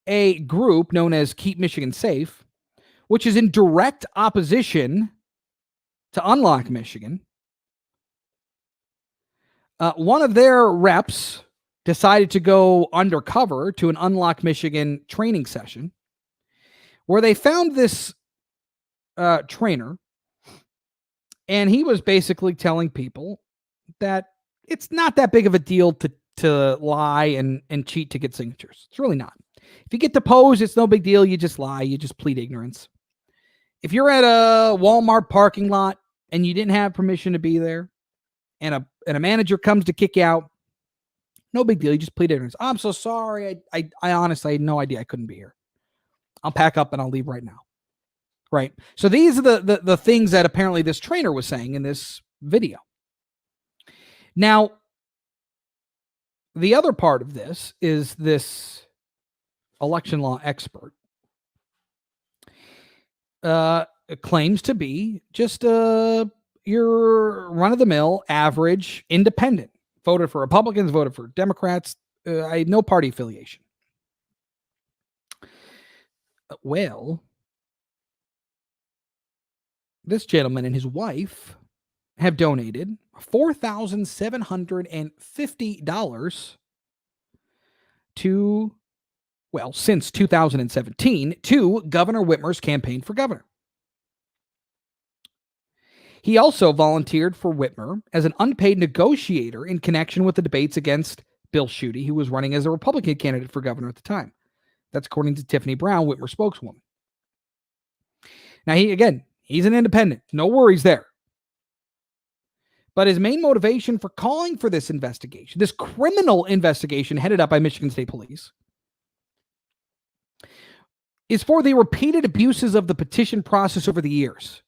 B: a group known as Keep Michigan Safe, which is in direct opposition to Unlock Michigan, one of their reps decided to go undercover to an Unlock Michigan training session where they found this trainer, and he was basically telling people that it's not that big of a deal to lie and cheat to get signatures. It's really not. If you get deposed, it's no big deal. You just lie. You just plead ignorance. If you're at a Walmart parking lot and you didn't have permission to be there, and a manager comes to kick you out, no big deal. You just plead ignorance. I'm so sorry. I honestly had no idea I couldn't be here. I'll pack up and I'll leave right now. Right. So these are the things that apparently this trainer was saying in this video. Now, the other part of this is this election law expert claims to be just your run-of-the-mill, average, independent. Voted for Republicans, voted for Democrats. I had no party affiliation. Well, this gentleman and his wife have donated $4,750 to, well, since 2017, to Governor Whitmer's campaign for governor. He also volunteered for Whitmer as an unpaid negotiator in connection with the debates against Bill Schuette, who was running as a Republican candidate for governor at the time. That's according to Tiffany Brown, Whitmer spokeswoman. Now, he's an independent. No worries there. But his main motivation for calling for this investigation, this criminal investigation headed up by Michigan State Police, is for the repeated abuses of the petition process over the years.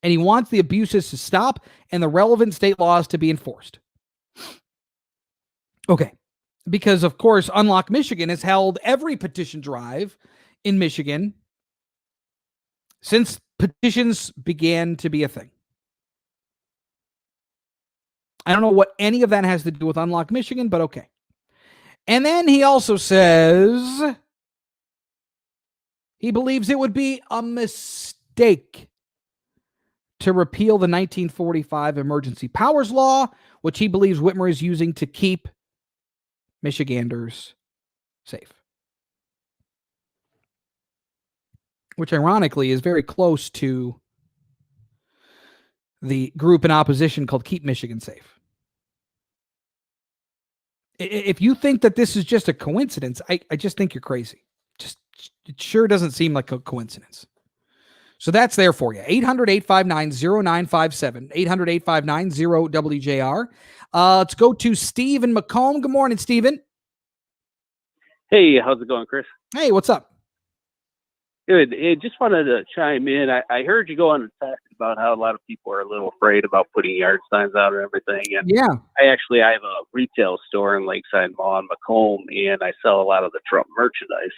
B: And he wants the abuses to stop and the relevant state laws to be enforced. Okay. Because, of course, Unlock Michigan has held every petition drive in Michigan since petitions began to be a thing. I don't know what any of that has to do with Unlock Michigan, but okay. And then he also says he believes it would be a mistake to repeal the 1945 Emergency Powers Law, which he believes Whitmer is using to keep Michiganders safe. Which ironically is very close to the group in opposition called Keep Michigan Safe. If you think that this is just a coincidence, I just think you're crazy. It sure doesn't seem like a coincidence. So that's there for you. 800-859-0957. 800-859-0WJR. Let's go to Steve in Macomb. Good morning, Steven.
L: Hey, how's it going, Chris?
B: Hey, what's up?
L: Good. Hey, just wanted to chime in. I heard you go on and talk about how a lot of people are a little afraid about putting yard signs out and everything. And
B: yeah,
L: I have a retail store in Lakeside Mall in Macomb, and I sell a lot of the Trump merchandise.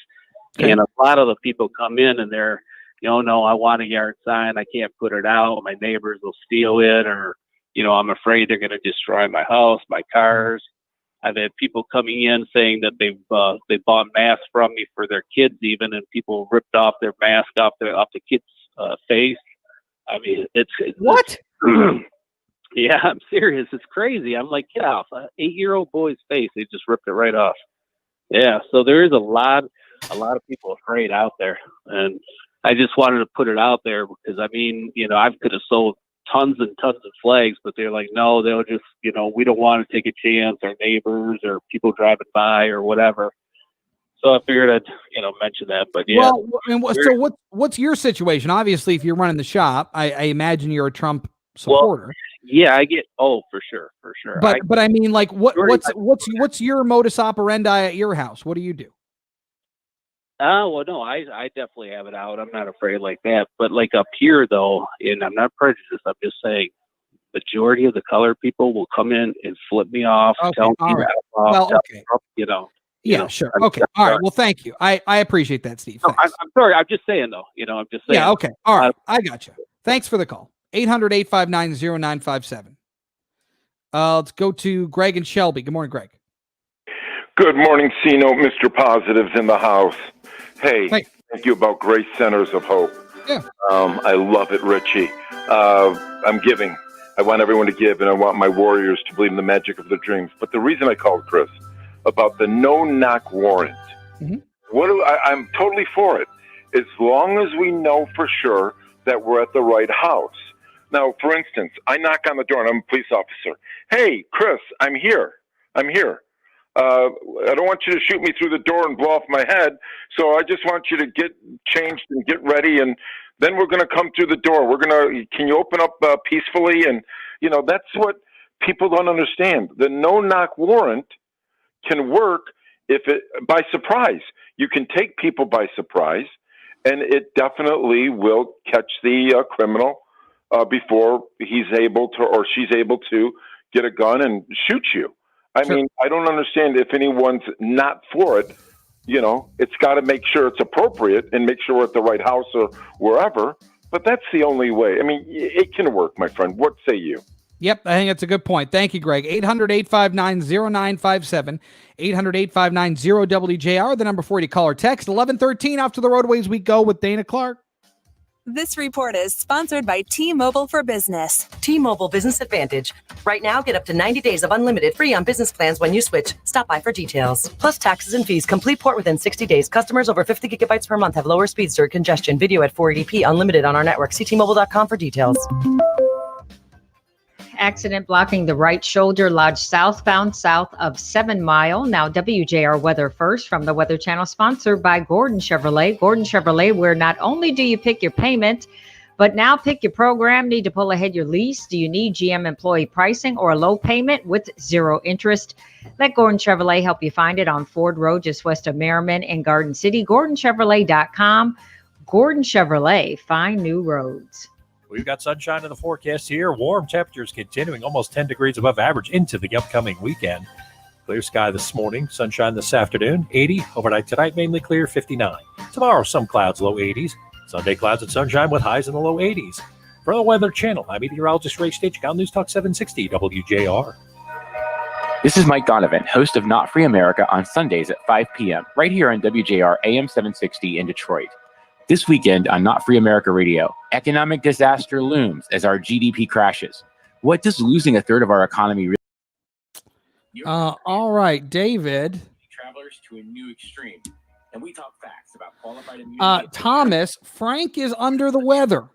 L: Okay. And a lot of the people come in and they're, no, I want a yard sign. I can't put it out. My neighbors will steal it, or, I'm afraid they're going to destroy my house, my cars. I've had people coming in saying that they bought masks from me for their kids even, and people ripped off their mask off the kid's face. I mean, it's
B: what?
L: Yeah, I'm serious. It's crazy. I'm like, get off an 8-year-old boy's face. They just ripped it right off. Yeah, so there is a lot of people afraid out there, and I just wanted to put it out there because I mean, you know, I could have sold tons and tons of flags, but they're like, no, they'll just, you know, we don't want to take a chance, our neighbors or people driving by or whatever. So I figured I'd, you know, mention that. But yeah.
B: Well, and so what's your situation? Obviously, if you're running the shop, I imagine you're a Trump supporter.
L: Well, yeah, I get. Oh, for sure.
B: But I mean, like, what's your modus operandi at your house? What do you do?
L: Well, no, I definitely have it out. I'm not afraid like that. But like up here, though, and I'm not prejudiced. I'm just saying, majority of the colored people will come in and flip me off, tell me
B: right.
L: off,
B: okay.
L: you know.
B: Yeah, sure. Okay. All right. Well, thank you. I appreciate that, Steve.
L: No, I'm sorry. I'm just saying, though. You know, I'm just saying.
B: Yeah. Okay. All right. I got you. Thanks for the call. 800-859-0957. Let's go to Greg and Shelby. Good morning, Greg.
M: Good morning, C-Note, Mr. Positives in the house. Hey, thank you about Grace Centers of Hope.
B: Yeah.
M: I love it, Richie. I'm giving. I want everyone to give, and I want my warriors to believe in the magic of their dreams. But the reason I called Chris about the no-knock warrant, I'm totally for it, as long as we know for sure that we're at the right house. Now, for instance, I knock on the door, and I'm a police officer. Hey, Chris, I'm here. I don't want you to shoot me through the door and blow off my head, so I just want you to get changed and get ready, and then we're going to come through the door. Can you open up peacefully? And, you know, that's what people don't understand. The no-knock warrant can work by surprise. You can take people by surprise, and it definitely will catch the criminal before he's able to or she's able to get a gun and shoot you. I mean, I don't understand if anyone's not for it. You know, it's got to make sure it's appropriate and make sure we're at the right house or wherever. But that's the only way. I mean, it can work, my friend. What say you?
B: Yep, I think that's a good point. Thank you, Greg. 800-859-0957, 800-859-0WJR, the number for you to call or text. 11:13 off to the roadways we go with Dana Clark.
U: This report is sponsored by T-Mobile for Business. T-Mobile Business Advantage. Right now, get up to 90 days of unlimited free on business plans when you switch. Stop by for details. Plus taxes and fees. Complete port within 60 days. Customers over 50 gigabytes per month have lower speeds during congestion. Video at 480p. Unlimited on our network. See T-Mobile.com for details.
F: Accident blocking the right shoulder lodged southbound south of 7 Mile. Now WJR weather first from the Weather Channel, sponsored by Gordon Chevrolet. Gordon Chevrolet, where not only do you pick your payment, but now pick your program. Need to pull ahead your lease? Do you need GM employee pricing or a low payment with zero interest? Let Gordon Chevrolet help you find it on Ford Road, just west of Merriman in Garden City. GordonChevrolet.com. Gordon Chevrolet, find new roads.
G: We've got sunshine in the forecast here. Warm temperatures continuing almost 10 degrees above average into the upcoming weekend. Clear sky this morning, sunshine this afternoon, 80. Overnight tonight, mainly clear, 59. Tomorrow, some clouds, low 80s. Sunday, clouds and sunshine with highs in the low 80s. For the Weather Channel, I'm meteorologist Ray Stitch, on News Talk 760 WJR.
V: This is Mike Donovan, host of Not Free America on Sundays at 5 p.m. right here on WJR AM 760 in Detroit. This weekend on Not Free America Radio, economic disaster looms as our GDP crashes. What does losing a third of our economy really?
B: All right, David.
V: Travelers to a new extreme, and we talk facts about qualified immunity.
B: Thomas, Frank is under the weather.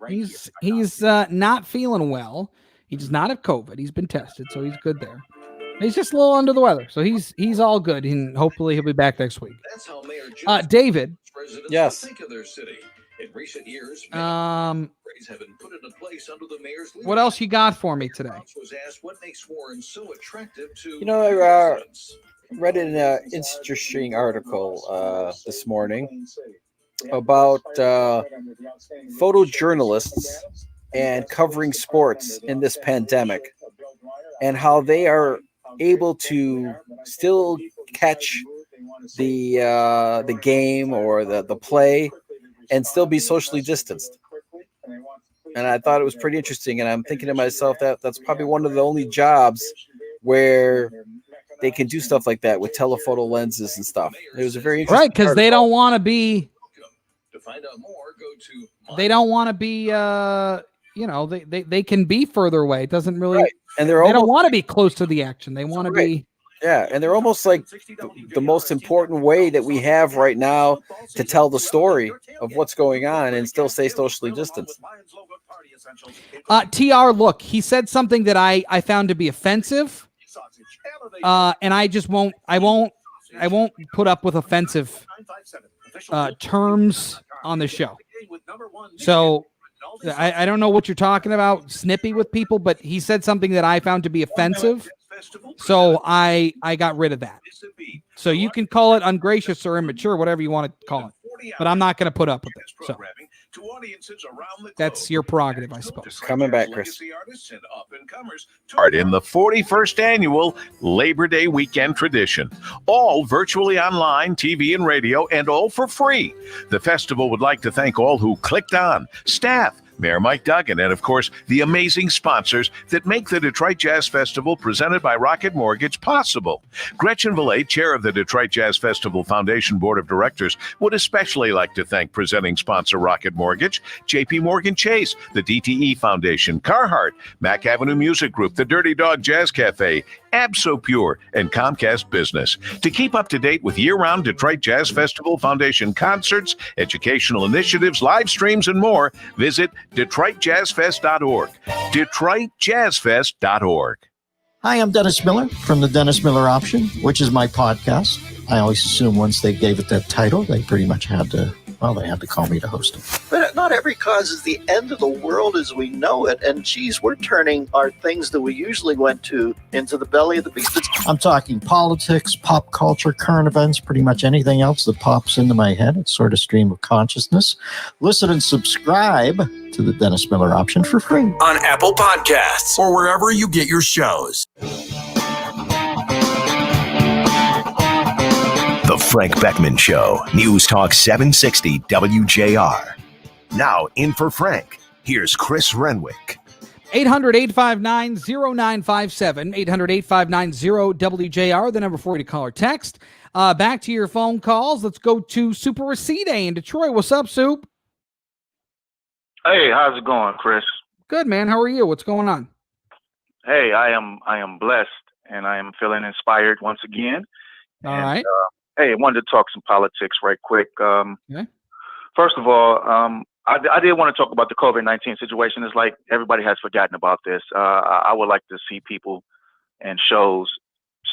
B: He's not feeling well. He does not have COVID. He's been tested, so he's good there. He's just a little under the weather, so he's all good, and hopefully he'll be back next week. David.
A: Yes.
B: What else you got for me today?
A: You know, I read an interesting article this morning about photojournalists and covering sports in this pandemic, and how they are able to still catch the game or the play and still be socially distanced. And I thought it was pretty interesting. And I'm thinking to myself that's probably one of the only jobs where they can do stuff like that with telephoto lenses and stuff. It was a very interesting
B: Right, because they don't want to be. They don't want to be. They can be further away. It doesn't really.
A: Right. And
B: they don't want to be close to the action. They want to be.
A: Yeah, and they're almost like the most important way that we have right now to tell the story of what's going on and still stay socially distanced.
B: TR, look, he said something that I found to be offensive, and I just won't. I won't put up with offensive terms on the show. So I don't know what you're talking about, snippy with people, but he said something that I found to be offensive. So I got rid of that. So you can call it ungracious or immature, whatever you want to call it, but I'm not going to put up with it. So that's your prerogative, I suppose.
A: Coming back, Chris.
E: In the 41st annual Labor Day weekend tradition, all virtually online, TV and radio, and all for free. The festival would like to thank all who clicked on, staff, Mayor Mike Duggan, and of course, the amazing sponsors that make the Detroit Jazz Festival presented by Rocket Mortgage possible. Gretchen Valet, chair of the Detroit Jazz Festival Foundation Board of Directors, would especially like to thank presenting sponsor Rocket Mortgage, JP Morgan Chase, the DTE Foundation, Carhartt, Mack Avenue Music Group, the Dirty Dog Jazz Cafe, AbsoPure, and Comcast Business. To keep up to date with year-round Detroit Jazz Festival Foundation concerts, educational initiatives, live streams, and more, visit DetroitJazzFest.org. DetroitJazzFest.org.
I: Hi, I'm Dennis Miller from the Dennis Miller Option, which is my podcast. I always assume once they gave it that title, they pretty much had to, they had to call me to host it. But not every cause is the end of the world as we know it. And geez, we're turning our things that we usually went to into the belly of the beast. I'm talking politics, pop culture, current events, pretty much anything else that pops into my head. It's sort of stream of consciousness. Listen and subscribe to the Dennis Miller Option for free.
D: On Apple Podcasts or wherever you get your shows. The Frank Beckmann Show, News Talk 760 WJR. Now in for Frank, here's Chris Renwick.
B: 800-859-0957, 800-859-0WJR, the number for you to call or text. Back to your phone calls. Let's go to Super Recede in Detroit. What's up, Soup?
N: Hey, how's it going, Chris?
B: Good, man. How are you? What's going on?
N: Hey, I am blessed, and I am feeling inspired once again.
B: All right.
N: Hey, I wanted to talk some politics right quick.
B: Okay.
N: First of all, I did want to talk about the COVID-19 situation. It's like everybody has forgotten about this. I would like to see people and shows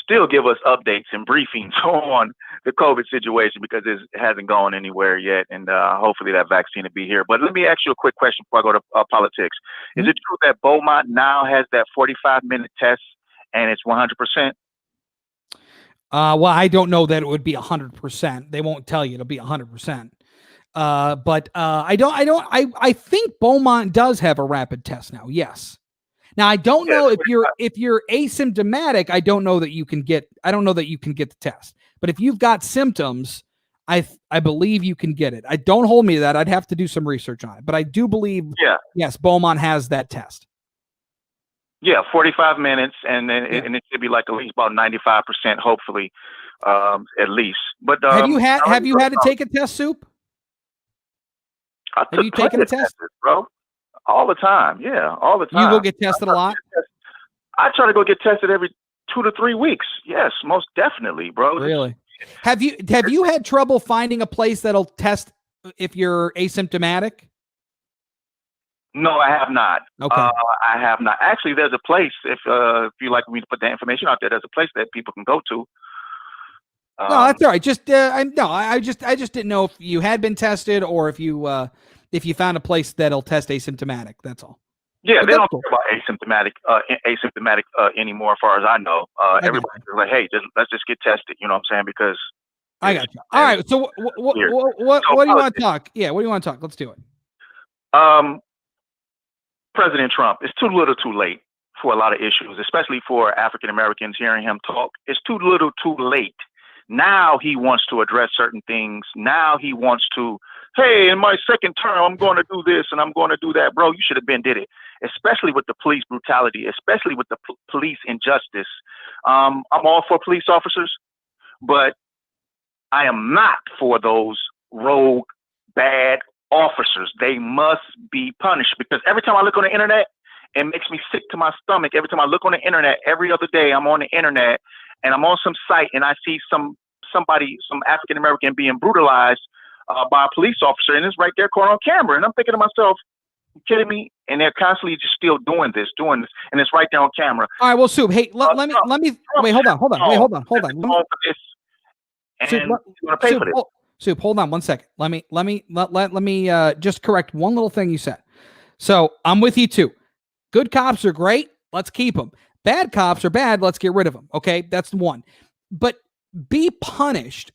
N: still give us updates and briefings on the COVID situation because it hasn't gone anywhere yet. And hopefully that vaccine will be here. But let me ask you a quick question before I go to politics. Mm-hmm. Is it true that Beaumont now has that 45-minute test and it's 100%?
B: Well, I don't know that it would be 100%. They won't tell you it'll be 100%. But I think Beaumont does have a rapid test now. Yes. Now I don't know if you're asymptomatic. I don't know that you can get the test. But if you've got symptoms, I believe you can get it. Don't hold me to that. I'd have to do some research on it. But I do believe yes, Beaumont has that test.
N: Yeah, 45 minutes, and then it should be like at least about 95%, hopefully, at least. But
B: have you had to take a test, Soup? Have you taken a test,
N: bro? All the time, yeah, all the time.
B: You go get tested a lot?
N: I try to go get tested every 2 to 3 weeks. Yes, most definitely, bro.
B: Really? Have you had trouble finding a place that'll test if you're asymptomatic?
N: No, I have not.
B: Okay.
N: I have not. Actually, there's a place, if you like me to put that information out there, there's a place that people can go to.
B: No, that's all right. I just didn't know if you had been tested or if you found a place that'll test asymptomatic. That's all.
N: Yeah, they don't talk about asymptomatic anymore, as far as I know. Everybody's like, hey, let's just get tested. You know what I'm saying? Because
B: I got you. All right. So what do you want to talk? Yeah, what do you want to talk? Let's do it.
N: President Trump, it's too little too late for a lot of issues, especially for African Americans hearing him talk. It's too little too late. Now he wants to address certain things. Now he wants to hey, in my second term, I'm going to do this and I'm going to do that. Bro, you should have been did it, especially with the police brutality, especially with the police injustice. I'm all for police officers, but I am not for those rogue, bad officers. They must be punished, because every time I look on the internet, it makes me sick to my stomach. Every time I look on the internet, every other day I'm on the internet and I'm on some site and I see some African American being brutalized by a police officer, and it's right there caught on camera. And I'm thinking to myself, you kidding me? And they're constantly just still doing this, and it's right there on camera.
B: All right, well, Soup, hey, let me wait, hold on. Soup, hold on 1 second. Let me just correct one little thing you said. So I'm with you too. Good cops are great. Let's keep them. Bad cops are bad. Let's get rid of them. Okay, that's one. But be punished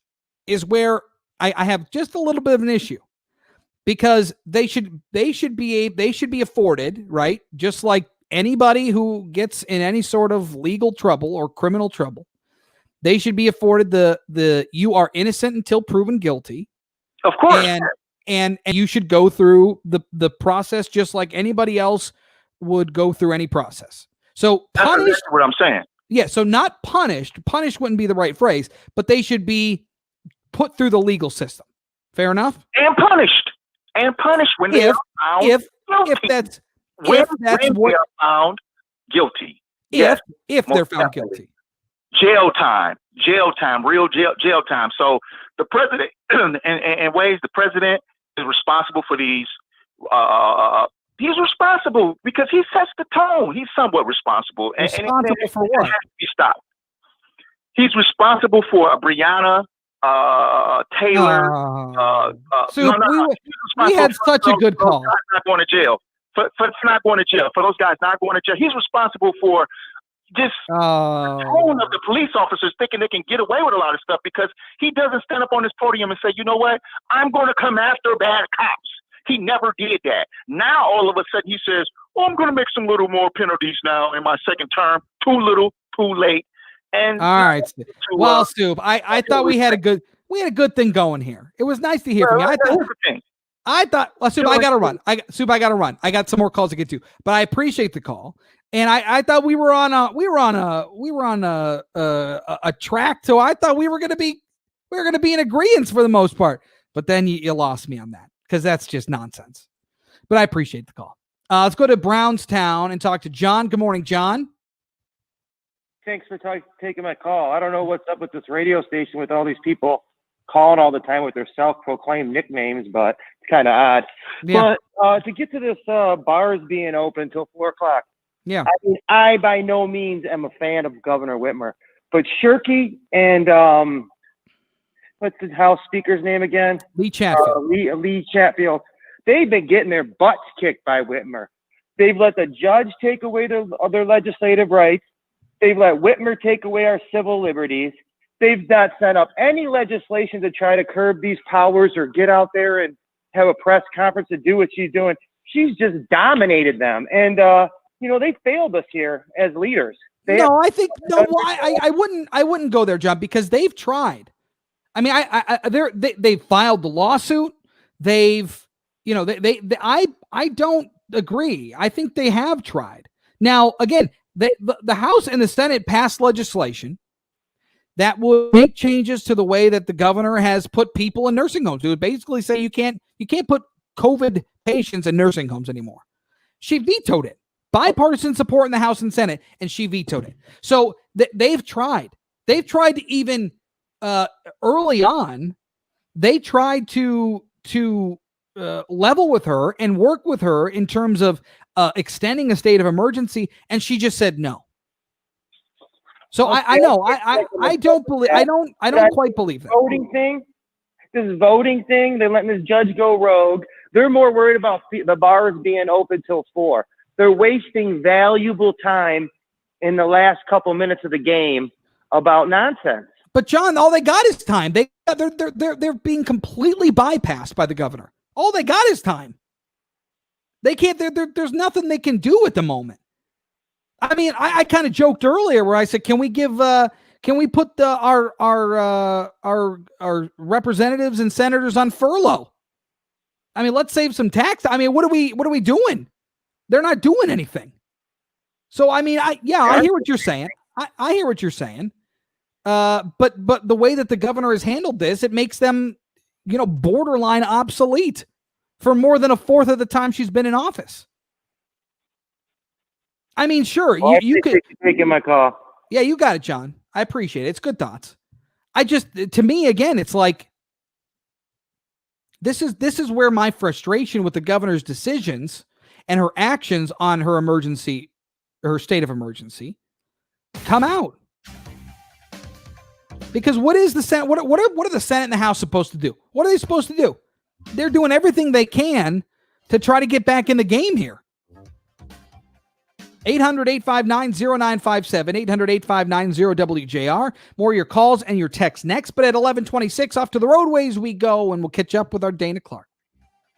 B: is where I have just a little bit of an issue, because they should be afforded, right? Just like anybody who gets in any sort of legal trouble or criminal trouble, they should be afforded the you are innocent until proven guilty.
N: Of course.
B: And you should go through the process just like anybody else would go through any process. So
N: that's exactly what I'm saying.
B: Yeah, so not punished. Punished wouldn't be the right phrase, but they should be put through the legal system. Fair enough?
N: And punished when they are found guilty.
B: If that's what
N: they are found guilty.
B: If they're found guilty.
N: Jail time, real jail time. So the president, in ways, the president is responsible for these. He's responsible because he sets the tone. He's somewhat responsible.
B: Responsible for what?
N: Has to be stopped. He's responsible for Breonna Taylor.
B: We had such a good call.
N: Not going to jail. For not going to jail. For those guys not going to jail. He's responsible for this tone of the police officers thinking they can get away with a lot of stuff, because he doesn't stand up on this podium and say, you know what, I'm going to come after bad cops. He never did that. Now, all of a sudden, he says, oh, I'm going to make some little more penalties now in my second term. Too little, too late. And
B: all right. Well, Soup, I thought we had a good thing going here. It was nice to hear from you. Soup, I got to run. I got some more calls to get to, but I appreciate the call. And I thought we were on a track. So I thought we were going to be in agreement for the most part. But then you lost me on that, because that's just nonsense. But I appreciate the call. Let's go to Brownstown and talk to John. Good morning, John.
C: Thanks for taking my call. I don't know what's up with this radio station with all these people calling all the time with their self-proclaimed nicknames, but it's kind of odd.
B: Yeah.
C: But to get to this bars being open till 4:00.
B: Yeah.
C: I mean, I by no means am a fan of Governor Whitmer, but Shirky and what's the House Speaker's name again?
B: Lee Chatfield.
C: Lee Chatfield. They've been getting their butts kicked by Whitmer. They've let the judge take away their legislative rights. They've let Whitmer take away our civil liberties. They've not set up any legislation to try to curb these powers or get out there and have a press conference to do what she's doing. She's just dominated them. And, they failed us here as leaders.
B: I wouldn't go there, John, because they've tried. I mean, they filed the lawsuit. I don't agree. I think they have tried. Now, again, the House and the Senate passed legislation that would make changes to the way that the governor has put people in nursing homes. It would basically say you can't put COVID patients in nursing homes anymore. She vetoed it. Bipartisan support in the House and Senate, and she vetoed it. So they've tried. They've tried to even early on. They tried to level with her and work with her in terms of extending a state of emergency, and she just said no. So I don't quite believe that.
C: This voting thing, they're letting this judge go rogue. They're more worried about the bars being open till 4. They're wasting valuable time in the last couple minutes of the game about nonsense.
B: But John, all they got is time. They're being completely bypassed by the governor. All they got is time. They can't. There's nothing they can do at the moment. I mean, I kind of joked earlier where I said, can we put our representatives and senators on furlough? I mean, let's save some tax. I mean, what are we doing? They're not doing anything. So, I mean, I hear what you're saying. I hear what you're saying. But the way that the governor has handled this, it makes them, borderline obsolete for more than a fourth of the time she's been in office. I mean, sure, you could
C: taking my call.
B: Yeah, you got it, John. I appreciate it. It's good thoughts. To me, again, it's like this is where my frustration with the governor's decisions and her actions on her state of emergency come out. Because what is the Senate? What are the Senate and the House supposed to do? What are they supposed to do? They're doing everything they can to try to get back in the game here. 800-859-0957, 800-859-0WJR. More of your calls and your texts next. But at 11:26, off to the roadways we go, and we'll catch up with our Dana Clark.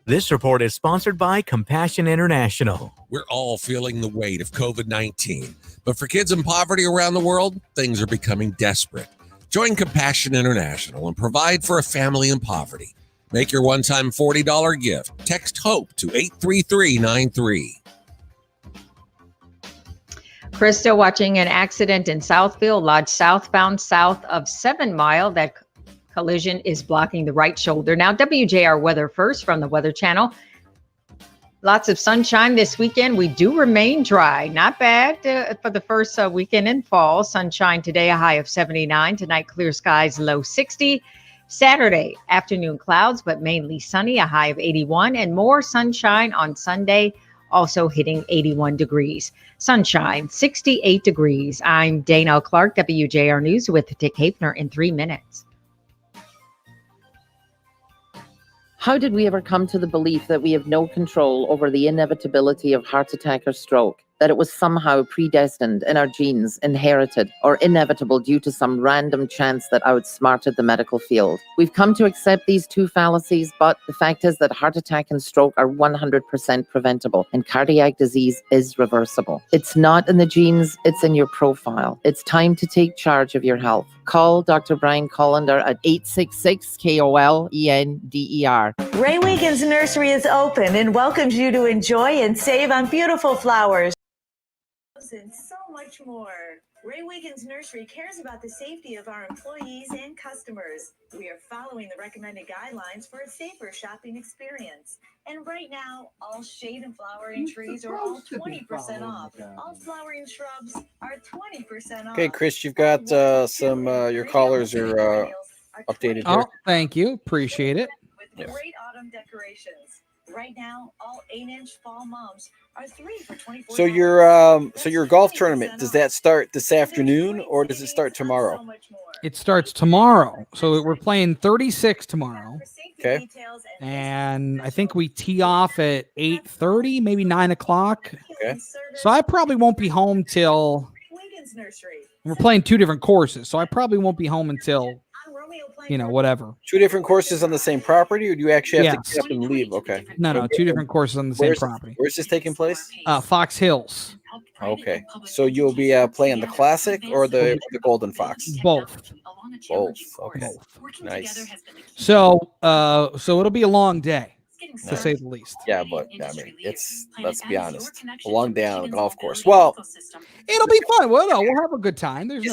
H: This report is sponsored by Compassion International.
P: We're all feeling the weight of COVID-19. But for kids in poverty around the world, things are becoming desperate. Join Compassion International and provide for a family in poverty. Make your one-time $40 gift. Text HOPE to 83393.
F: Chris, still watching an accident in Southfield, Lodge southbound south of 7 Mile. That collision is blocking the right shoulder. Now, WJR weather first from the Weather Channel. Lots of sunshine this weekend. We do remain dry. Not bad for the first weekend in fall. Sunshine today, a high of 79. Tonight, clear skies, low 60. Saturday, afternoon clouds, but mainly sunny, a high of 81. And more sunshine on Sunday, also hitting 81 degrees. Sunshine, 68 degrees. I'm Dana Clark, WJR News with Dick Hafner in 3 minutes.
Q: How did we ever come to the belief that we have no control over the inevitability of heart attack or stroke? That it was somehow predestined in our genes, inherited, or inevitable due to some random chance that outsmarted the medical field? We've come to accept these two fallacies, but the fact is that heart attack and stroke are 100% preventable, and cardiac disease is reversible. It's not in the genes, it's in your profile. It's time to take charge of your health. Call Dr. Brian Collender at 866-KOLENDER.
W: Ray Wiggins Nursery is open and welcomes you to enjoy and save on beautiful flowers. And so much more. Ray Wiggins Nursery cares about the safety of our employees and customers. We are following the recommended guidelines for a safer shopping experience. And right now, all shade and flowering trees are all 20% off. All flowering shrubs are 20% off.
A: Okay, Chris, you've got some your callers are updated here.
B: Oh, thank you. Appreciate it.
W: With great autumn decorations. Right now, all 8-inch fall mums are 3 for $24.
A: So your golf tournament, does that start this afternoon or does it start tomorrow?
B: It starts tomorrow. So we're playing 36 tomorrow.
A: Okay.
B: And I think we tee off at 8:30, maybe 9 o'clock.
A: Okay.
B: So I probably won't be home till we're playing 2 different courses. So I probably won't be home until whatever.
A: 2 different courses on the same property, or do you actually have to get up and leave? Okay.
B: No, 2 different courses on the same property.
A: Where's this taking place?
B: Fox Hills.
A: Okay. So you'll be playing the Classic or the Golden Fox?
B: Both.
A: Okay. Nice.
B: So it'll be a long day, to say the least.
A: Yeah, but I mean, let's be honest, a long day on a golf course. Well,
B: it'll be fun. Well, no, we'll have a good time. There's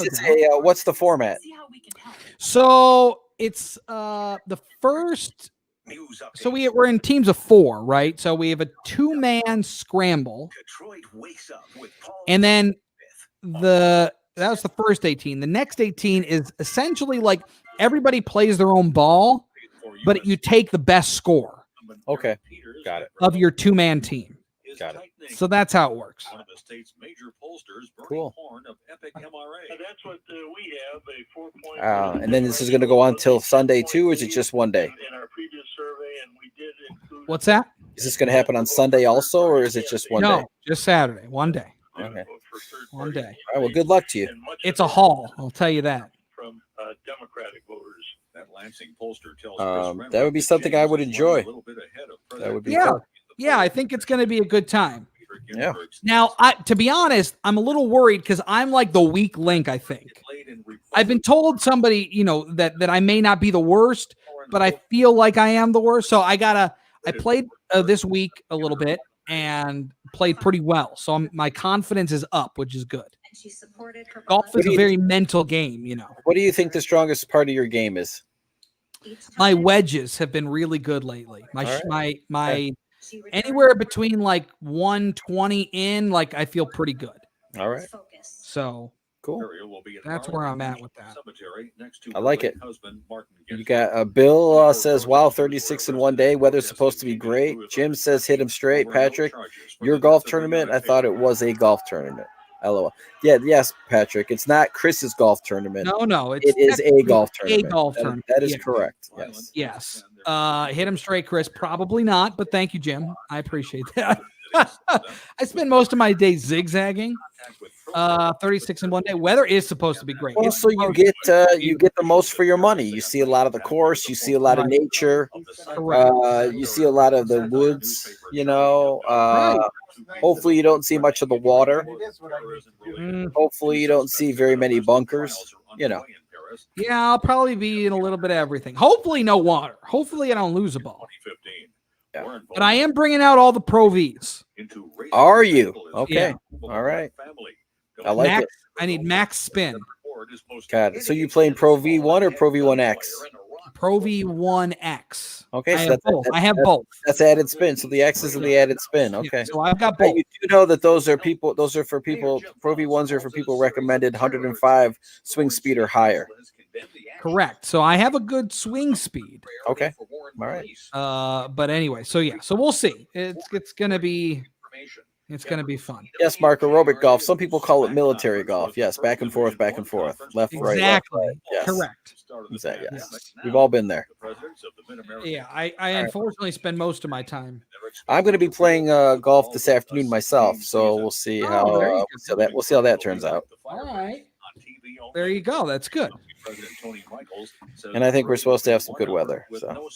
A: what's the format?
B: So it's the first. So we're in teams of 4, right? So we have a 2-man scramble, and then that was the first 18. The next 18 is essentially like everybody plays their own ball, but you take the best score.
A: Okay, got it.
B: Of your 2-man team.
A: Got it.
B: So that's how it works.
A: Cool. And then this is going to go on till Sunday too, or is it just one day?
B: What's that?
A: Is this going to happen on Sunday also, or is it just one day?
B: No, just Saturday, one day.
A: Okay.
B: One day.
A: All right, well, good luck to you.
B: It's a haul, I'll tell you that.
Y: From Democratic voters. That Lansing pollster tells
A: that would be something I would enjoy. That would be fun.
B: Yeah, I think it's going to be a good time.
A: Yeah.
B: Now, to be honest, I'm a little worried because I'm like the weak link, I think. I've been told somebody, that I may not be the worst, but I feel like I am the worst. So I gotta I played this week a little bit and played pretty well. So my confidence is up, which is good. Golf is a very mental game, you know.
A: What do you think the strongest part of your game is?
B: My wedges have been really good lately. My anywhere between like 120 in, like I feel pretty good.
A: All right.
B: So
A: cool.
B: That's where I'm at with that.
A: I like it. You got Bill says, wow, 36 in one day. Weather's supposed to be great. Jim says, hit him straight. Patrick, your golf tournament? I thought it was a golf tournament. LOL. Yeah, yes, Patrick. It's not Chris's golf tournament.
B: No,
A: it is a golf tournament.
B: A golf tournament.
A: That is correct. Yes.
B: Yes. Hit him straight, Chris. Probably not, but thank you, Jim. I appreciate that. I spend most of my day zigzagging. 36 in one day. Weather is supposed to be great.
A: Also, you get the most for your money. You see a lot of the course. You see a lot of nature. You see a lot of the woods. You know. Hopefully, you don't see much of the water. Hopefully, you don't see very many bunkers. You know.
B: Yeah, I'll probably be in a little bit of everything. Hopefully, no water. Hopefully, I don't lose a ball.
A: Yeah.
B: But I am bringing out all the Pro Vs.
A: Are you? Okay.
B: Yeah.
A: All right. I like
B: max,
A: it.
B: I need max spin.
A: Got it. So you playing Pro V1 or Pro V1X?
B: Pro V1X.
A: Okay,
B: I
A: so
B: have both. I have both.
A: That's added spin. So the X is in the added spin. Okay.
B: Yeah, so I've got both.
A: You do know that those are for people. Pro V1s are for people recommended 105 swing speed or higher.
B: Correct. So I have a good swing speed.
A: Okay. All right.
B: But anyway, so yeah, so we'll see. It's gonna be fun.
A: Yes, Mark, aerobic golf. Some people call it military golf. Yes, back and forth, left, right, left, right. Yes.
B: Correct.
A: Exactly. Yes. We've all been there.
B: Yeah, I unfortunately spend most of my time.
A: I'm going to be playing golf this afternoon myself, so we'll see how we'll see how that turns out.
B: All right. There you go. That's good.
A: And I think we're supposed to have some good weather. So.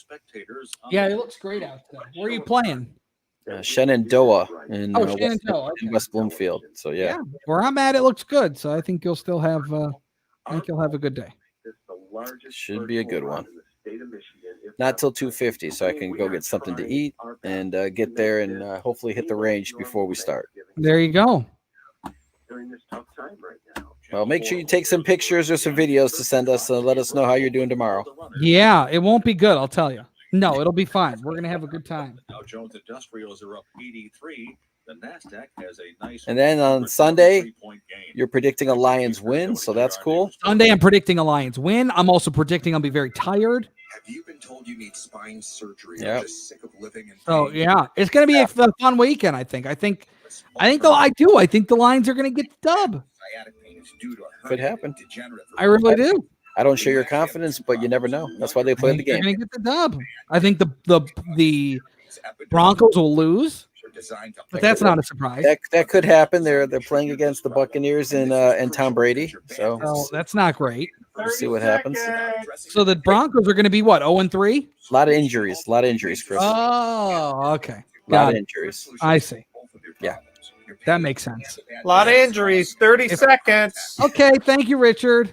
B: Yeah, it looks great out there. Where are you playing?
A: Shenandoah in
B: Shenandoah,
A: in West Bloomfield. So yeah,
B: where I'm at, it looks good. So I think you'll still have. I think you'll have a good day.
A: Should be a good one. Not till 2:50, so I can go get something to eat and get there and hopefully hit the range before we start.
B: There you go.
A: Well, make sure you take some pictures or some videos to send us. Let us know how you're doing tomorrow.
B: Yeah, it won't be good. I'll tell you. No, it'll be fine. We're gonna have a good time.
Y: Dow Jones Industrials are up 83. The Nasdaq has a nice.
A: And then on Sunday, you're predicting a Lions win, so that's cool.
B: Sunday, I'm predicting a Lions win. I'm also predicting I'll be very tired.
J: Have you been told you need spine surgery?
A: Yeah.
J: I'm just sick of living in
B: So yeah, it's gonna be a fun weekend. I think the Lions are gonna get the dub.
A: Could happen.
B: I really do.
A: I don't share your confidence, but you never know. That's why they play the
B: They're
A: game.
B: gonna get the dub. I think the Broncos will lose, but that's not a surprise.
A: That could happen. They're playing against the Buccaneers and Tom Brady, so
B: that's not great.
A: We'll see what happens.
B: So the Broncos are going to be what, 0-3?
A: A lot of injuries, Chris.
B: Oh, okay.
A: A lot of injuries.
B: I see.
A: Yeah.
B: That makes sense.
O: A lot of injuries. 30 seconds.
B: Okay, thank you, Richard.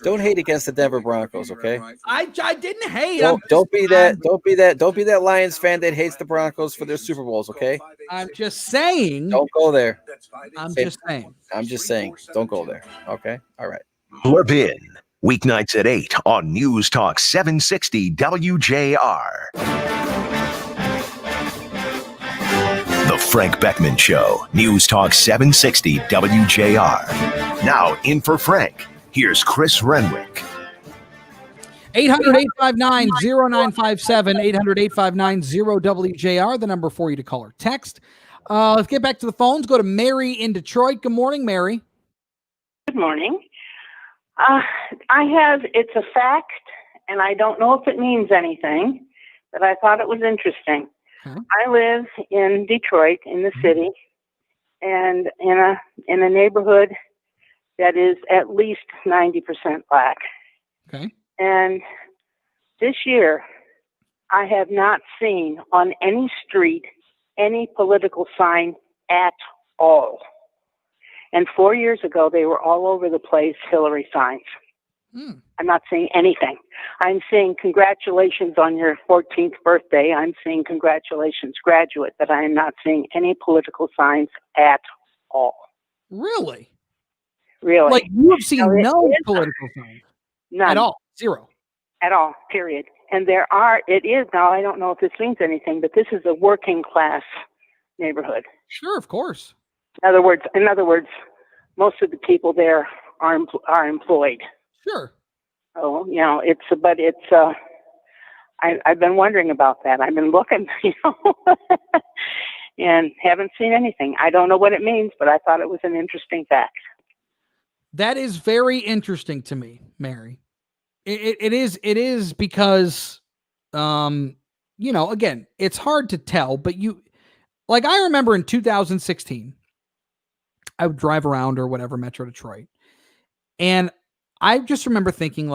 A: Don't hate against the Denver Broncos, okay?
B: I didn't hate.
A: Don't be that Lions fan that hates the Broncos for their Super Bowls, okay?
B: I'm just saying.
A: Don't go there.
B: I'm just saying.
A: Don't go there. Okay? All right.
D: Levin, weeknights at 8 on News Talk 760 WJR. The Frank Beckmann Show, News Talk 760 WJR. Now in for Frank, here's Chris Renwick.
B: 800-859-0957, 800-859-0WJR, the number for you to call or text. Let's get back to the phones. Go to Mary in Detroit. Good morning, Mary.
R: Good morning. It's a fact, and I don't know if it means anything, but I thought it was interesting. I live in Detroit, in the city, and in a neighborhood that is at least 90% black.
B: Okay.
R: And this year, I have not seen on any street any political sign at all. And 4 years ago, they were all over the place, Hillary signs. I'm not seeing anything. I'm seeing congratulations on your 14th birthday. I'm seeing congratulations, graduate, but I am not seeing any political signs at all.
B: Really?
R: Really?
B: Like you have seen
R: Now,
B: no political signs
R: none
B: at all. Zero.
R: at all, period. And it is now, I don't know if this means anything, but this is a working class neighborhood.
B: Sure, of course.
R: In other words, most of the people there are employed.
B: Sure.
R: Oh, I've been wondering about that. I've been looking, and haven't seen anything. I don't know what it means, but I thought it was an interesting fact.
B: That is very interesting to me, Mary. It is because, again, it's hard to tell, but I remember in 2016, I would drive around or whatever, Metro Detroit. And I just remember thinking,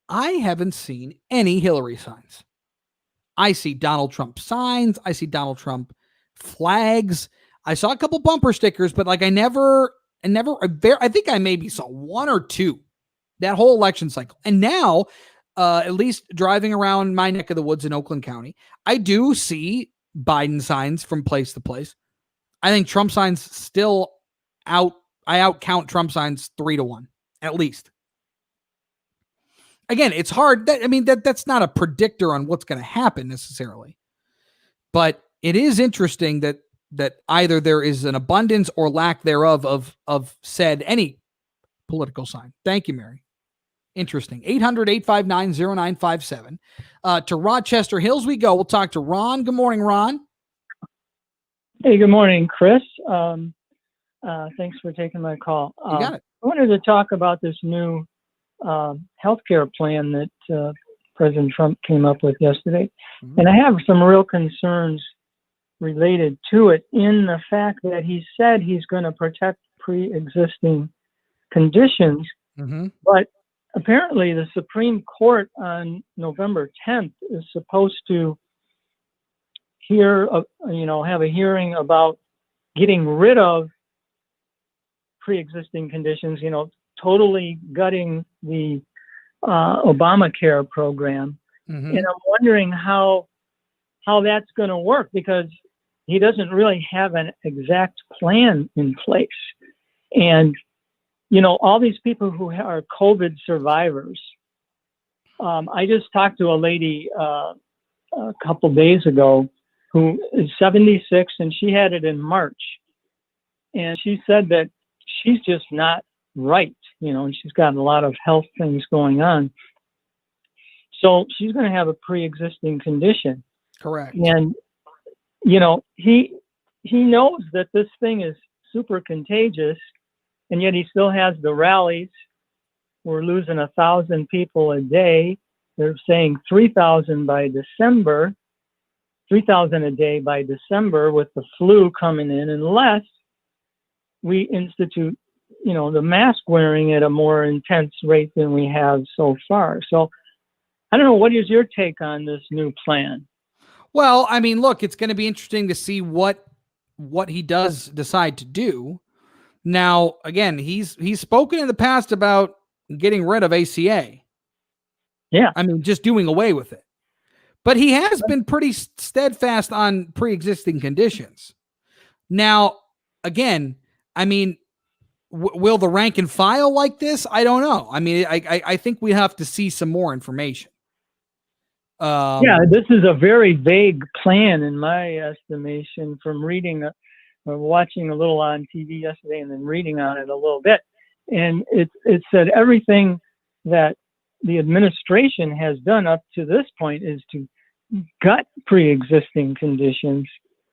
B: I haven't seen any Hillary signs. I see Donald Trump signs. I see Donald Trump flags. I saw a couple bumper stickers, but I think I maybe saw one or two that whole election cycle. And now, at least driving around my neck of the woods in Oakland County, I do see Biden signs from place to place. I think Trump signs still I outcount Trump signs 3-1, at least. Again, it's hard. That's not a predictor on what's going to happen necessarily. But it is interesting that either there is an abundance or lack thereof of said any political sign. Thank you, Mary. Interesting. 800-859-0957. To Rochester Hills we go. We'll talk to Ron. Good morning, Ron.
K: Hey, good morning, Chris. Thanks for taking my call.
B: You got it.
K: I wanted to talk about this new healthcare plan that President Trump came up with yesterday. Mm-hmm. And I have some real concerns related to it in the fact that he said he's going to protect pre-existing conditions,
B: mm-hmm.
K: but apparently the Supreme Court on November 10th is supposed to have a hearing about getting rid of pre-existing conditions, totally gutting the Obamacare program.
B: Mm-hmm.
K: And I'm wondering how that's going to work, because he doesn't really have an exact plan in place. And, all these people who are COVID survivors, I just talked to a lady a couple days ago who is 76, and she had it in March. And she said that she's just not right, and she's got a lot of health things going on. So she's going to have a pre-existing condition.
B: Correct.
K: And, he knows that this thing is super contagious, and yet he still has the rallies. We're losing 1,000 people a day. They're saying 3,000 by December, 3,000 a day by December, with the flu coming in, unless we institute, the mask wearing at a more intense rate than we have so far. So I don't know. What is your take on this new plan?
B: Well, look, it's going to be interesting to see what he does decide to do. Now, again, he's spoken in the past about getting rid of ACA.
K: Yeah.
B: Just doing away with it. But he has been pretty steadfast on pre-existing conditions. Now, again, will the rank and file like this? I don't know. I think we have to see some more information.
K: This is a very vague plan in my estimation, from reading or watching a little on TV yesterday and then reading on it a little bit. And it said everything that the administration has done up to this point is to gut pre-existing conditions,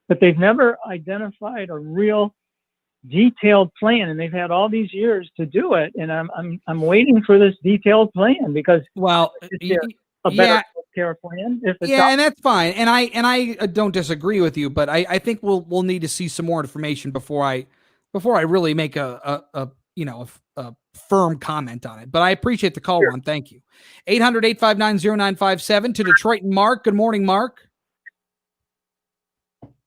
K: but they've never identified a real detailed plan, and they've had all these years to do it. And I'm waiting for this detailed plan, because it's a better care plan.
B: And that's fine. And I don't disagree with you, but I think we'll need to see some more information before I really make a firm comment on it. But I appreciate the call, Ron. Thank you. 800-859-0957 to Detroit and Mark. Good morning, Mark.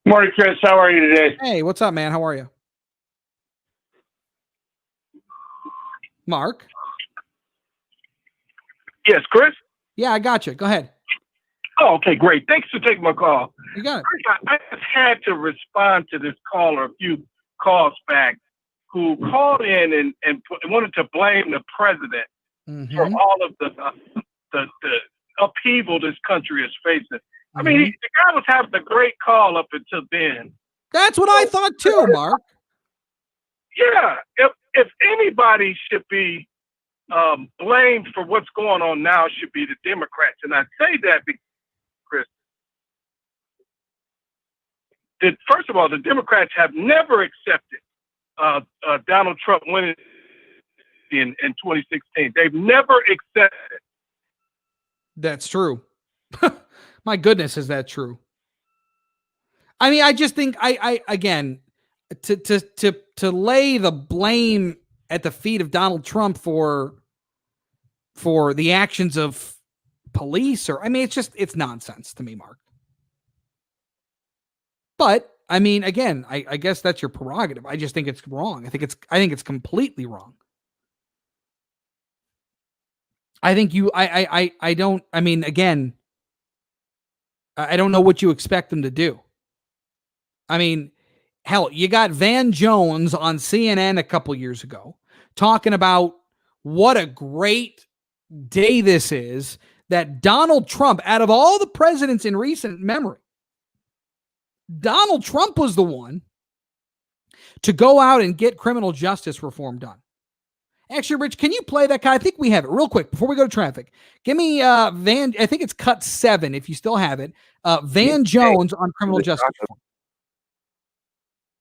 L: Morning, Chris. How are you today?
B: Hey, what's up, man? How are you? Mark?
L: Yes, Chris?
B: Yeah, I got you. Go ahead.
L: Oh, okay, great. Thanks for taking my call.
B: You got it.
L: I just had to respond to this caller a few calls back who called in and wanted to blame the president for all of the upheaval this country is facing. I mean, the guy was having a great call up until then.
B: That's what I thought too, Mark.
L: Yeah, if anybody should be blamed for what's going on now, should be the Democrats, and I say that because, Chris, first of all, the Democrats have never accepted Donald Trump winning in 2016. They've never accepted it.
B: That's true. My goodness, is that true? I mean, I just think I again to lay the blame at the feet of Donald Trump for the actions of police, or I mean, it's nonsense to me, Mark. But I mean, again, I guess that's your prerogative. I just think it's wrong. I think it's completely wrong. I think I don't, I mean, again, I don't know what you expect them to do. I mean, hell, you got Van Jones on CNN a couple years ago talking about what a great day this is that Donald Trump, out of all the presidents in recent memory, Donald Trump was the one to go out and get criminal justice reform done. Actually, Rich, can you play that guy? I think we have it real quick before we go to traffic. Give me Van. I think it's cut 7 if you still have it. Van Jones on criminal justice reform.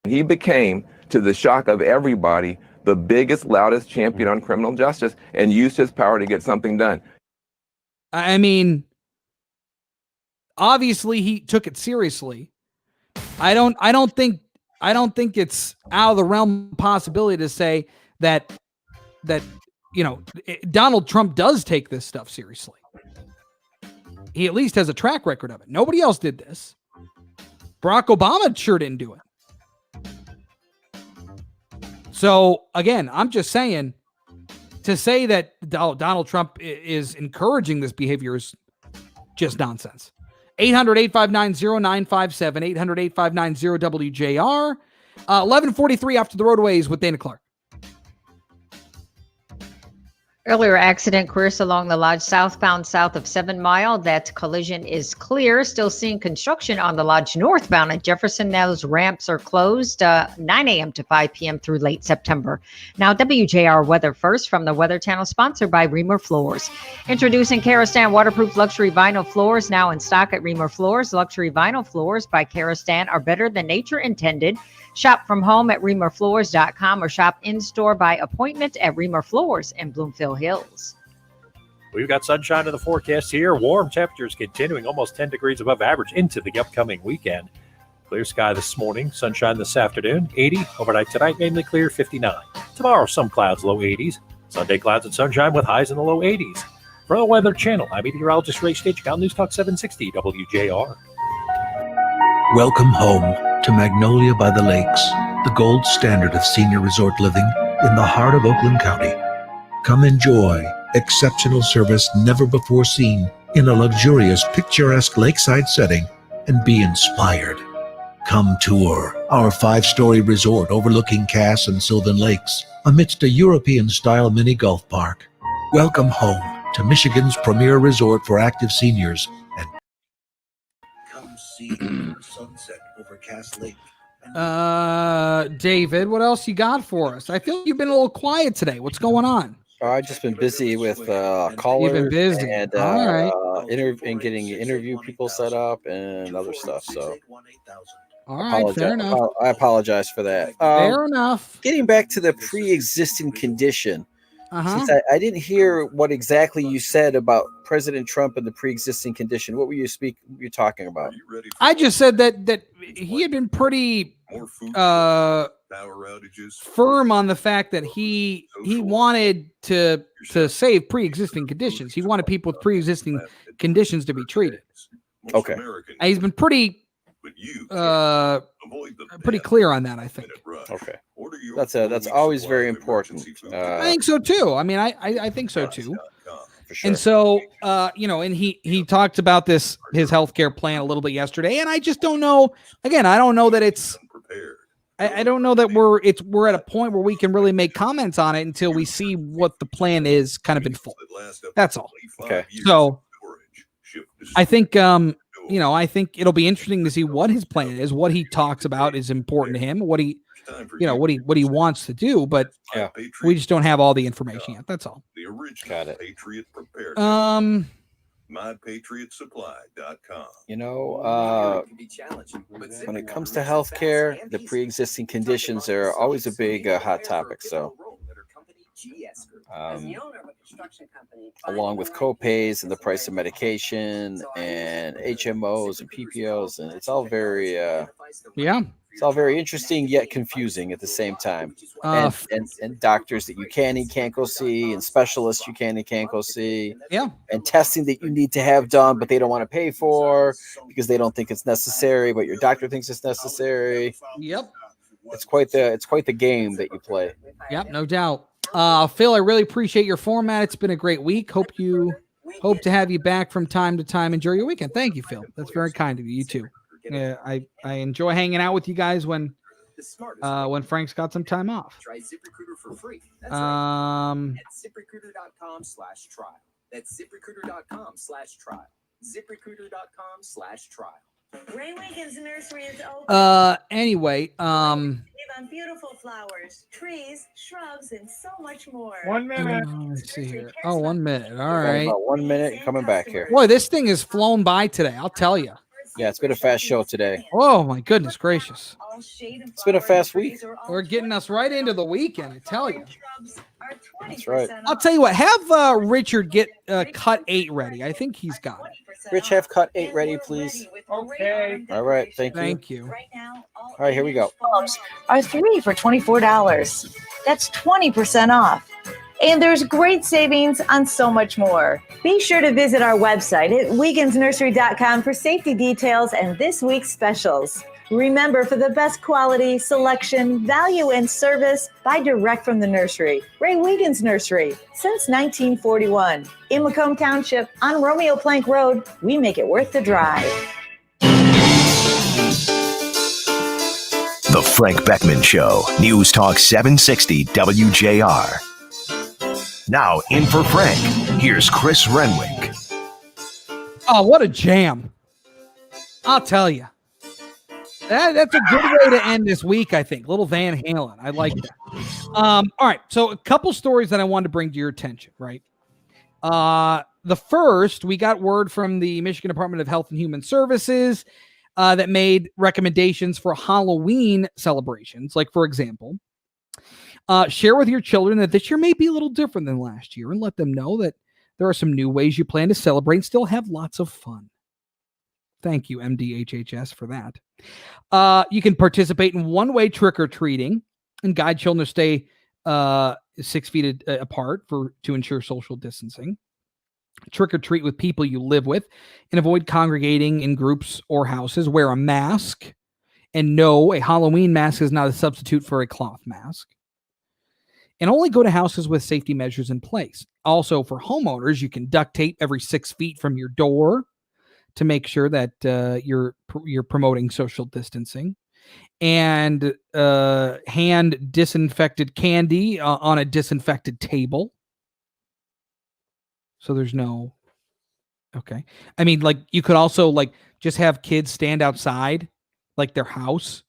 M: He became, to the shock of everybody, the biggest, loudest champion on criminal justice and used his power to get something done.
B: I mean, obviously he took it seriously. I don't think it's out of the realm of possibility to say that Donald Trump does take this stuff seriously. He at least has a track record of it. Nobody else did this. Barack Obama sure didn't do it. So again, I'm just saying, to say that Donald Trump is encouraging this behavior is just nonsense. 800-859-0957, 800-859-0WJR. 11:43 after the roadways with Dana Clark.
F: Earlier accident, Chris, along the Lodge southbound south of 7 Mile. That collision is clear. Still seeing construction on the Lodge northbound at Jefferson. Those ramps are closed 9 a.m. to 5 p.m. through late September. Now, WJR Weather First from the Weather Channel, sponsored by Reamer Floors. Introducing Karastan waterproof luxury vinyl floors, now in stock at Reamer Floors. Luxury vinyl floors by Karastan are better than nature intended. Shop from home at reamerfloors.com or shop in-store by appointment at Reamer Floors in Bloomfield Hills.
G: We've got sunshine in the forecast here. Warm temperatures continuing almost 10 degrees above average into the upcoming weekend. Clear sky this morning, sunshine this afternoon, 80. Overnight tonight, mainly clear, 59. Tomorrow, some clouds, low 80s. Sunday, clouds and sunshine with highs in the low 80s. For the Weather Channel, I'm meteorologist Ray Stitch, News Talk 760 WJR.
S: Welcome home to Magnolia by the Lakes, the gold standard of senior resort living in the heart of Oakland County. Come enjoy exceptional service never before seen in a luxurious, picturesque lakeside setting and be inspired. Come tour our 5-story resort overlooking Cass and Sylvan Lakes amidst a European-style mini golf park. Welcome home to Michigan's premier resort for active seniors. And
J: Come see the sunset over Cass Lake.
B: David, what else you got for us? I feel you've been a little quiet today. What's going on?
A: I've just been busy with callers.
B: You've been busy.
A: And,
B: all right.
A: And getting interview people set up and other stuff. So,
B: all right, fair enough.
A: I apologize for that.
B: Fair enough.
A: Getting back to the pre-existing condition. Since I didn't hear what exactly you said about President Trump and the pre-existing condition. What were you talking about?
B: I just said that he had been pretty firm on the fact that he wanted to save pre-existing conditions. He wanted people with pre-existing conditions to be treated.
A: Okay.
B: And he's been pretty clear on that, I think.
A: Okay. That's always very important.
B: I think so too. I mean, I think so too.
A: for sure.
B: And so, and he talked about his healthcare plan a little bit yesterday, and I just don't know. Again, I don't know that it's. I don't know that we're at a point where we can really make comments on it until we see what the plan is, kind of in full. That's all.
A: Okay.
B: So, I think I think it'll be interesting to see what his plan is, what he talks about is important to him, what he wants to do, but we just don't have all the information yet. That's all.
A: Got it.
J: MyPatriotSupply.com.
A: When it comes to healthcare, the pre-existing conditions are always a big hot topic. So, along with copays and the price of medication and HMOs and PPOs, and it's all very it's all very interesting yet confusing at the same time. And doctors that you can and can't go see, and specialists you can and can't go see.
B: Yeah.
A: And testing that you need to have done, but they don't want to pay for because they don't think it's necessary, but your doctor thinks it's necessary.
B: Yep.
A: It's quite the game that you play.
B: Yep, no doubt. Phil, I really appreciate your format. It's been a great week. Hope to have you back from time to time. Enjoy your weekend. Thank you, Phil. That's very kind of you. You too. I enjoy hanging out with you guys when Frank's got some time off.
E: Try ZipRecruiter for free. That's right. At ZipRecruiter.com/trial. That's ZipRecruiter.com/trial. ZipRecruiter.com/trial.
W: Ray Wiggins Nursery is open.
B: Anyway,
W: on beautiful flowers, trees, shrubs, and so much more.
L: 1 minute.
B: Let's see here. Oh, 1 minute. All right.
A: About 1 minute, coming back here.
B: Boy, this thing has flown by today. I'll tell you.
A: Yeah, it's been a fast show today.
B: Oh my goodness gracious!
A: It's been a fast week.
B: We're getting us right into the weekend. I tell you.
A: That's right.
B: I'll tell you what. Have Richard get cut 8 ready. I think he's got it.
A: Rich, have cut 8 ready, please.
L: Okay.
A: All right. Thank you.
B: Thank you.
A: All right, here we go.
W: Are 3 for $24. That's 20% off. And there's great savings on so much more. Be sure to visit our website at WigginsNursery.com for safety details and this week's specials. Remember, for the best quality, selection, value, and service, buy direct from the nursery. Ray Wiggins Nursery, since 1941. In Macomb Township, on Romeo Plank Road, we make it worth the drive.
D: The Frank Beckmann Show, News Talk 760 WJR. Now, in for Frank, here's Chris Renwick.
B: Oh, what a jam. I'll tell you. That's a good way to end this week, I think. Little Van Halen. I like that. All right. So a couple stories that I wanted to bring to your attention, right? The first, we got word from the Michigan Department of Health and Human Services that made recommendations for Halloween celebrations. Like, for example, share with your children that this year may be a little different than last year and let them know that there are some new ways you plan to celebrate and still have lots of fun. Thank you, MDHHS, for that. You can participate in one-way trick-or-treating and guide children to stay 6 feet apart to ensure social distancing. Trick-or-treat with people you live with and avoid congregating in groups or houses. Wear a mask. And no, a Halloween mask is not a substitute for a cloth mask. And only go to houses with safety measures in place. Also, for homeowners, you can duct tape every 6 feet from your door to make sure that you're promoting social distancing, and hand disinfected candy on a disinfected table. So there's no, okay. I mean, like, you could also just have kids stand outside, like their house,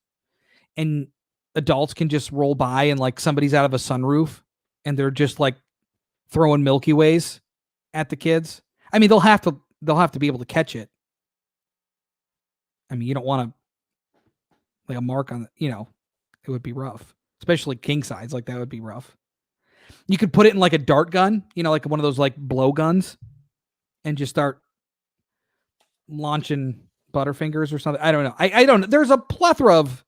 B: and adults can just roll by and somebody's out of a sunroof and they're just throwing Milky Ways at the kids. I mean, they'll have to be able to catch it. I mean, you don't want a mark on, it would be rough, especially king size. That would be rough. You could put it in a dart gun, like one of those blow guns, and just start launching Butterfingers or something. I don't know. I don't know. There's a plethora of,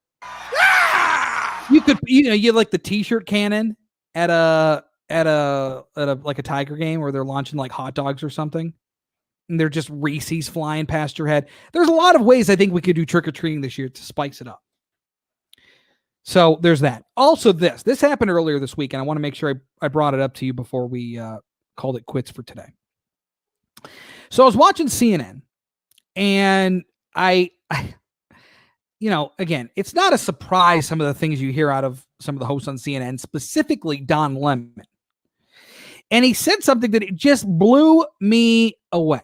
B: you could, you like the t-shirt cannon at a Tiger game where they're launching hot dogs or something. And they're just Reese's flying past your head. There's a lot of ways I think we could do trick-or-treating this year to spice it up. So there's that. Also, this happened earlier this week, and I want to make sure I brought it up to you before we called it quits for today. So I was watching CNN, and I again, it's not a surprise some of the things you hear out of some of the hosts on CNN, specifically Don Lemon. And he said something that it just blew me away.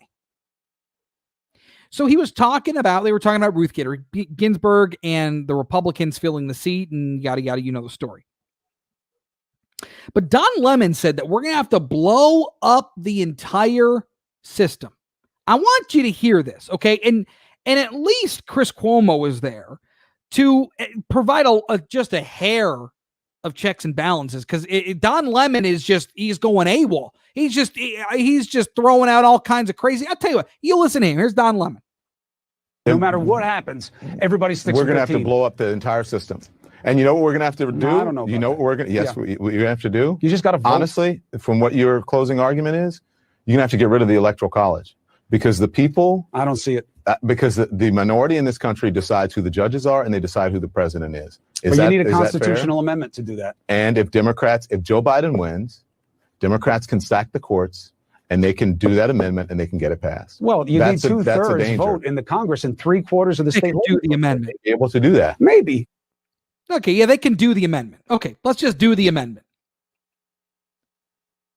B: So they were talking about Ruth Bader Ginsburg and the Republicans filling the seat and yada, yada, the story. But Don Lemon said that we're going to have to blow up the entire system. I want you to hear this, okay? And at least Chris Cuomo was there to provide just a hair of checks and balances, because Don Lemon he's going AWOL. He's just throwing out all kinds of crazy. I'll tell you what, you listen to him. Here's Don Lemon.
I: No matter what happens, everybody sticks
T: We're
I: with
T: going to
I: their
T: have to
I: team.
T: blow up the entire system. And you know what we're going to have to do?
I: No, I don't know
T: You know what we're going to, yes,
I: Yeah.
T: what you have to do?
I: You just got to vote.
T: Honestly, from what your closing argument is, you're going to have to get rid of the Electoral College, because the people,
I: I don't see it.
T: Because the minority in this country decides who the judges are, and they decide who the president is.
I: But you need a constitutional amendment to do that.
T: And if Joe Biden wins, Democrats can stack the courts, and they can do that amendment, and they can get it passed.
I: Well, you need 2/3 vote in the Congress and 3/4 of the state.
B: Do the amendment.
T: Be able to do that.
I: Maybe.
B: Okay, yeah, they can do the amendment. Okay, let's just do the amendment.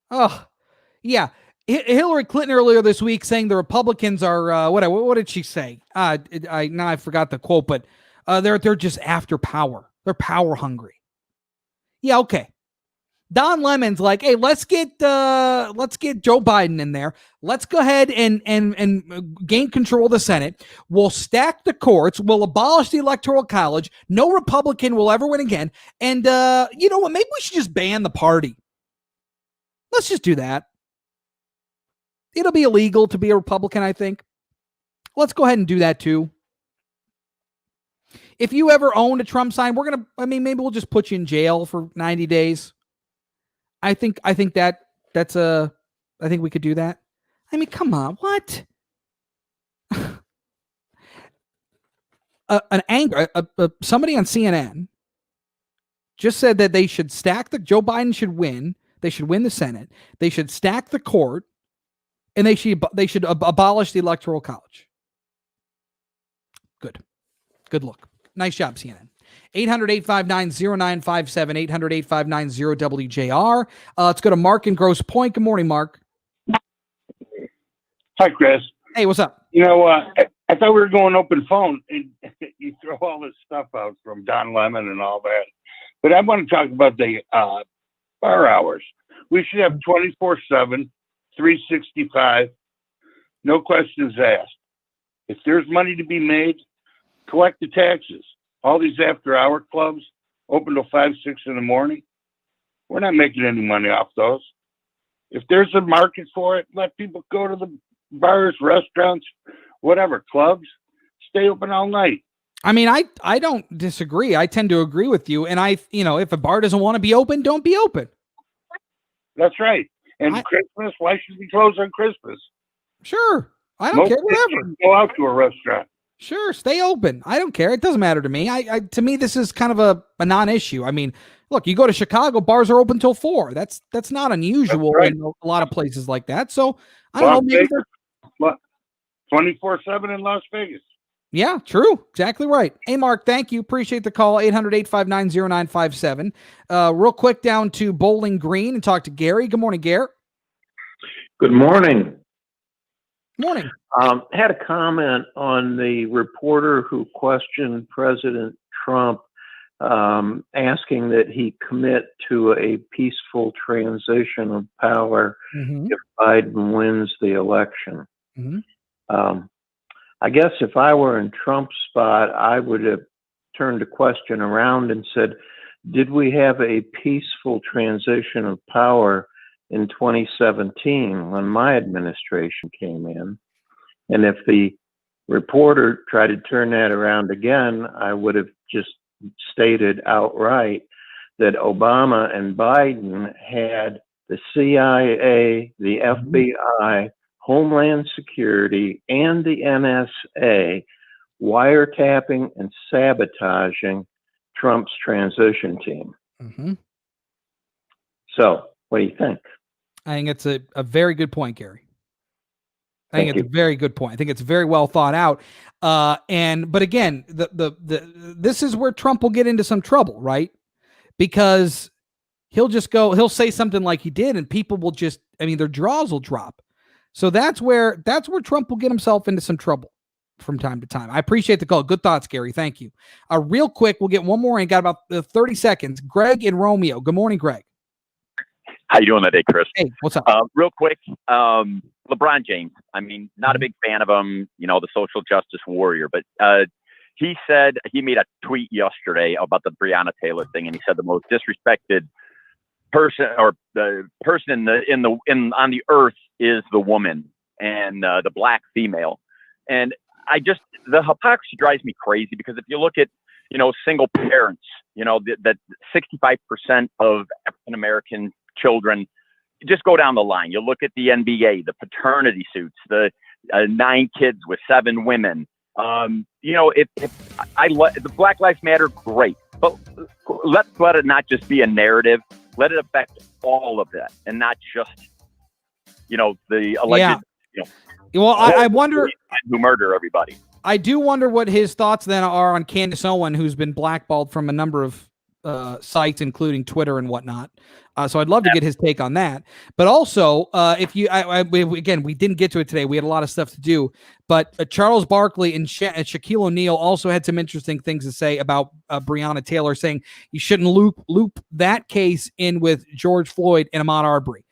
B: Oh, yeah. Hillary Clinton earlier this week saying the Republicans are what did she say? I forgot the quote, but they're just after power. They're power hungry. Yeah, okay. Don Lemon's like, hey, let's get Joe Biden in there. Let's go ahead and gain control of the Senate. We'll stack the courts. We'll abolish the Electoral College. No Republican will ever win again. And you know what? Maybe we should just ban the party. Let's just do that. It'll be illegal to be a Republican, I think. Let's go ahead and do that too. If you ever owned a Trump sign, maybe we'll just put you in jail for 90 days. I think we could do that. I mean, come on, what? Somebody on CNN just said that they should Joe Biden should win. They should win the Senate. They should stack the court, and they should abolish the Electoral College. Good look. Nice job, CNN. 800-859-0957, 800-859-0WJR. Let's go to Mark in Grosse Pointe. Good morning, Mark.
L: Hi, Chris.
B: Hey, what's up?
L: You know, I thought we were going open phone, and you throw all this stuff out from Don Lemon and all that. But I want to talk about the bar hours. We should have 24/7, 365, no questions asked. If there's money to be made, collect the taxes. All these after-hour clubs open till 5, 6 in the morning. We're not making any money off those. If there's a market for it, let people go to the bars, restaurants, whatever, clubs. Stay open all night.
B: I mean, I don't disagree. I tend to agree with you. And if a bar doesn't want to be open, don't be open.
L: That's right. And Christmas, why should we close on Christmas?
B: Sure. I don't care. Whatever.
L: Go out to a restaurant.
B: Sure, stay open. I don't care. It doesn't matter to me. To me, this is kind of a non-issue. I mean, look, you go to Chicago, bars are open till 4. That's not unusual in a lot of places like that. So I don't know. Maybe
L: 24/7 in Las Vegas.
B: Yeah, true. Exactly right. Hey, Mark, thank you. Appreciate the call. 800-859-0957. Real quick down to Bowling Green and talk to Gary. Good morning, Gary.
U: Good morning.
B: Morning.
U: Had a comment on the reporter who questioned President Trump, asking that he commit to a peaceful transition of power if Biden wins the election. I guess if I were in Trump's spot, I would have turned the question around and said, did we have a peaceful transition of power in 2017 when my administration came in? And if the reporter tried to turn that around again, I would have just stated outright that Obama and Biden had the CIA, the FBI, Homeland Security, and the NSA wiretapping and sabotaging Trump's transition team. So, what do you think?
B: I think it's a very good point, Gary. I think it's a very good point. I think it's very well thought out. But again, this is where Trump will get into some trouble, right? Because he'll say something like he did, and people will just, their jaws will drop. So that's where Trump will get himself into some trouble from time to time. I appreciate the call. Good thoughts, Gary. Thank you. Real quick, we'll get one more and got about 30 seconds. Greg and Romeo. Good morning, Greg.
C: How you doing that day, Chris?
B: Hey, what's up?
C: Real quick, LeBron James. Not a big fan of him, the social justice warrior, but he said he made a tweet yesterday about the Breonna Taylor thing, and he said the most disrespected person or the person on the earth is the woman and the black female. And the hypocrisy drives me crazy, because if you look at, single parents, that 65% of African American children, just go down the line. You look at the NBA, the paternity suits, the 9 kids with 7 women. If the Black Lives Matter, great, but let it not just be a narrative. Let it affect all of that, and not just, the alleged.
B: Well, I wonder
C: who murder everybody.
B: I do wonder what his thoughts then are on Candace Owen, who's been blackballed from a number of sites, including Twitter and whatnot. So I'd love to get his take on that. But also, again, we didn't get to it today. We had a lot of stuff to do. But Charles Barkley and Shaquille O'Neal also had some interesting things to say about Breonna Taylor, saying you shouldn't loop that case in with George Floyd and Ahmaud Arbery.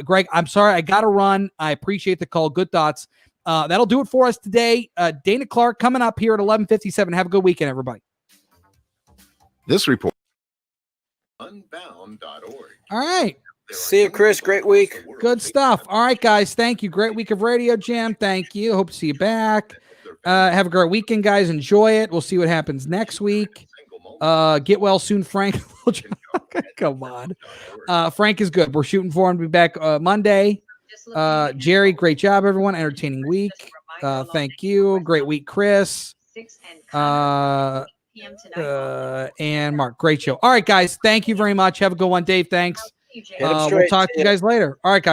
B: Greg, I'm sorry, I got to run. I appreciate the call. Good thoughts. That'll do it for us today. Dana Clark coming up here at 11:57. Have a good weekend, everybody.
H: This report.
J: Unbound.org.
B: All right.
A: See you, Chris. Great week.
B: Good stuff. All right, guys. Thank you. Great week of Radio Jam. Thank you. Hope to see you back. Have a great weekend, guys. Enjoy it. We'll see what happens next week. Get well soon, Frank. Come on. Frank is good. We're shooting for him to be back Monday. Jerry, great job, everyone. Entertaining week. Thank you. Great week, Chris. And Mark, great show. All right, guys. Thank you very much. Have a good one, Dave. Thanks. We'll talk to you guys later. All right, guys.